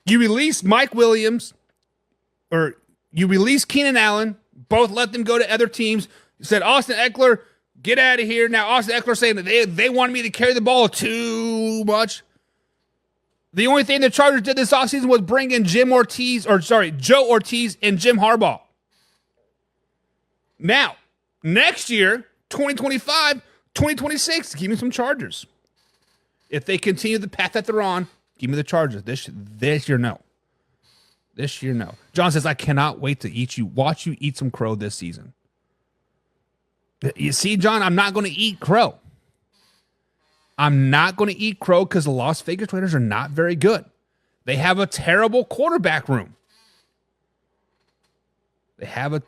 You released Mike Williams, or you released Keenan Allen. Both let them go to other teams. You said, Austin Eckler, get out of here. Now Austin Eckler saying that they wanted me to carry the ball too much. The only thing the Chargers did this offseason was bring in Joe Ortiz and Jim Harbaugh. Now, next year, 2025, 2026, give me some Chargers. If they continue the path that they're on, give me the Chargers. This year, no. This year, no. John says, I cannot wait to watch you eat some crow this season. You see, John, I'm not going to eat crow. I'm not going to eat crow because the Las Vegas Raiders are not very good. They have a terrible quarterback room. Kevin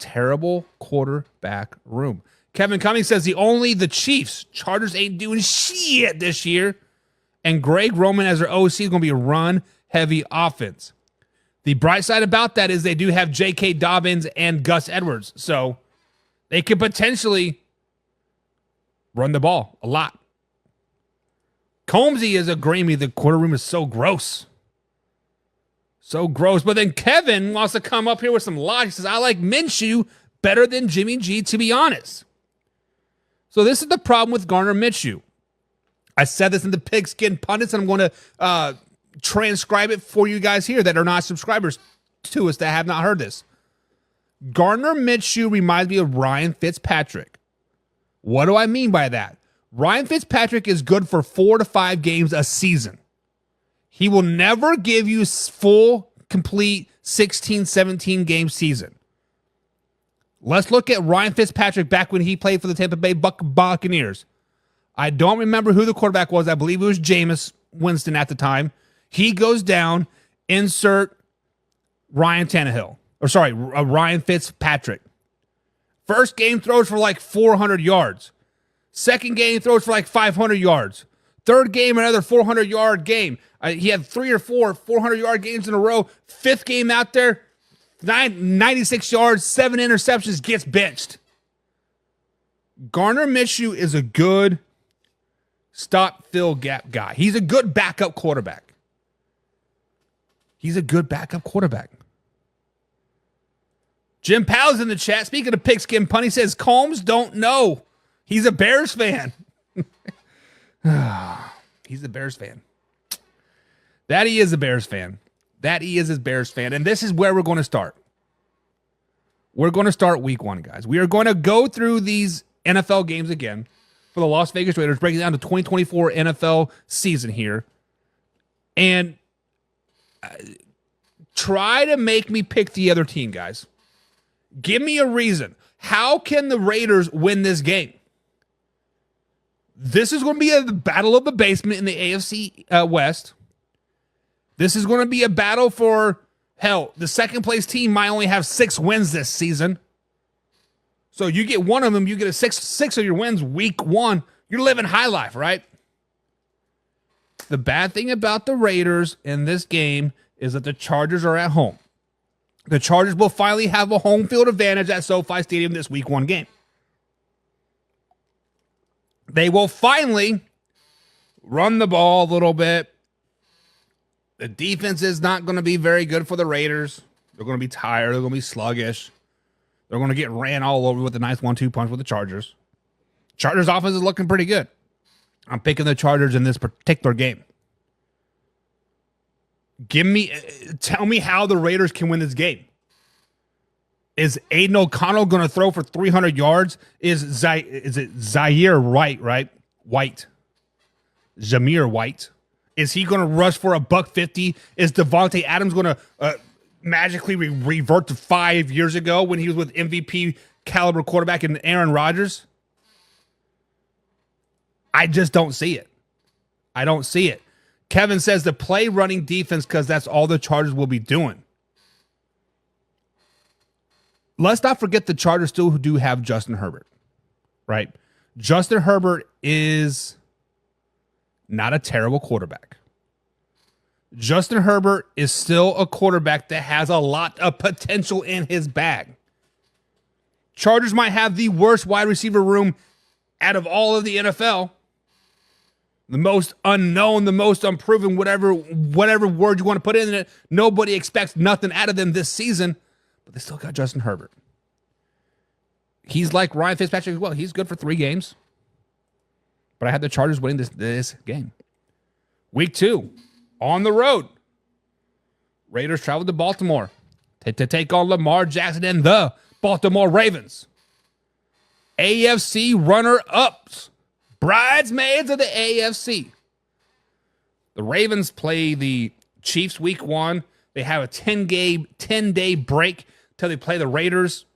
Cummings says the Chiefs. Chargers ain't doing shit this year. And Greg Roman as their OC is going to be a run-heavy offense. The bright side about that is they do have J.K. Dobbins and Gus Edwards. So they could potentially run the ball a lot. Combsy is agreeing me the quarter room is so gross. So gross. But then Kevin wants to come up here with some logic. He says, I like Minshew better than Jimmy G, to be honest. So this is the problem with Gardner Minshew. I said this in the Pigskin Pundits, and I'm going to transcribe it for you guys here that are not subscribers to us that have not heard this. Gardner Minshew reminds me of Ryan Fitzpatrick. What do I mean by that? Ryan Fitzpatrick is good for 4 to 5 games a season. He will never give you full, complete 16, 17 game season. Let's look at Ryan Fitzpatrick back when he played for the Tampa Bay Buccaneers. I don't remember who the quarterback was. I believe it was Jameis Winston at the time. He goes down, insert Ryan Fitzpatrick. First game throws for like 400 yards. Second game throws for like 500 yards. Third game, another 400-yard game. He had 3 or 4 400-yard games in a row. Fifth game out there, 96 yards, 7 interceptions, gets benched. Gardner Minshew is a good stop, fill, gap guy. He's a good backup quarterback. Jim Powell's in the chat. Speaking of Pigskin Pun, he says, Combs don't know. He's a Bears fan. He's a Bears fan. That he is a Bears fan. And this is where we're going to start. We're going to start week 1, guys. We are going to go through these NFL games again for the Las Vegas Raiders, breaking down the 2024 NFL season here. And try to make me pick the other team, guys. Give me a reason. How can the Raiders win this game? This is going to be a battle of the basement in the AFC West. This is going to be a battle for, hell, the second place team might only have 6 wins this season. So you get one of them, you get a six of your wins week 1. You're living high life, right? The bad thing about the Raiders in this game is that the Chargers are at home. The Chargers will finally have a home field advantage at SoFi Stadium this week 1 game. They will finally run the ball a little bit. The defense is not going to be very good for the Raiders. They're going to be tired. They're going to be sluggish. They're going to get ran all over with a nice 1-2 punch with the Chargers. Chargers offense is looking pretty good. I'm picking the Chargers in this particular game. Tell me how the Raiders can win this game. Is Aiden O'Connell going to throw for 300 yards? Is it Zaire White? Zamir White. Is he going to rush for $150? Is Devontae Adams going to magically revert to 5 years ago when he was with MVP caliber quarterback and Aaron Rodgers? I just don't see it. I don't see it. Kevin says to play running defense because that's all the Chargers will be doing. Let's not forget the Chargers still do have Justin Herbert, right? Justin Herbert is not a terrible quarterback. Justin Herbert is still a quarterback that has a lot of potential in his bag. Chargers might have the worst wide receiver room out of all of the NFL. The most unknown, the most unproven, whatever word you want to put in it. Nobody expects nothing out of them this season, but they still got Justin Herbert. He's like Ryan Fitzpatrick as well. He's good for 3 games. But I had the Chargers winning this game. Week 2, on the road. Raiders travel to Baltimore to take on Lamar Jackson and the Baltimore Ravens. AFC runner-ups. Bridesmaids of the AFC. The Ravens play the Chiefs week 1. They have a 10-day break till they play the Raiders.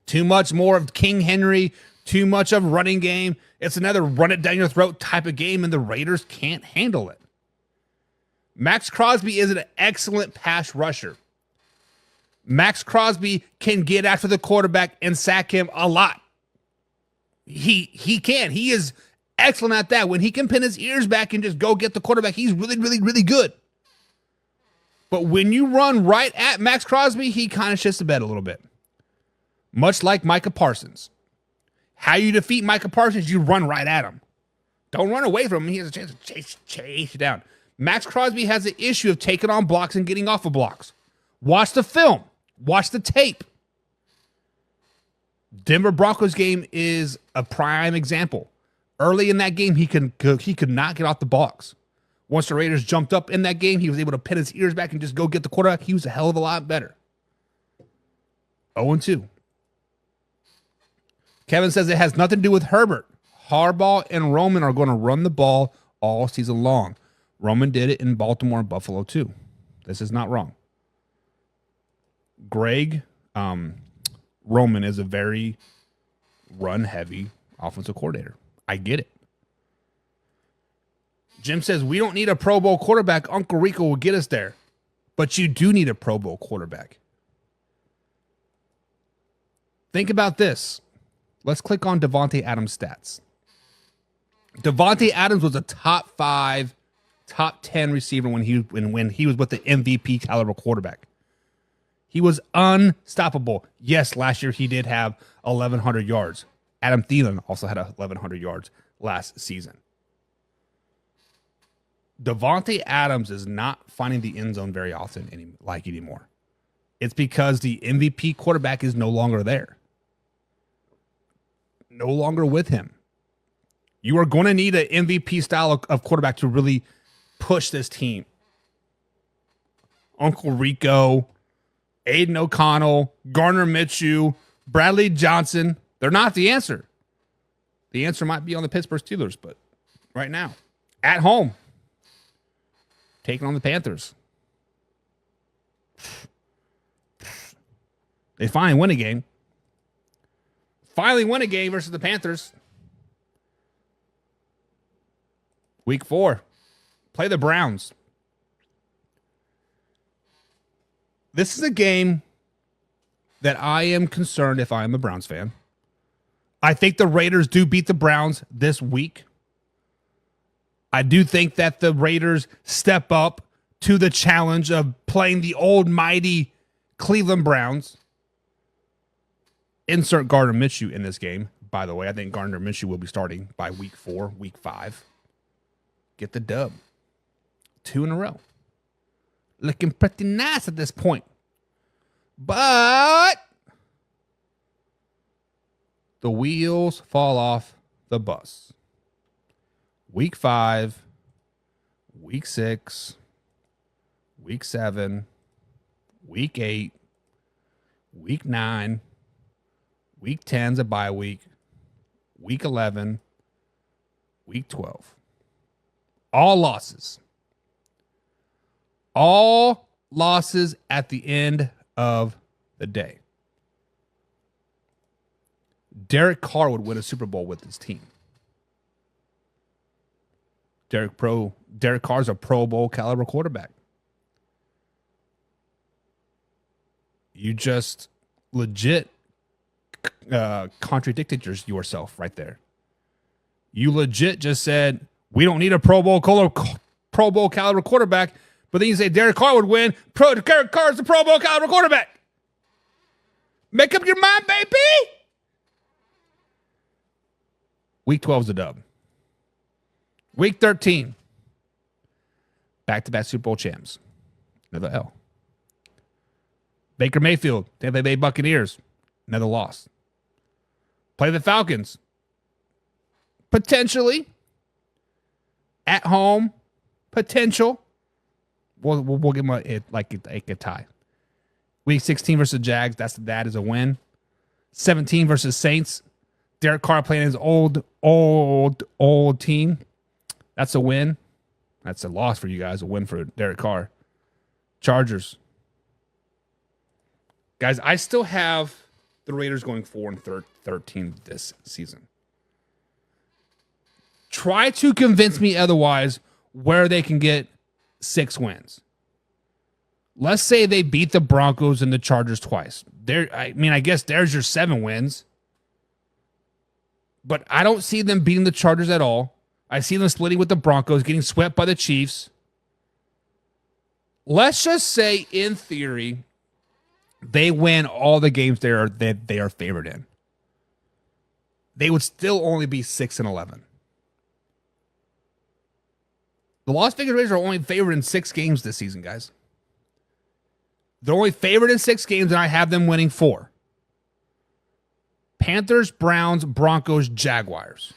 Too much more of King Henry, too much of running game. It's another run it down your throat type of game, and the Raiders can't handle it. Max Crosby is an excellent pass rusher. Max Crosby can get after the quarterback and sack him a lot. He can. He is excellent at that. When he can pin his ears back and just go get the quarterback, he's really, really, really good. But when you run right at Max Crosby, he kind of shits the bed a little bit. Much like Micah Parsons. How you defeat Micah Parsons, you run right at him. Don't run away from him. He has a chance to chase you down. Max Crosby has the issue of taking on blocks and getting off of blocks. Watch the film. Watch the tape. Denver Broncos game is a prime example. Early in that game, he could not get off the blocks. Once the Raiders jumped up in that game, he was able to pin his ears back and just go get the quarterback. He was a hell of a lot better. 0-2. Kevin says it has nothing to do with Herbert. Harbaugh and Roman are going to run the ball all season long. Roman did it in Baltimore and Buffalo too. This is not wrong. Greg Roman is a very run-heavy offensive coordinator. I get it. Jim says, we don't need a Pro Bowl quarterback. Uncle Rico will get us there. But you do need a Pro Bowl quarterback. Think about this. Let's click on Davante Adams' stats. Davante Adams was a top 5, top 10 receiver when he was with the MVP caliber quarterback. He was unstoppable. Yes, last year he did have 1,100 yards. Adam Thielen also had 1,100 yards last season. Davante Adams is not finding the end zone very often anymore. It's because the MVP quarterback is no longer there. No longer with him. You are going to need an MVP style of quarterback to really push this team. Uncle Rico, Aiden O'Connell, Gardner Minshew, Bradley Johnson, they're not the answer. The answer might be on the Pittsburgh Steelers, but right now, at home, taking on the Panthers. They finally win a game. Finally win a game versus the Panthers. Week 4. Play the Browns. This is a game that I am concerned if I am a Browns fan. I think the Raiders do beat the Browns this week. I do think that the Raiders step up to the challenge of playing the old mighty Cleveland Browns. Insert Gardner Minshew in this game. By the way, I think Gardner Minshew will be starting by week 4, week 5. Get the dub. 2 in a row. Looking pretty nice at this point. But the wheels fall off the bus. Week 5, week 6, week 7, week 8, week 9, week 10's a bye week, week 11, week 12. All losses. All losses at the end of the day. Derek Carr would win a Super Bowl with his team. Derek Carr's a Pro Bowl caliber quarterback. You just legit contradicted yourself right there. You legit just said, we don't need a Pro Bowl caliber quarterback, but then you say Derek Carr would win. Derek Carr's the Pro Bowl caliber quarterback. Make up your mind, baby. Week 12 is a dub. Week 13, back-to-back Super Bowl champs. Another L. Baker Mayfield, Tampa Bay Buccaneers. Another loss. Play the Falcons. Potentially. At home. Potential. We'll give them a tie. Week 16 versus Jags. That is a win. 17 versus Saints. Derek Carr playing his old team. That's a win. That's a loss for you guys. A win for Derek Carr. Chargers. Guys, I still have the Raiders going 4-13 this season. Try to convince me otherwise where they can get 6 wins. Let's say they beat the Broncos and the Chargers twice. I guess there's your 7 wins. But I don't see them beating the Chargers at all. I see them splitting with the Broncos, getting swept by the Chiefs. Let's just say, in theory, they win all the games they are favored in. They would still only be 6-11. The Las Vegas Raiders are only favored in 6 games this season, guys. They're only favored in 6 games, and I have them winning 4. Panthers, Browns, Broncos, Jaguars.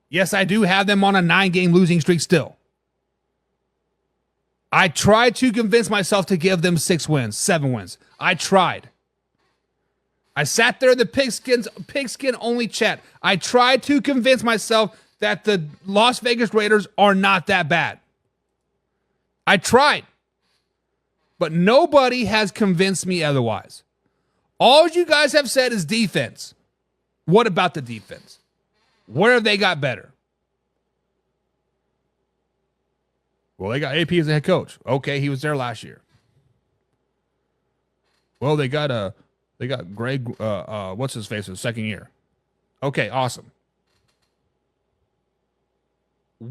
Yes, I do have them on a 9-game losing streak still. I tried to convince myself to give them 6 wins, 7 wins. I tried. I sat there in the pigskin only chat. I tried to convince myself that the Las Vegas Raiders are not that bad. I tried. But nobody has convinced me otherwise. All you guys have said is defense. What about the defense? Where have they got better? Well, they got AP as the head coach. Okay, he was there last year. Well, they got Greg, what's his face, his second year. Okay, awesome.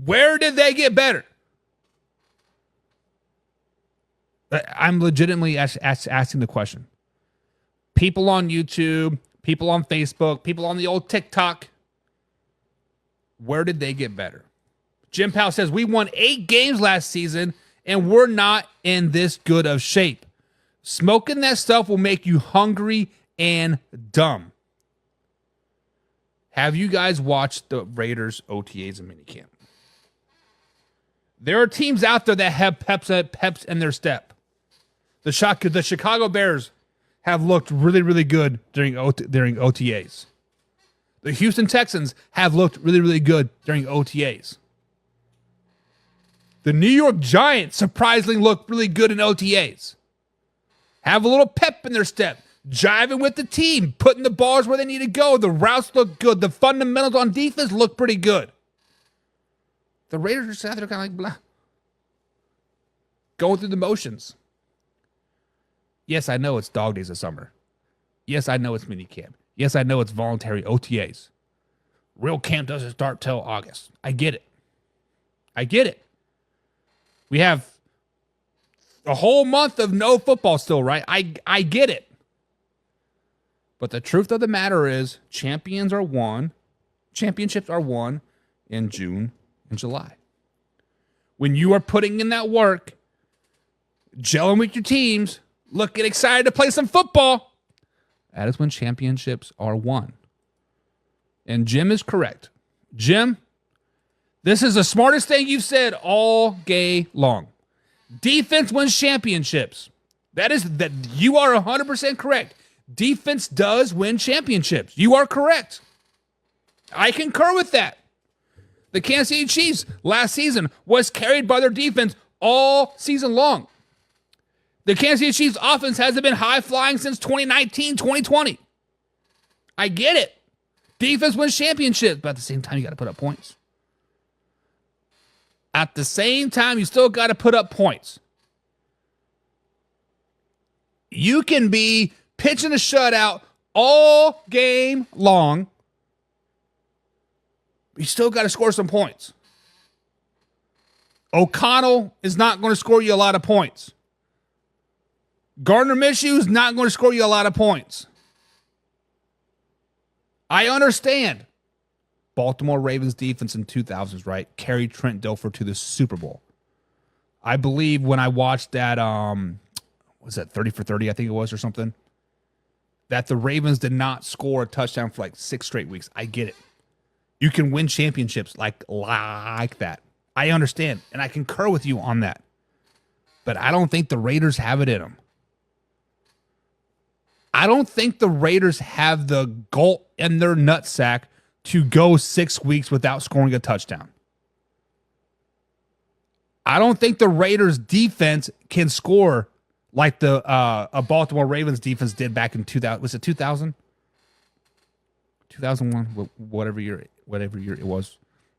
Where did they get better? I'm legitimately asking the question. People on YouTube, people on Facebook, people on the old TikTok, where did they get better? Jim Powell says, we won 8 games last season, and we're not in this good of shape. Smoking that stuff will make you hungry and dumb. Have you guys watched the Raiders OTAs and minicamp? There are teams out there that have peps in their step. The Chicago Bears have looked really, really good during OTAs. The Houston Texans have looked really, really good during OTAs. The New York Giants surprisingly look really good in OTAs. Have a little pep in their step. Jiving with the team. Putting the bars where they need to go. The routes look good. The fundamentals on defense look pretty good. The Raiders are just out there kind of like blah. Going through the motions. Yes, I know it's dog days of summer. Yes, I know it's minicamp. Yes, I know it's voluntary OTAs. Real camp doesn't start till August. I get it. We have a whole month of no football still, right? I get it. But the truth of the matter is championships are won in June and July. When you are putting in that work, gelling with your teams, looking excited to play some football, that is when championships are won. And Jim is correct. Jim, this is the smartest thing you've said all day long. Defense wins championships. That you are 100% correct. Defense does win championships. You are correct. I concur with that. The Kansas City Chiefs last season was carried by their defense all season long. The Kansas City Chiefs offense hasn't been high-flying since 2019, 2020. I get it. Defense wins championships, but at the same time, you got to put up points. At the same time, you still got to put up points. You can be pitching a shutout all game long. You still got to score some points. O'Connell is not going to score you a lot of points. Gardner Minshew is not going to score you a lot of points. I understand. Baltimore Ravens defense in 2000s, right? Carried Trent Dilfer to the Super Bowl. I believe when I watched that, was that 30 for 30, I think it was, or something, that the Ravens did not score a touchdown for like 6 straight weeks. I get it. You can win championships like that. I understand, and I concur with you on that. But I don't think the Raiders have it in them. I don't think the Raiders have the gulp in their nutsack to go 6 weeks without scoring a touchdown. I don't think the Raiders defense can score like the Baltimore Ravens defense did back in 2000. Was it 2000? 2001, whatever year it was.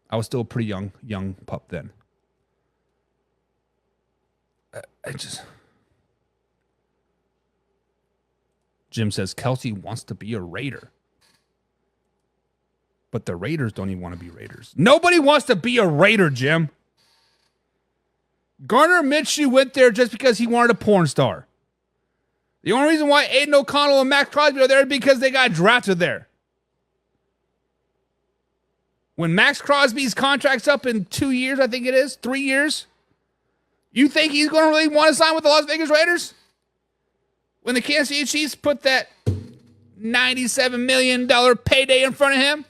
I was still a pretty young pup then. Jim says Kelsey wants to be a Raider. But the Raiders don't even want to be Raiders. Nobody wants to be a Raider, Jim. Gardner Minshew went there just because he wanted a porn star. The only reason why Aiden O'Connell and Max Crosby are there is because they got drafted there. When Max Crosby's contract's up in 2 years, I think it is, 3 years, you think he's going to really want to sign with the Las Vegas Raiders? When the Kansas City Chiefs put that $97 million payday in front of him?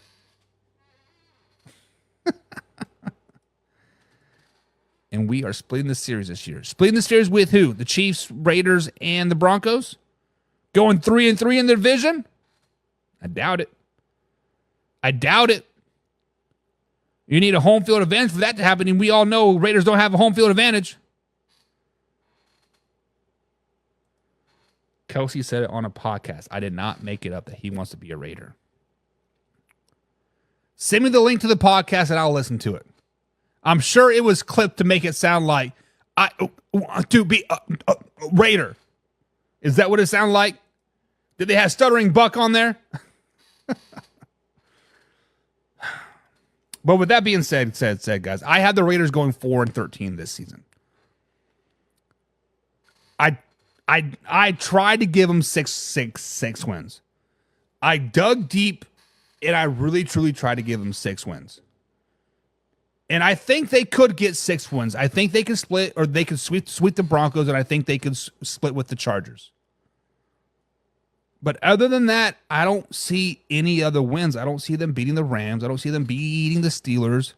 And we are splitting the series this year. Splitting the series with who? The Chiefs, Raiders, and the Broncos? Going 3-3 in the division? I doubt it. I doubt it. You need a home field advantage for that to happen, and we all know Raiders don't have a home field advantage. Kelsey said it on a podcast. I did not make it up that he wants to be a Raider. Send me the link to the podcast, and I'll listen to it. I'm sure it was clipped to make it sound like I want to be a Raider. Is that what it sounded like? Did they have Stuttering Buck on there? But with that being said, guys, I had the Raiders going 4-13 this season. I tried to give them six wins. I dug deep, and I really truly tried to give them 6 wins. And I think they could get 6 wins. I think they can split, or they can sweep the Broncos, and I think they can split with the Chargers. But other than that, I don't see any other wins. I don't see them beating the Rams. I don't see them beating the Steelers.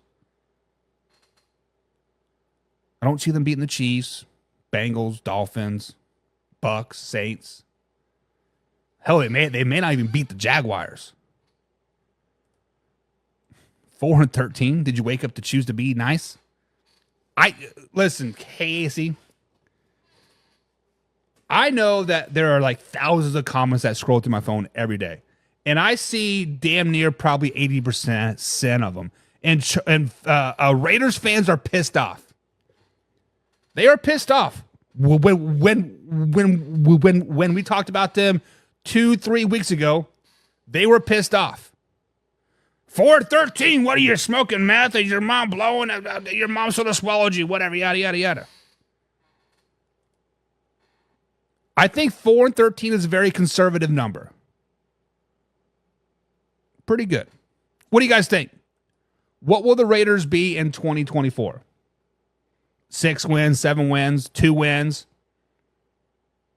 I don't see them beating the Chiefs, Bengals, Dolphins, Bucks, Saints. Hell, they may not even beat the Jaguars. 4-13. Did you wake up to choose to be nice? Listen, Casey. I know that there are like thousands of comments that scroll through my phone every day, and I see damn near probably 80% of them. And Raiders fans are pissed off. They are pissed off. When we talked about them 2-3 weeks ago, they were pissed off. 4-13. What are you smoking meth? Is your mom blowing? Your mom sort of swallowed you. Whatever. Yada yada yada. I think 4-13 is a very conservative number. Pretty good. What do you guys think? What will the Raiders be in 2024? 6 wins, 7 wins, 2 wins?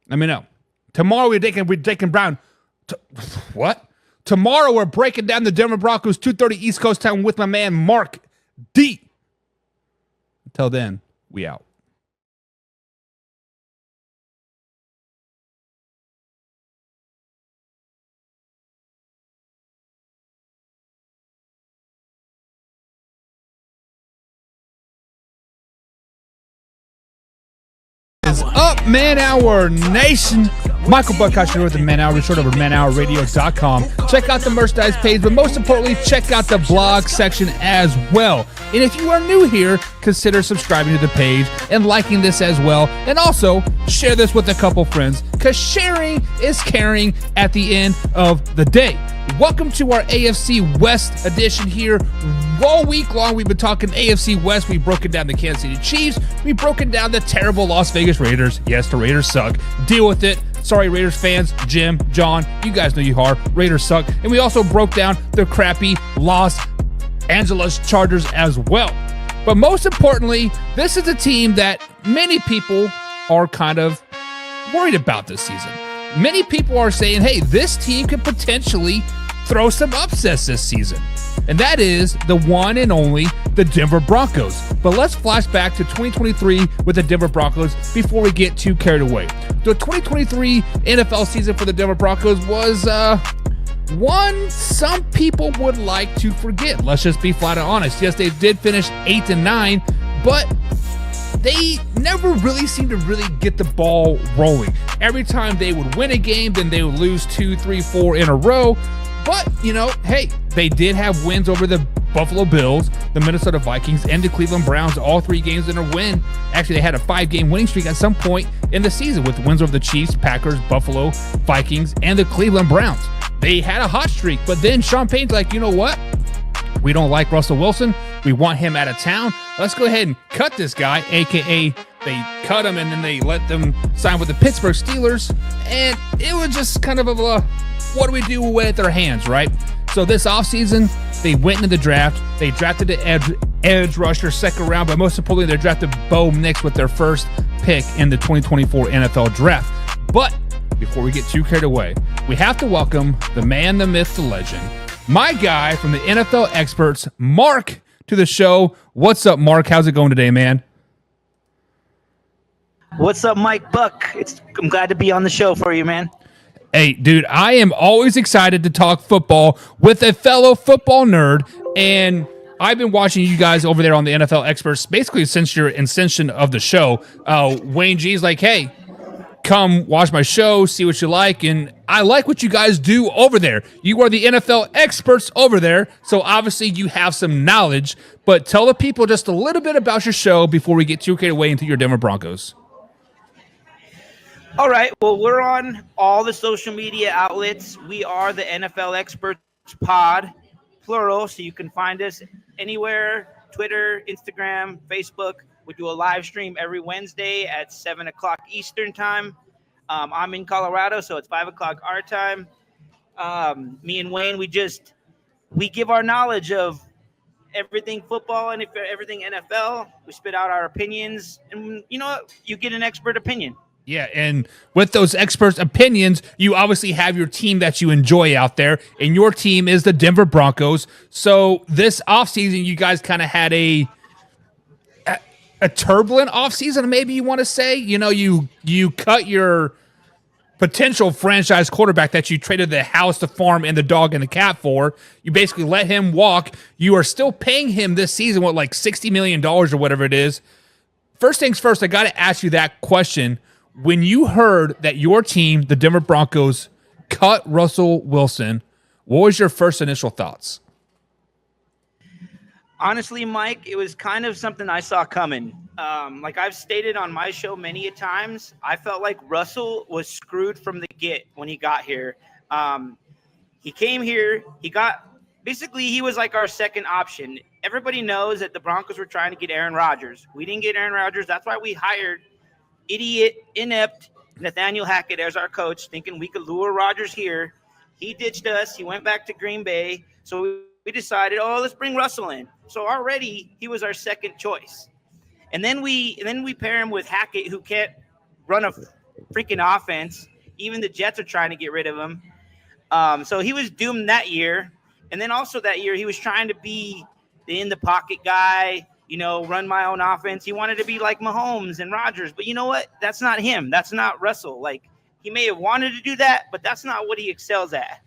Let me know. Tomorrow we're taking Brown. What? Tomorrow we're breaking down the Denver Broncos 2:30 East Coast time with my man Mark D. Until then, we out. Is up, Man Hour Nation. Michael Buckhouse here with the Man Hour, short over manhourradio.com. Check out the merchandise page, but most importantly, check out the blog section as well. And if you are new here, consider subscribing to the page and liking this as well. And also, share this with a couple friends, because sharing is caring at the end of the day. Welcome to our AFC West edition here. All week long, we've been talking AFC West. We've broken down the Kansas City Chiefs. We've broken down the terrible Las Vegas Raiders. Yes, the Raiders suck. Deal with it. Sorry, Raiders fans. Jim, John, you guys know you are. Raiders suck. And we also broke down the crappy Los Angeles Chargers as well. But most importantly, this is a team that many people are kind of worried about this season. Many people are saying, hey, this team could potentially throw some upsets this season. And that is the one and only the Denver Broncos. But let's flash back to 2023 with the Denver Broncos before we get too carried away. The 2023 NFL season for the Denver Broncos was one some people would like to forget. Let's just be flat out honest. Yes, they did finish 8-9, but they never really seemed to really get the ball rolling. Every time they would win a game, then they would lose 2, 3, 4 in a row. But, you know, hey, they did have wins over the Buffalo Bills, the Minnesota Vikings, and the Cleveland Browns, all 3 games in a win. Actually, they had a 5-game winning streak at some point in the season with wins over the Chiefs, Packers, Buffalo, Vikings, and the Cleveland Browns. They had a hot streak, but then Sean Payton's like, you know what? We don't like Russell Wilson. We want him out of town. Let's go ahead and cut this guy, a.k.a. they cut him and then they let them sign with the Pittsburgh Steelers. And it was just kind of a, what do we do with our hands, right? So this offseason, they went into the draft. They drafted the edge rusher second round, but most importantly, they drafted Bo Nix with their first pick in the 2024 NFL draft. But before we get too carried away, we have to welcome the man, the myth, the legend, my guy from the NFL Experts, Mark, to the show. What's up, Mark? How's it going today, man? What's up, Mike Buck? I'm glad to be on the show for you, man. Hey, dude, I am always excited to talk football with a fellow football nerd, and I've been watching you guys over there on the NFL Experts basically since your inception of the show. Wayne G's like, hey, come watch my show, see what you like, and I like what you guys do over there. You are the NFL Experts over there, so obviously you have some knowledge, but tell the people just a little bit about your show before we get too carried away into your Denver Broncos. All right. Well, we're on all the social media outlets. We are the NFL Experts Pod, plural. So you can find us anywhere: Twitter, Instagram, Facebook. We do a live stream every Wednesday at 7 o'clock Eastern time. I'm in Colorado, so it's 5 o'clock our time. Me and Wayne, we give our knowledge of everything football and everything NFL. We spit out our opinions, and you know what? You get an expert opinion. Yeah, and with those experts' opinions, you obviously have your team that you enjoy out there, and your team is the Denver Broncos. So this offseason, you guys kind of had a turbulent offseason, maybe you want to say. You know, you cut your potential franchise quarterback that you traded the house, the farm, and the dog and the cat for. You basically let him walk. You are still paying him this season, what, like $60 million or whatever it is. First things first, I got to ask you that question. When you heard that your team, the Denver Broncos, cut Russell Wilson, what was your first initial thoughts? Honestly, Mike, it was kind of something I saw coming. Like I've stated on my show many a times, I felt like Russell was screwed from the get when he got here. He came here, he was like our second option. Everybody knows that the Broncos were trying to get Aaron Rodgers. We didn't get Aaron Rodgers. That's why we hired inept Nathaniel Hackett as our coach, thinking we could lure Rodgers here. He ditched us. He went back to Green Bay. So we decided, let's bring Russell in. So already he was our second choice. And then we pair him with Hackett, who can't run a freaking offense. Even the Jets are trying to get rid of him. So he was doomed that year. And then also that year, he was trying to be the in-the-pocket guy, run my own offense. He wanted to be like Mahomes and Rodgers. But you know what? That's not him. That's not Russell. Like, he may have wanted to do that, but that's not what he excels at.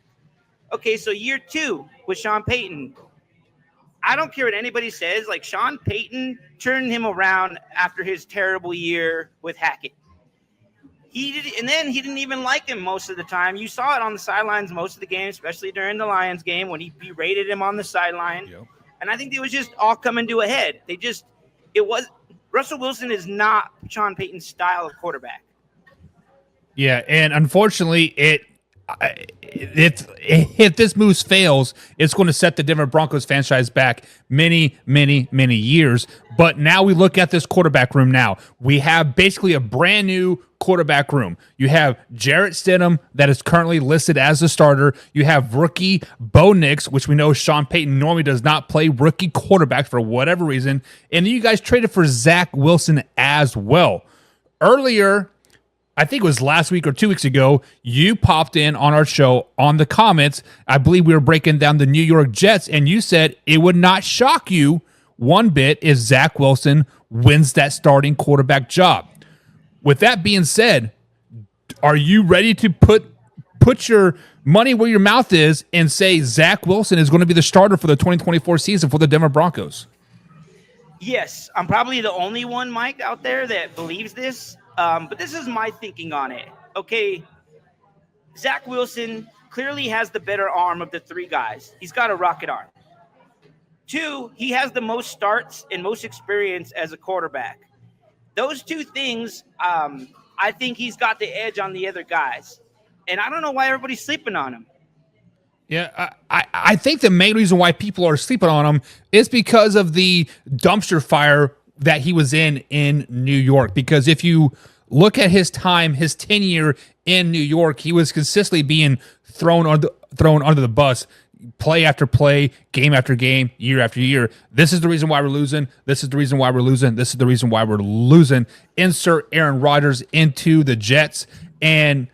Okay, so year 2 with Sean Payton. I don't care what anybody says. Like, Sean Payton turned him around after his terrible year with Hackett. He didn't even like him most of the time. You saw it on the sidelines most of the game, especially during the Lions game when he berated him on the sideline. Yep. And I think it was just all coming to a head. Russell Wilson is not Sean Payton's style of quarterback. Yeah, and unfortunately, if this move fails, it's going to set the Denver Broncos franchise back many, many, many years. But now we look at this quarterback room now. We have basically a brand new quarterback room. You have Jarrett Stidham that is currently listed as the starter. You have rookie Bo Nix, which we know Sean Payton normally does not play rookie quarterback for whatever reason. And then you guys traded for Zach Wilson as well. Earlier, I think it was last week or 2 weeks ago, you popped in on our show on the comments. I believe we were breaking down the New York Jets, and you said it would not shock you one bit if Zach Wilson wins that starting quarterback job. With that being said, are you ready to put your money where your mouth is and say Zach Wilson is going to be the starter for the 2024 season for the Denver Broncos? Yes, I'm probably the only one, Mike, out there that believes this. But this is my thinking on it. Okay, Zach Wilson clearly has the better arm of the three guys. He's got a rocket arm. 2, he has the most starts and most experience as a quarterback. Those 2 things, I think he's got the edge on the other guys. And I don't know why everybody's sleeping on him. Yeah, I think the main reason why people are sleeping on him is because of the dumpster fire that he was in New York. Because if you look at his time, his tenure in New York, he was consistently being thrown under the bus. play after play, game after game, year after year. This is the reason why we're losing. This is the reason why we're losing. This is the reason why we're losing. Insert Aaron Rodgers into the Jets. And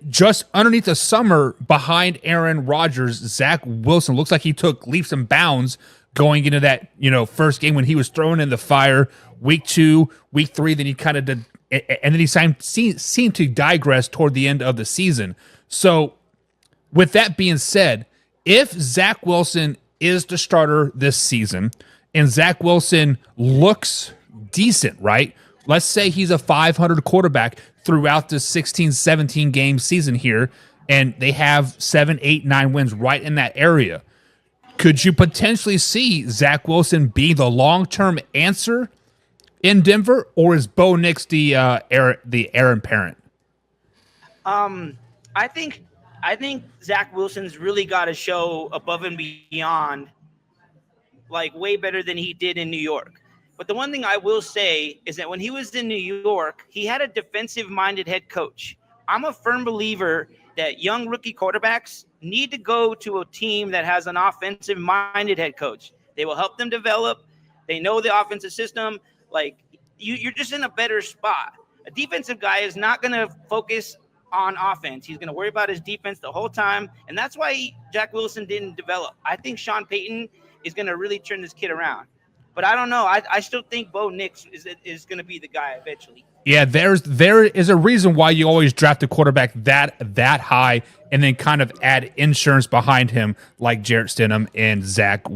just underneath the summer, behind Aaron Rodgers, Zach Wilson looks like he took leaps and bounds going into that, first game when he was thrown in the fire. Week 2, week 3, then he kind of did, and then he seemed to digress toward the end of the season. So, with that being said, if Zach Wilson is the starter this season, and Zach Wilson looks decent, right? Let's say he's a 500 quarterback throughout the 16, 17 game season here, and they have 7, 8, 9 wins right in that area. Could you potentially see Zach Wilson be the long-term answer in Denver, or is Bo Nix the heir apparent? I think Zach Wilson's really got to show above and beyond, like way better than he did in New York. But the one thing I will say is that when he was in New York, he had a defensive-minded head coach. I'm a firm believer that young rookie quarterbacks need to go to a team that has an offensive-minded head coach. They will help them develop. They know the offensive system. Like, you're just in a better spot. A defensive guy is not going to focus on offense. He's going to worry about his defense the whole time, and that's why Jack Wilson didn't develop. I think Sean Payton is going to really turn this kid around. But I don't know. I still think Bo Nix is going to be the guy eventually. Yeah, there is a reason why you always draft a quarterback that high and then kind of add insurance behind him like Jarrett Stidham and Zach,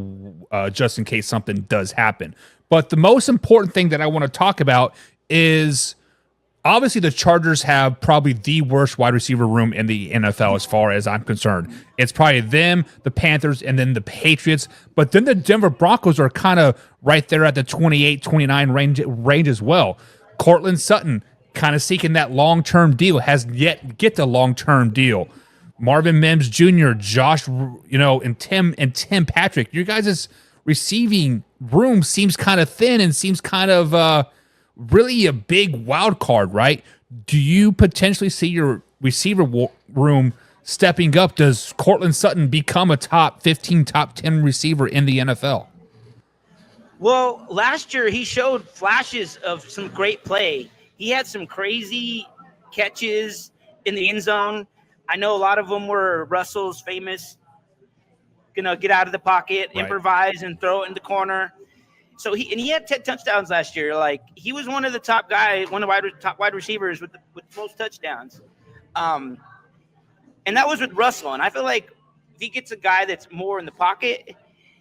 just in case something does happen. But the most important thing that I want to talk about is obviously the Chargers have probably the worst wide receiver room in the NFL as far as I'm concerned. It's probably them, the Panthers, and then the Patriots. But then the Denver Broncos are kind of right there at the 28, 29 range as well. Cortland Sutton kind of seeking that long-term deal, has yet get the long-term deal. Marvin Mims Jr., Josh, and Tim Patrick. You guys' receiving room seems kind of thin and seems kind of really a big wild card, right? Do you potentially see your receiver room stepping up? Does Cortland Sutton become a top 15, top 10 receiver in the NFL? Well, last year he showed flashes of some great play. He had some crazy catches in the end zone. I know a lot of them were Russell's famous, get out of the pocket, right, improvise, and throw it in the corner. So he had 10 touchdowns last year. Like, he was one of the top guys, one of the top wide receivers with most touchdowns. And that was with Russell. And I feel like if he gets a guy that's more in the pocket,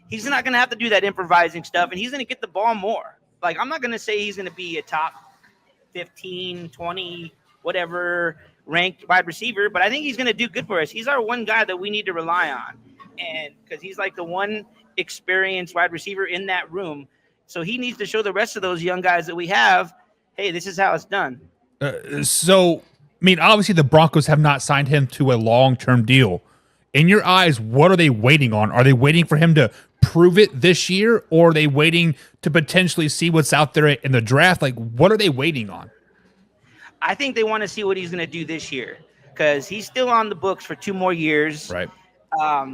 he's not going to have to do that improvising stuff, and he's going to get the ball more. Like, I'm not going to say he's going to be a top 15, 20, whatever ranked wide receiver, but I think he's going to do good for us. He's our one guy that we need to rely on, and because he's like the one experienced wide receiver in that room. So he needs to show the rest of those young guys that we have, hey, this is how it's done. Obviously the Broncos have not signed him to a long-term deal. In your eyes, what are they waiting on? Are they waiting for him to prove it this year, or are they waiting to potentially see what's out there in the draft? Like, what are they waiting on? I think they want to see what he's going to do this year because he's still on the books for 2 more years. Right.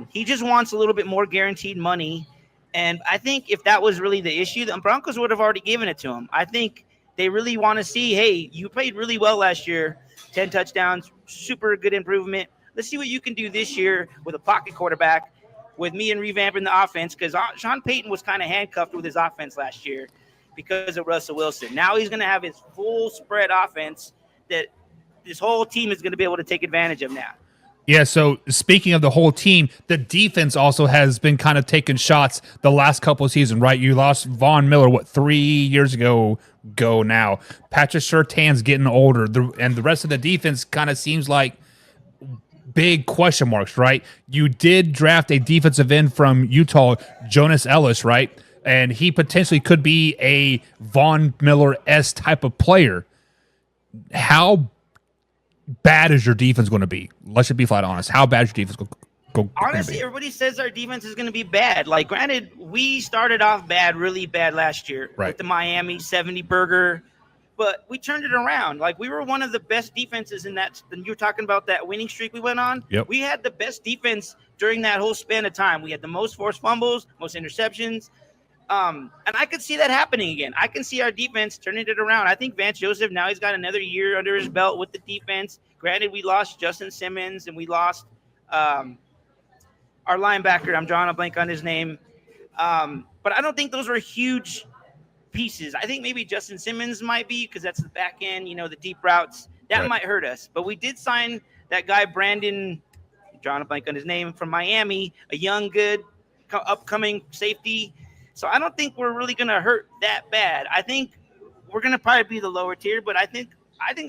He just wants a little bit more guaranteed money. And I think if that was really the issue, the Broncos would have already given it to him. I think they really want to see, hey, you played really well last year, 10 touchdowns, super good improvement. Let's see what you can do this year with a pocket quarterback, with me and revamping the offense, because Sean Payton was kind of handcuffed with his offense last year because of Russell Wilson. Now he's going to have his full spread offense that this whole team is going to be able to take advantage of now. Yeah, so speaking of the whole team, the defense also has been kind of taking shots the last couple of seasons, right? You lost Von Miller, 3 years ago now. Patrick Surtain's getting older, and the rest of the defense kind of seems like big question marks, right? You did draft a defensive end from Utah, Jonas Ellis, right? And he potentially could be a Von Miller-esque type of player. How bad is your defense going to be? Let's just be flat honest. How bad is your defense go Honestly, everybody says our defense is going to be bad. Like, granted, we started off bad, really bad last year, right, with the Miami 70 burger. but we turned it around. Like, we were one of the best defenses in that. And you were talking about that winning streak we went on. Yep. We had the best defense during that whole span of time. We had the most forced fumbles, most interceptions. And I could see that happening again. I can see our defense turning it around. I think Vance Joseph, now he's got another year under his belt with the defense. Granted, we lost Justin Simmons and we lost our linebacker. I'm drawing a blank on his name. But I don't think those were huge pieces. I think maybe Justin Simmons might be, because that's the back end, the deep routes. That might hurt us. But we did sign that guy, Brandon, drawing a blank on his name, from Miami, a young, good, upcoming safety. So I don't think we're really going to hurt that bad. I think we're going to probably be the lower tier, but I think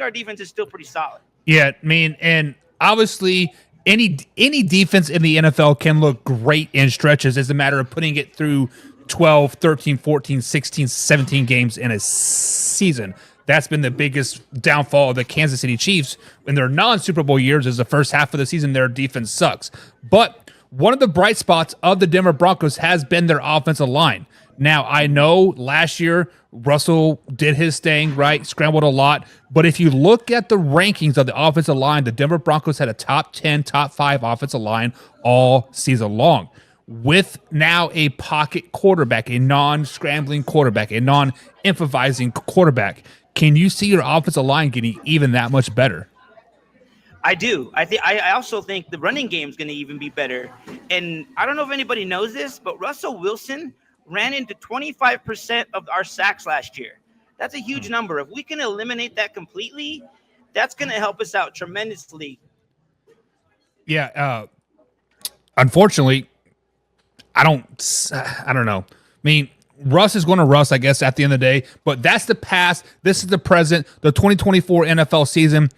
our defense is still pretty solid. Yeah, I mean, and obviously any defense in the NFL can look great in stretches. It's a matter of putting it through 12, 13, 14, 16, 17 games in a season. That's been the biggest downfall of the Kansas City Chiefs in their non-Super Bowl years, is the first half of the season their defense sucks. But one of the bright spots of the Denver Broncos has been their offensive line. Now, I know last year Russell did his thing, right? Scrambled a lot. But if you look at the rankings of the offensive line, the Denver Broncos had a top 10, top 5 offensive line all season long. With now a pocket quarterback, a non-scrambling quarterback, a non-improvising quarterback, can you see your offensive line getting even that much better? I do. I also think the running game is going to even be better. And I don't know if anybody knows this, but Russell Wilson ran into 25% of our sacks last year. That's a huge number. If we can eliminate that completely, that's going to help us out tremendously. Yeah. Unfortunately, I don't know. I mean, Russ is going to Russ, I guess, at the end of the day. But that's the past. This is the present. The 2024 NFL season.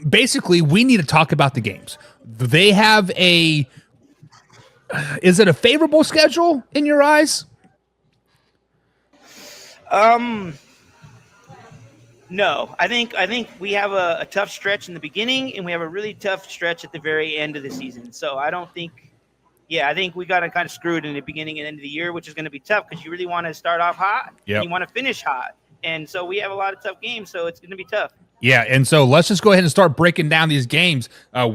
Basically, we need to talk about the games. They have is it a favorable schedule in your eyes? No, I think we have a tough stretch in the beginning, and we have a really tough stretch at the very end of the season. So I don't think, I think we got to kind of screwed in the beginning and end of the year, which is going to be tough because you really want to start off hot and you want to finish hot. And so we have a lot of tough games, so it's going to be tough. Yeah, and so let's just go ahead and start breaking down these games.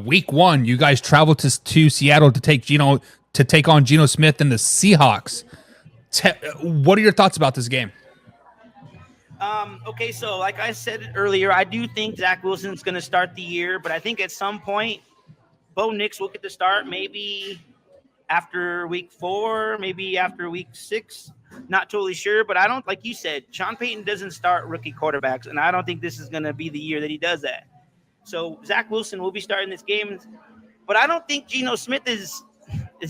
Week 1, you guys traveled to Seattle to take on Geno Smith and the Seahawks. What are your thoughts about this game? Okay, so like I said earlier, I do think Zach Wilson's going to start the year, but I think at some point, Bo Nix will get the start, maybe after week 4, maybe after week 6. Not totally sure, but I don't, like you said, Sean Payton doesn't start rookie quarterbacks, and I don't think this is going to be the year that he does that. So Zach Wilson will be starting this game, but I don't think Geno Smith is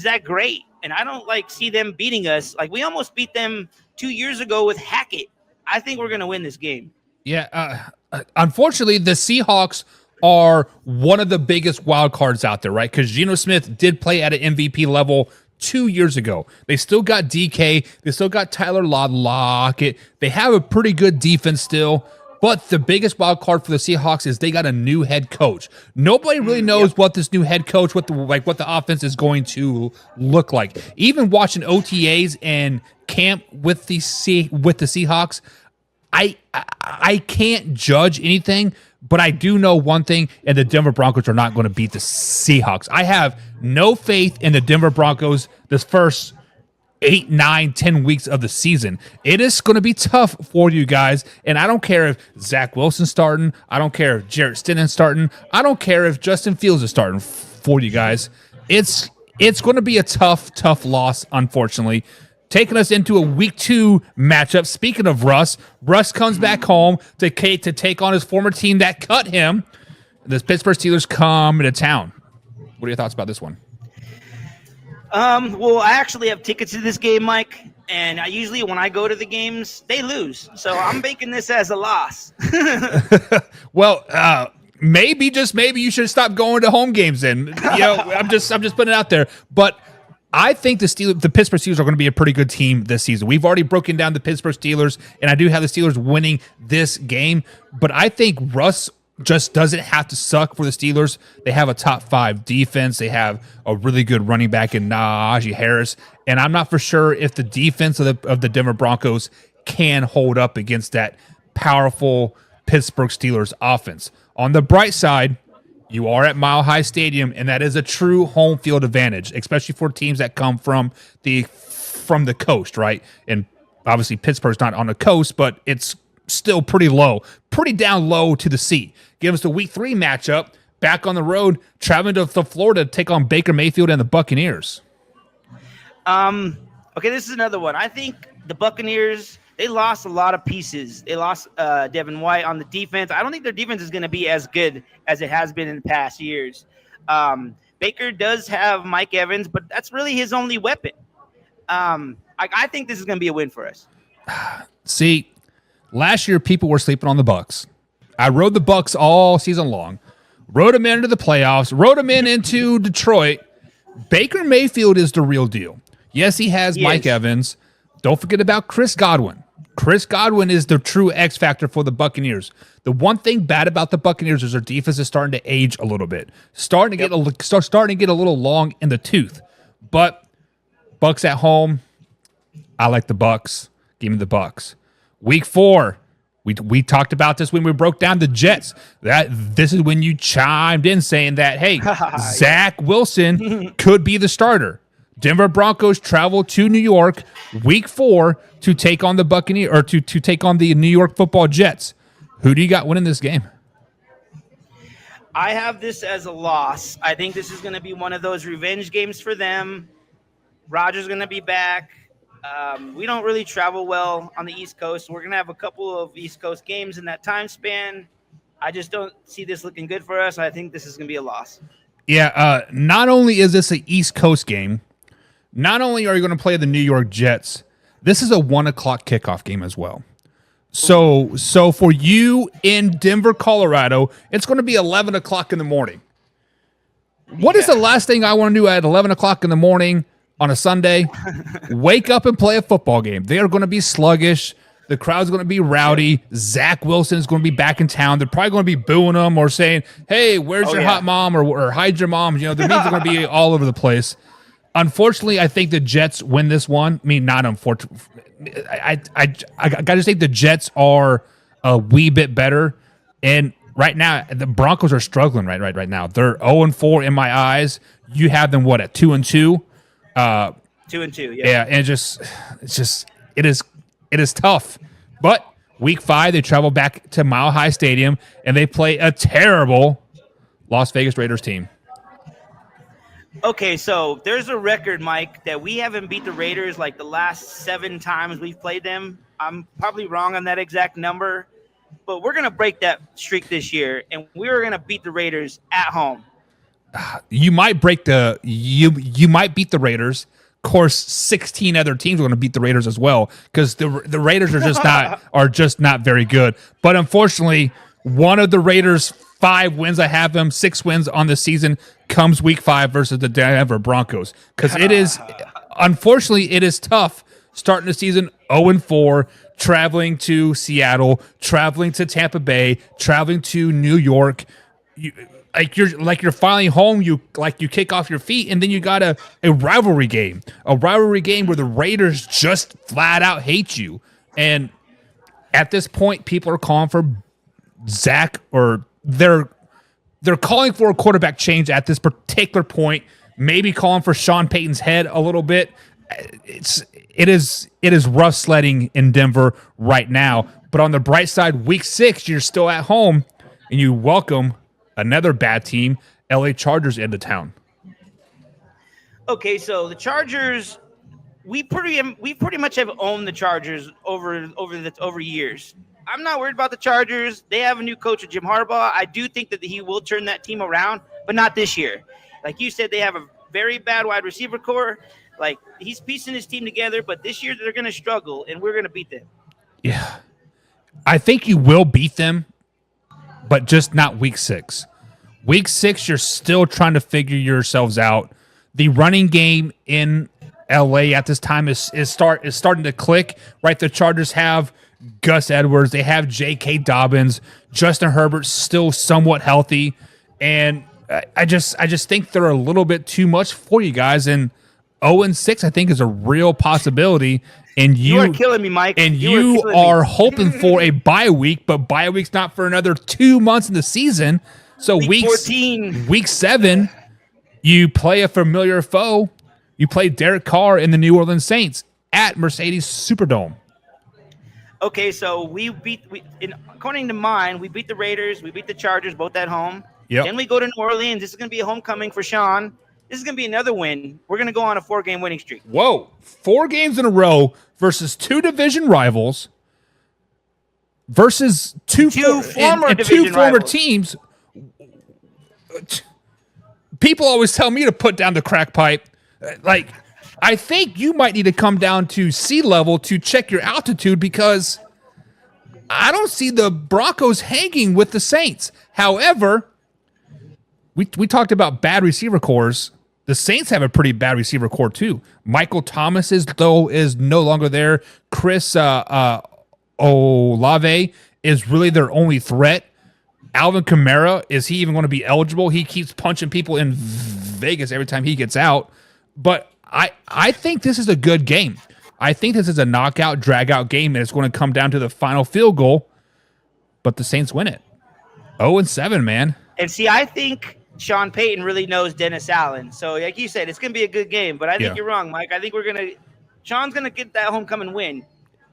that great, and I don't see them beating us. Like, we almost beat them 2 years ago with Hackett. I think we're going to win this game. Yeah, unfortunately, the Seahawks are one of the biggest wild cards out there, right? Because Geno Smith did play at an MVP level 2 years ago. They still got DK. They still got Tyler Lockett. They have a pretty good defense still. But the biggest wild card for the Seahawks is they got a new head coach. Nobody really knows what this new head coach, what the offense is going to look like. Even watching OTAs and camp with the Seahawks, I can't judge anything, but I do know one thing, and the Denver Broncos are not going to beat the Seahawks. I have no faith in the Denver Broncos this first 8, 9, 10 weeks of the season. It is going to be tough for you guys, and I don't care if Zach Wilson's starting. I don't care if Jarrett Stinnen's starting. I don't care if Justin Fields is starting for you guys. It's going to be a tough loss, unfortunately. Taking us into a week 2 matchup. Speaking of Russ comes back home to take on his former team that cut him. The Pittsburgh Steelers come into town. What are your thoughts about this one? Well, I actually have tickets to this game, Mike, and I usually, when I go to the games, they lose. So I'm making this as a loss. Well, maybe, just maybe, you should stop going to home games then. I'm just putting it out there. But I think the Pittsburgh Steelers are going to be a pretty good team this season. We've already broken down the Pittsburgh Steelers, and I do have the Steelers winning this game. But I think Russ just doesn't have to suck for the Steelers. They have a top 5 defense. They have a really good running back in Najee Harris. And I'm not for sure if the defense of the Denver Broncos can hold up against that powerful Pittsburgh Steelers offense. On the bright side, you are at Mile High Stadium, and that is a true home field advantage, especially for teams that come from the coast, right? And obviously Pittsburgh's not on the coast, but it's still pretty down low to the sea. Give us the Week 3 matchup, back on the road, traveling to Florida to take on Baker Mayfield and the Buccaneers. Okay, this is another one. I think the Buccaneers, they lost a lot of pieces. They lost Devin White on the defense. I don't think their defense is going to be as good as it has been in the past years. Baker does have Mike Evans, but that's really his only weapon. I think this is going to be a win for us. See, last year people were sleeping on the Bucs. I rode the Bucs all season long. Rode them into the playoffs. Rode them into Detroit. Baker Mayfield is the real deal. Yes, he has Mike Evans. Don't forget about Chris Godwin. Chris Godwin is the true X factor for the Buccaneers. The one thing bad about the Buccaneers is their defense is starting to age a little bit, starting to get a little long in the tooth. But Bucs at home, I like the Bucs. Give me the Bucs. Week 4, we talked about this when we broke down the Jets. This is when you chimed in saying that, hey, Zach Wilson could be the starter. Denver Broncos travel to New York Week 4 to take on the Buccaneers, or to take on the New York Football Jets. Who do you got winning this game? I have this as a loss. I think this is going to be one of those revenge games for them. Rodgers going to be back. We don't really travel well on the East Coast. We're going to have a couple of East Coast games in that time span. I just don't see this looking good for us. I think this is going to be a loss. Yeah, not only is this an East Coast game, not only are you going to play the New York Jets, this is a 1 o'clock kickoff game as well. So for you in Denver, Colorado, it's going to be 11 o'clock in the morning. What is the last thing I want to do at 11 o'clock in the morning on a Sunday? Wake up and play a football game. They are going to be sluggish. The crowd's going to be rowdy. Zach Wilson is going to be back in town. They're probably going to be booing them or saying, hey, where's your hot mom, or hide your mom. You know, the memes are going to be all over the place. Unfortunately, I think the Jets win this one. I mean, not unfortunately. I got to say the Jets are a wee bit better. And right now, the Broncos are struggling right now. They're 0-4 in my eyes. You have them, what, at 2-2? 2-2, yeah. Yeah, and it is tough. But Week 5, they travel back to Mile High Stadium, and they play a terrible Las Vegas Raiders team. Okay, so there's a record, Mike, that we haven't beat the Raiders like the last 7 times we've played them. I'm probably wrong on that exact number, but we're going to break that streak this year, and we're going to beat the Raiders at home. You might beat the Raiders. Of course, 16 other teams are going to beat the Raiders as well, because the Raiders are just not very good. But unfortunately, one of the Raiders' 5 wins, I have them 6 wins on the season, comes Week 5 versus the Denver Broncos, because unfortunately it is tough starting the season 0-4, traveling to Seattle, traveling to Tampa Bay, traveling to New York. You're finally home. You kick off your feet, and then you got a rivalry game where the Raiders just flat out hate you. And at this point, people are calling for Zach, or they're calling for a quarterback change at this particular point. Maybe calling for Sean Payton's head a little bit. It is rough sledding in Denver right now. But on the bright side, Week 6, you're still at home, and you welcome another bad team, LA Chargers, into town. Okay, so the Chargers, we pretty much have owned the Chargers over years. I'm not worried about the Chargers. They have a new coach, Jim Harbaugh. I do think that he will turn that team around, but not this year. Like you said, they have a very bad wide receiver core. Like, he's piecing his team together, but this year they're going to struggle, and we're going to beat them. Yeah. I think you will beat them, but just not Week 6. Week 6, you're still trying to figure yourselves out. The running game in LA at this time is starting to click, right? The Chargers have Gus Edwards. They have J.K. Dobbins. Justin Herbert's still somewhat healthy. And I just think they're a little bit too much for you guys. And 0-6, I think, is a real possibility. And You are killing me, Mike. And You you killing are me. hoping for a bye week, but bye week's not for another 2 months in the season. So Week 14. week 7, you play a familiar foe. You play Derek Carr and the New Orleans Saints at Mercedes Superdome. Okay, so according to mine, we beat the Raiders, we beat the Chargers, both at home. Yep. Then we go to New Orleans. This is going to be a homecoming for Sean. This is going to be another win. We're going to go on a 4-game winning streak. Whoa. 4 games in a row versus 2 division rivals versus two former rivals. teams. People always tell me to put down the crack pipe. Like, I think you might need to come down to sea level to check your altitude because I don't see the Broncos hanging with the Saints. However, we talked about bad receiver cores. The Saints have a pretty bad receiver core too. Michael Thomas is no longer there. Chris Olave is really their only threat. Alvin Kamara, is he even going to be eligible? He keeps punching people in Vegas every time he gets out. But I think this is a good game. I think this is a knockout, drag-out game, and it's going to come down to the final field goal. But the Saints win it. 0-7, man. And see, I think Sean Payton really knows Dennis Allen. So, like you said, it's going to be a good game. But I think you're wrong, Mike. I think Sean's going to get that homecoming win.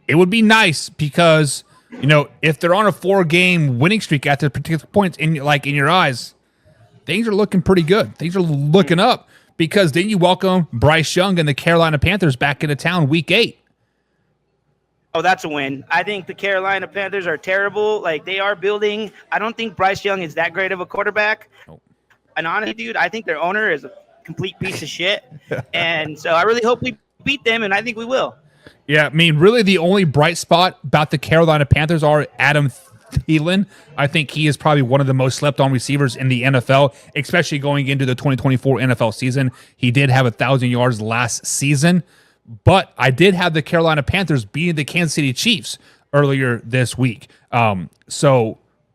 It would be nice because, if they're on a 4-game winning streak at the particular points in your eyes, things are looking pretty good. Things are looking up because then you welcome Bryce Young and the Carolina Panthers back into town week 8. Oh, that's a win. I think the Carolina Panthers are terrible. Like, they are building. I don't think Bryce Young is that great of a quarterback. Nope. And honestly, dude, I think their owner is a complete piece of shit. And so I really hope we beat them, and I think we will. Yeah, I mean, really the only bright spot about the Carolina Panthers are Adam Thielen. I think he is probably one of the most slept-on receivers in the NFL, especially going into the 2024 NFL season. He did have 1,000 yards last season, but I did have the Carolina Panthers beating the Kansas City Chiefs earlier this week.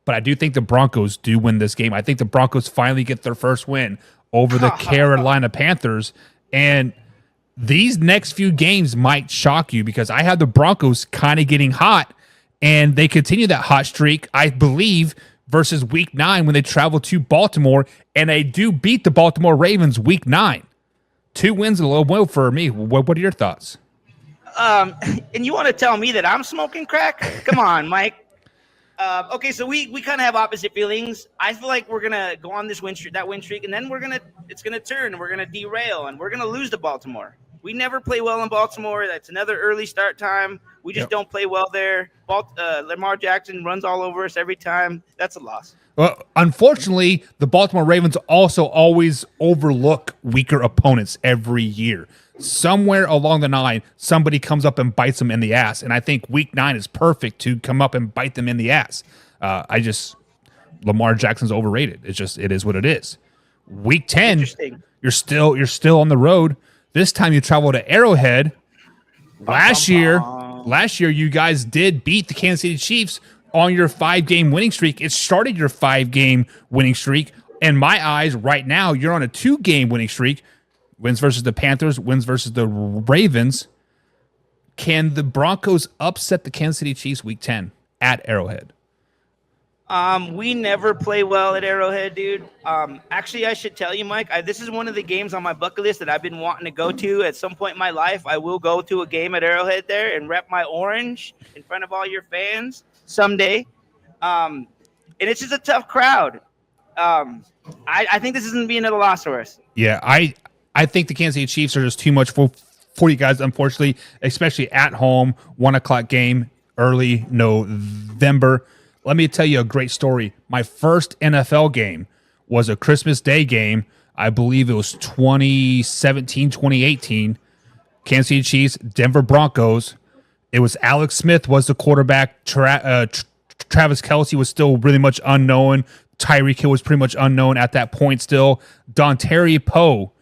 But I do think the Broncos do win this game. I think the Broncos finally get their first win over the Carolina Panthers, and these next few games might shock you because I have the Broncos kind of getting hot, and they continue that hot streak, I believe, versus Week 9 when they travel to Baltimore, and they do beat the Baltimore Ravens Week 9. 2 wins and a low win for me. What are your thoughts? And you want to tell me that I'm smoking crack? Come on, Mike. Okay, so we kind of have opposite feelings. I feel like we're gonna go on this win streak, and then it's gonna turn, and we're gonna derail, and we're gonna lose to Baltimore. We never play well in Baltimore. That's another early start time. We just don't play well there. Lamar Jackson runs all over us every time. That's a loss. Well, unfortunately, the Baltimore Ravens also always overlook weaker opponents every year. Somewhere along the line, somebody comes up and bites them in the ass, and I think Week 9 is perfect to come up and bite them in the ass. Lamar Jackson's overrated. It is what it is. Week 10, you're still on the road. This time you travel to Arrowhead. Last year, you guys did beat the Kansas City Chiefs on your 5-game winning streak. It started your 5-game winning streak. In my eyes, right now, you're on a 2-game winning streak. Wins versus the Panthers, wins versus the Ravens. Can the Broncos upset the Kansas City Chiefs Week 10 at Arrowhead? We never play well at Arrowhead, dude. Actually, I should tell you, Mike, this is one of the games on my bucket list that I've been wanting to go to at some point in my life. I will go to a game at Arrowhead there and rep my orange in front of all your fans someday. And it's just a tough crowd. I think this isn't being at a loss for us. Yeah, I think the Kansas City Chiefs are just too much for you guys, unfortunately, especially at home, 1:00 game, early November. Let me tell you a great story. My first NFL game was a Christmas Day game. I believe it was 2017, 2018. Kansas City Chiefs, Denver Broncos. It was Alex Smith was the quarterback. Travis Kelce was still really much unknown. Tyreek Hill was pretty much unknown at that point still. Dontari Poe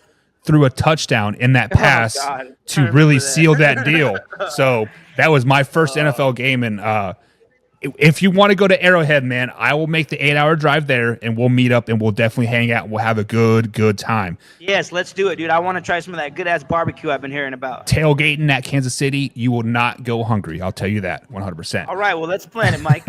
threw a touchdown in that pass to really seal that deal. So that was my first NFL game, and if you want to go to Arrowhead, man, I will make the 8-hour drive there, and we'll meet up, and we'll definitely hang out. And we'll have a good time. Yes, let's do it, dude. I want to try some of that good-ass barbecue I've been hearing about. Tailgating at Kansas City, you will not go hungry. I'll tell you that 100%. All right, well, let's plan it, Mike.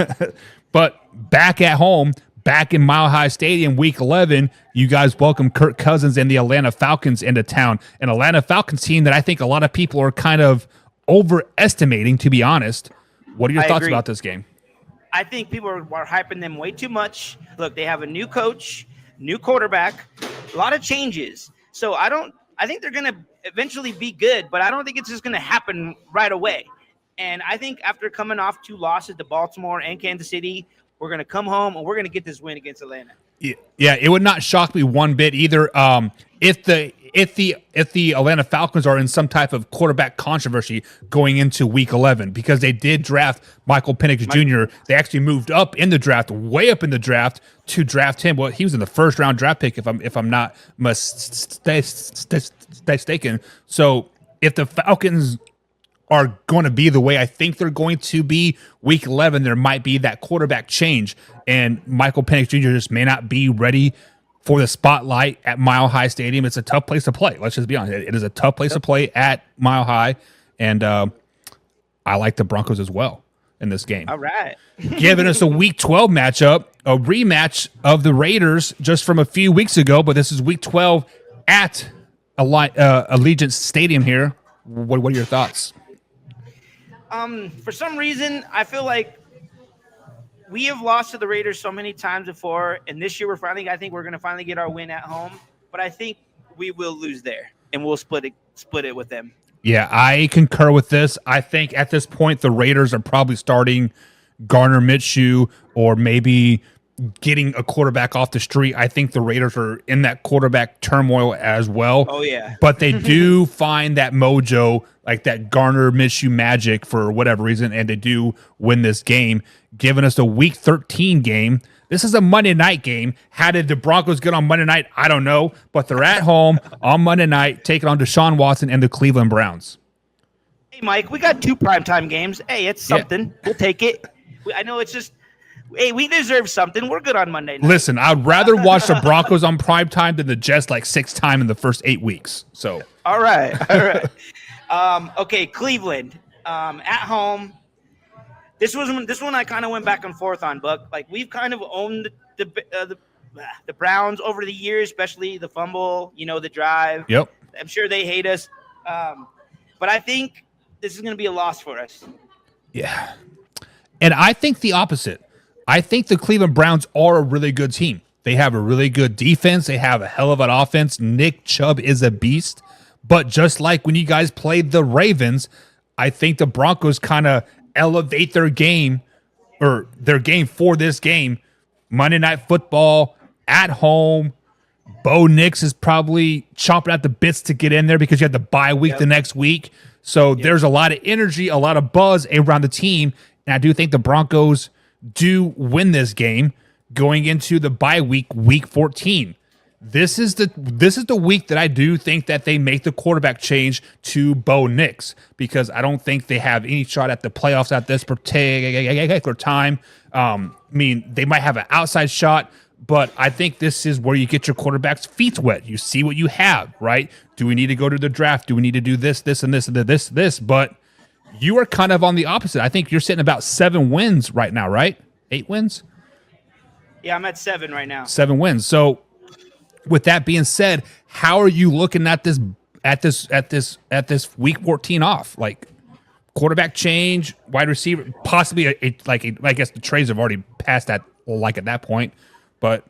But back at home, back in Mile High Stadium, Week 11, you guys welcome Kirk Cousins and the Atlanta Falcons into town. An Atlanta Falcons team that I think a lot of people are kind of overestimating, to be honest. What are your thoughts about this game? I think people are hyping them way too much. Look, they have a new coach, new quarterback, a lot of changes. So I think they're going to eventually be good, but I don't think it's just going to happen right away. And I think after coming off 2 losses to Baltimore and Kansas City, we're going to come home and we're going to get this win against Atlanta. Yeah, it would not shock me one bit either. If the Atlanta Falcons are in some type of quarterback controversy going into Week 11, because they did draft Michael Penix Jr. They actually moved up in the draft, way up in the draft, to draft him. Well, he was in the first round draft pick, if I'm not mistaken. So if the Falcons are going to be the way I think they're going to be Week 11, there might be that quarterback change, and Michael Penix Jr. just may not be ready for the spotlight at Mile High Stadium. It's a tough place to play. Let's just be honest. It is a tough place to play at Mile High, and I like the Broncos as well in this game. All right. Giving us a Week 12 matchup, a rematch of the Raiders just from a few weeks ago, but this is Week 12 at Allegiant Stadium here. What are your thoughts? For some reason, I feel like we have lost to the Raiders so many times before, and this year I think we're going to finally get our win at home, but I think we will lose there, and we'll split it with them. Yeah, I concur with this. I think at this point, the Raiders are probably starting Gardner Minshew or maybe getting a quarterback off the street. I think the Raiders are in that quarterback turmoil as well. Oh, yeah. But they do find that mojo, like that Gardner Minshew magic for whatever reason, and they do win this game, giving us a Week 13 game. This is a Monday night game. How did the Broncos get on Monday night? I don't know. But they're at home on Monday night, taking on Deshaun Watson and the Cleveland Browns. Hey, Mike, we got 2 primetime games. Hey, it's something. Yeah. We'll take it. I know it's just, hey, we deserve something. We're good on Monday night. Listen, I'd rather watch the Broncos on primetime than the Jets like 6 times in the first 8 weeks. So, all right. Okay, Cleveland at home. This one I kind of went back and forth on, Buck. Like, we've kind of owned the Browns over the years, especially the fumble, the drive. Yep. I'm sure they hate us, but I think this is going to be a loss for us. Yeah, and I think the opposite. I think the Cleveland Browns are a really good team. They have a really good defense. They have a hell of an offense. Nick Chubb is a beast. But just like when you guys played the Ravens, I think the Broncos kind of elevate their game for this game. Monday Night Football at home. Bo Nix is probably chomping at the bits to get in there because you have the bye week the next week. So there's a lot of energy, a lot of buzz around the team. And I do think the Broncos do win this game going into the bye week, Week 14. This is the week that I do think that they make the quarterback change to Bo Nix, because I don't think they have any shot at the playoffs at this particular time. I mean, they might have an outside shot, but I think this is where you get your quarterback's feet wet. You see what you have, right? Do we need to go to the draft? Do we need to do this, and this? But you are kind of on the opposite. I think you're sitting about 7 wins right now, right? 8 wins? Yeah, I'm at 7 right now. 7 wins. So with that being said, how are you looking at this Week 14 off? Like, quarterback change, wide receiver, possibly I guess the trades have already passed that, like, at that point, but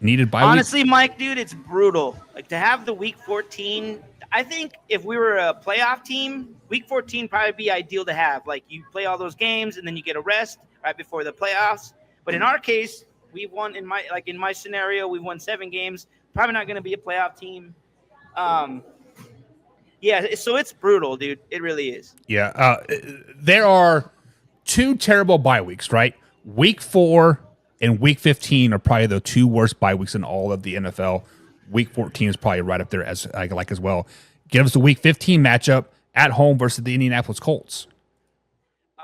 needed by honestly, Mike, dude, it's brutal. Like, to have the Week 14, I think if we were a playoff team, Week 14 probably be ideal to have. Like, you play all those games and then you get a rest right before the playoffs. But in our case, we've won in my scenario, we've won 7 games. Probably not going to be a playoff team. Yeah, so it's brutal, dude. It really is. Yeah, there are 2 terrible bye weeks, right? Week 4 and Week 15 are probably the 2 worst bye weeks in all of the NFL. Week 14 is probably right up there as well. Give us a Week 15 matchup at home versus the Indianapolis Colts.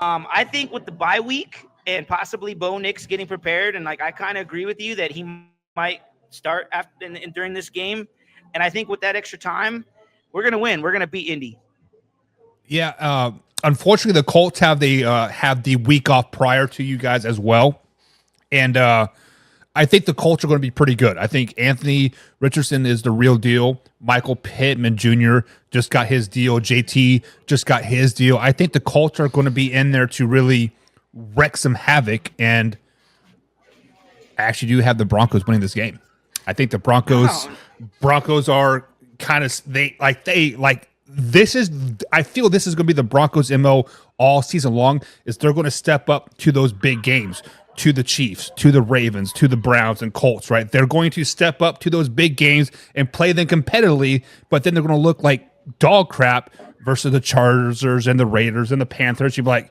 I think with the bye week and possibly Bo Nix getting prepared, and like I kind of agree with you that he might start after during this game, and I think with that extra time, we're gonna win. We're gonna beat Indy. Yeah. Unfortunately, the Colts have the week off prior to you guys as well, and I think the Colts are going to be pretty good. I think Anthony Richardson is the real deal. Michael Pittman Jr. just got his deal. JT just got his deal. I think the Colts are going to be in there to really wreak some havoc, and I actually do have the Broncos winning this game. I think the Broncos are kind of this is. I feel this is going to be the Broncos' MO all season long. Is they're going to step up to those big games, to the Chiefs, to the Ravens, to the Browns and Colts. Right? They're going to step up to those big games and play them competitively. But then they're going to look like dog crap versus the Chargers and the Raiders and the Panthers. You'd be like,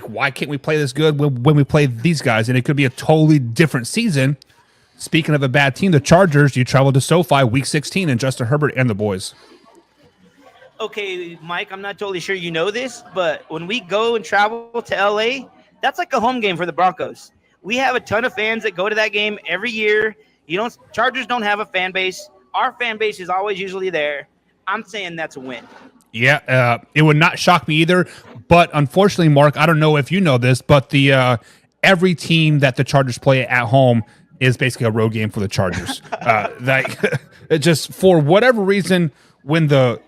why can't we play this good when we play these guys? And it could be a totally different season. Speaking of a bad team, the Chargers, you travel to SoFi week 16 and Justin Herbert and the boys. Okay, Mike, I'm not totally sure you know this, but when we go and travel to LA, that's like a home game for the Broncos. We have a ton of fans that go to that game every year. Chargers don't have a fan base. Our fan base is always usually there. I'm saying that's a win. Yeah, it would not shock me either. But unfortunately, Mark, I don't know if you know this, but the every team that the Chargers play at home is basically a road game for the Chargers. It just for whatever reason, when the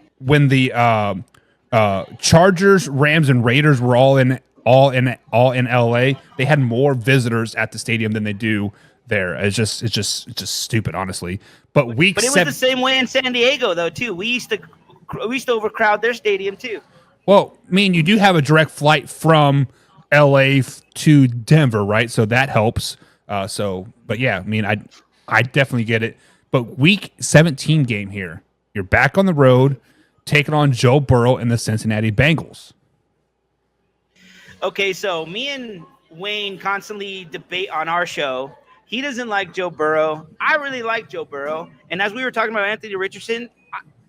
Chargers, Rams, and Raiders were all in LA, they had more visitors at the stadium than they do there. It's just stupid, honestly. But it was the same way in San Diego though too. We used to overcrowd their stadium too. Well, I mean, you do have a direct flight from LA to Denver, right? So that helps. But yeah, I mean, I definitely get it. But week 17 game here, you're back on the road, taking on Joe Burrow and the Cincinnati Bengals. Okay, so me and Wayne constantly debate on our show. He doesn't like Joe Burrow. I really like Joe Burrow. And as we were talking about Anthony Richardson,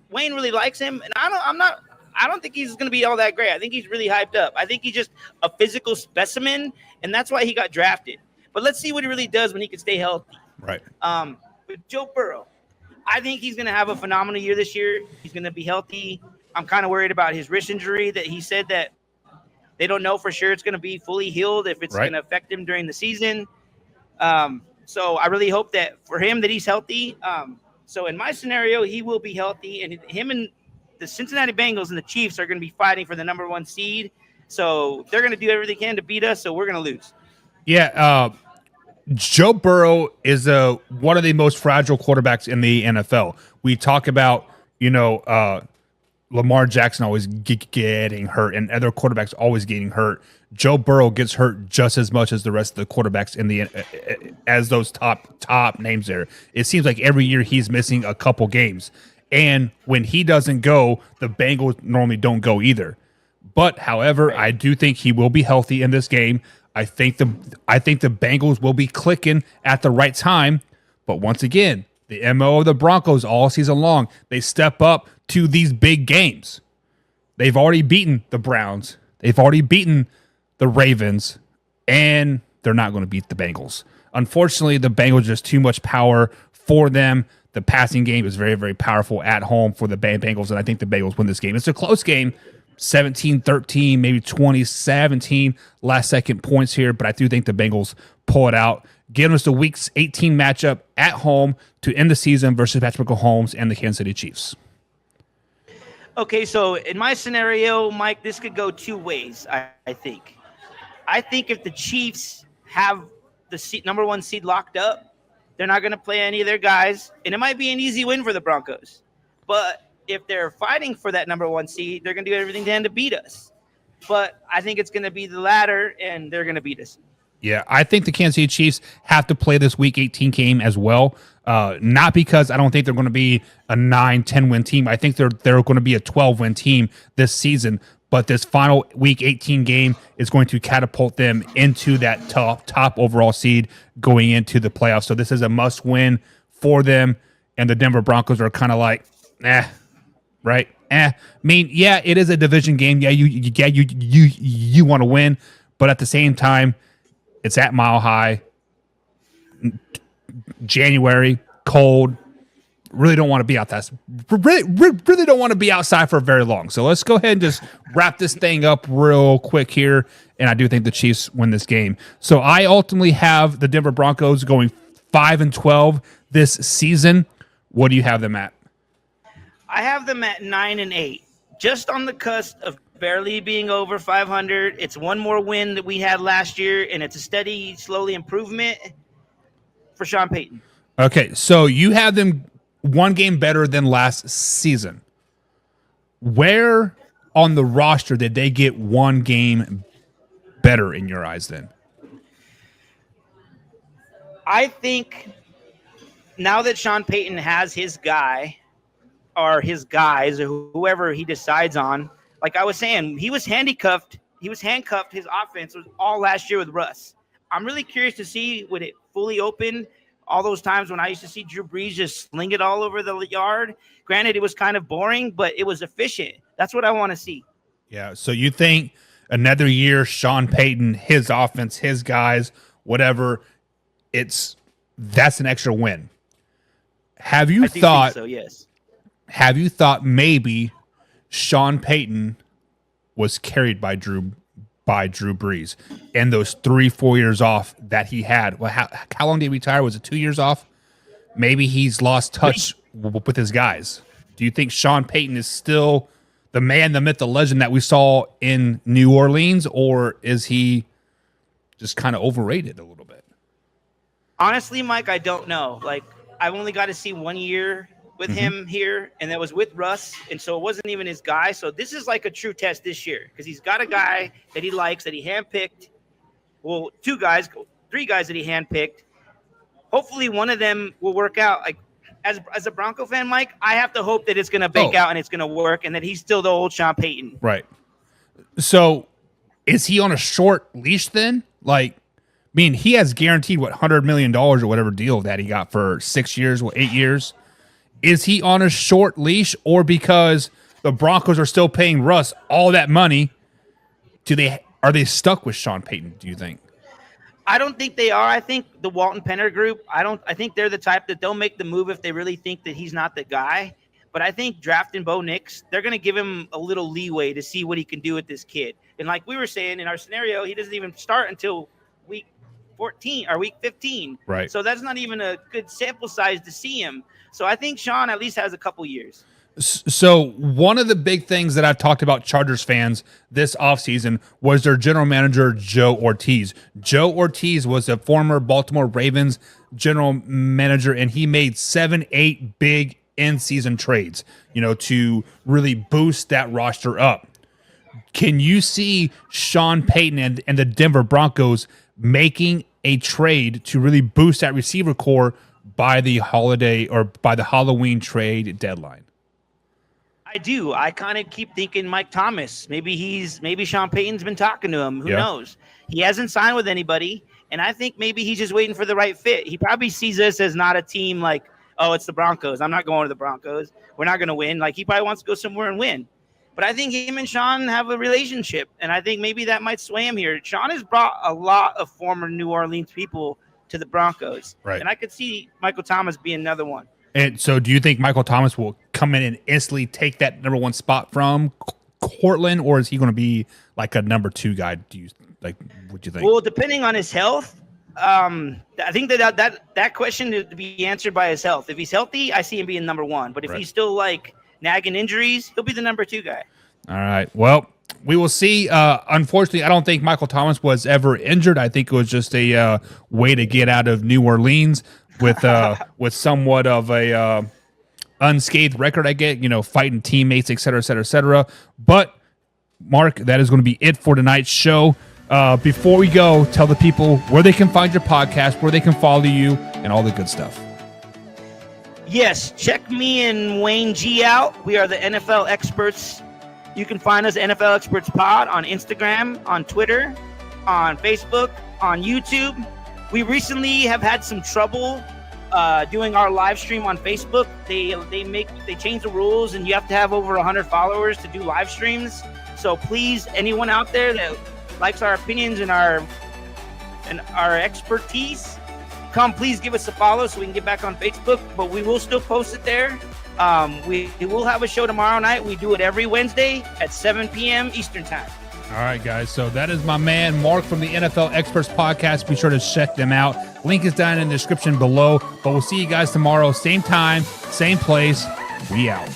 Wayne really likes him. And I don't think he's going to be all that great. I think he's really hyped up. I think he's just a physical specimen, and that's why he got drafted. But let's see what he really does when he can stay healthy. Right. With Joe Burrow, I think he's going to have a phenomenal year this year. He's going to be healthy. I'm kind of worried about his wrist injury that he said that they don't know for sure it's going to be fully healed, if it's going to affect him during the season. So I really hope that for him that he's healthy. So in my scenario, he will be healthy, and him and the Cincinnati Bengals and the Chiefs are going to be fighting for the number 1 seed. So they're going to do everything they can to beat us. So we're going to lose. Yeah. Joe Burrow is one of the most fragile quarterbacks in the NFL. We talk about, Lamar Jackson always getting hurt and other quarterbacks always getting hurt. Joe Burrow gets hurt just as much as the rest of the quarterbacks as those top names there. It seems like every year he's missing a couple games. And when he doesn't go, the Bengals normally don't go either. But however, I do think he will be healthy in this game. I think the Bengals will be clicking at the right time. But once again, the MO of the Broncos all season long, they step up to these big games. They've already beaten the Browns. They've already beaten the Ravens. And they're not going to beat the Bengals. Unfortunately, the Bengals just too much power for them. The passing game is very, very powerful at home for the Bengals, and I think the Bengals win this game. It's a close game, 17-13, maybe 20-17, last-second points here, but I do think the Bengals pull it out, giving us the Week 18 matchup at home to end the season versus Patrick Mahomes and the Kansas City Chiefs. Okay, so in my scenario, Mike, this could go two ways, I think. I think if the Chiefs have the number 1 seed locked up, they're not going to play any of their guys, and it might be an easy win for the Broncos. But if they're fighting for that number 1 seed, they're going to do everything they can to beat us. But I think it's going to be the latter, and they're going to beat us. Yeah, I think the Kansas City Chiefs have to play this Week 18 game as well. Not because I don't think they're going to be a 9-10 win team. I think they're going to be a 12-win team this season. But this final Week 18 game is going to catapult them into that top overall seed going into the playoffs. So this is a must-win for them. And the Denver Broncos are kind of like, right? I mean, yeah, it is a division game. Yeah, you want to win, but at the same time, it's at Mile High, January, cold. Really don't want to be out that. Really don't want to be outside for very long. So let's go ahead and just wrap this thing up real quick here. And I do think the Chiefs win this game. So I ultimately have the Denver Broncos going 5-12 this season. What do you have them at? I have them at 9-8, just on the cusp of barely being over 500. It's one more win that we had last year, and it's a steady, slowly improvement for Sean Payton. Okay, so you have them one game better than last season. Where on the roster did they get one game better in your eyes then? I think now that Sean Payton has his guy or his guys or whoever he decides on, like I was saying, he was handcuffed. His offense was all last year with Russ. I'm really curious to see when it fully opened. All those times when I used to see Drew Brees just sling it all over the yard. Granted, it was kind of boring, but it was efficient. That's what I want to see. Yeah, so you think another year, Sean Payton, his offense, his guys, whatever, that's an extra win. Have you thought so, yes. Have you thought maybe Sean Payton was carried by Drew Brees and those 3-4 years off that he had? Well, how long did he retire? Was it 2 years off? Maybe he's lost touch with his guys. Do you think Sean Payton is still the man, the myth, the legend that we saw in New Orleans, or is he just kind of overrated a little bit? Honestly, Mike, I don't know. Like, I've only got to see 1 year with him here, and that was with Russ, and so it wasn't even his guy. So this is like a true test this year because he's got a guy that he likes, that he handpicked. Well, 3 guys that he handpicked. Hopefully one of them will work out. Like, as a Bronco fan, Mike, I have to hope that it's going to bake out and it's going to work and that he's still the old Sean Payton. Right. So is he on a short leash then? Like, I mean, he has guaranteed, $100 million or whatever deal that he got for 6 years, 8 years. Is he on a short leash, or because the Broncos are still paying Russ all that money, are they stuck with Sean Payton, do you think? I don't think they are. I think the Walton Penner group, I think they're the type that they'll make the move if they really think that he's not the guy. But I think drafting Bo Nix, they're going to give him a little leeway to see what he can do with this kid. And like we were saying in our scenario, he doesn't even start until week 14 or week 15. Right. So that's not even a good sample size to see him. So I think Sean at least has a couple years. So one of the big things that I've talked about Chargers fans this offseason was their general manager, Joe Ortiz. Joe Ortiz was a former Baltimore Ravens general manager, and he made 7-8 big in-season trades, to really boost that roster up. Can you see Sean Payton and the Denver Broncos making a trade to really boost that receiver core by the Halloween trade deadline? I do. I kind of keep thinking Mike Thomas. Maybe Sean Payton's been talking to him. Who knows? He hasn't signed with anybody, and I think maybe he's just waiting for the right fit. He probably sees us as not a team like, oh, it's the Broncos. I'm not going to the Broncos. We're not going to win. Like, he probably wants to go somewhere and win. But I think him and Sean have a relationship, and I think maybe that might sway him here. Sean has brought a lot of former New Orleans people to the Broncos, right? And I could see Michael Thomas being another one. And so do you think Michael Thomas will come in and instantly take that number 1 spot from Cortland, or is he going to be like a number 2 guy? What do you think? Well, depending on his health, I think that question is to be answered by his health. If he's healthy, I see him being number 1. But if he's still like nagging injuries, he'll be the number 2 guy. All right. Well, we will see. Unfortunately, I don't think Michael Thomas was ever injured. I think it was just a way to get out of New Orleans with somewhat of a unscathed record. I get, fighting teammates, et cetera, et cetera, et cetera. But Mark, that is going to be it for tonight's show. Before we go, tell the people where they can find your podcast, where they can follow you, and all the good stuff. Yes, check me and Wayne G out. We are the NFL experts. You can find us NFL Experts Pod on Instagram, on Twitter, on Facebook, on YouTube. We recently have had some trouble doing our live stream on Facebook. They change the rules, and you have to have over 100 followers to do live streams. So please, anyone out there that likes our opinions and our expertise, come please give us a follow so we can get back on Facebook. But we will still post it there. We will have a show tomorrow night. We do it every Wednesday at 7 p.m. Eastern time. All right, guys. So that is my man, Mark from the NFL Experts Podcast. Be sure to check them out. Link is down in the description below. But we'll see you guys tomorrow. Same time, same place. We out.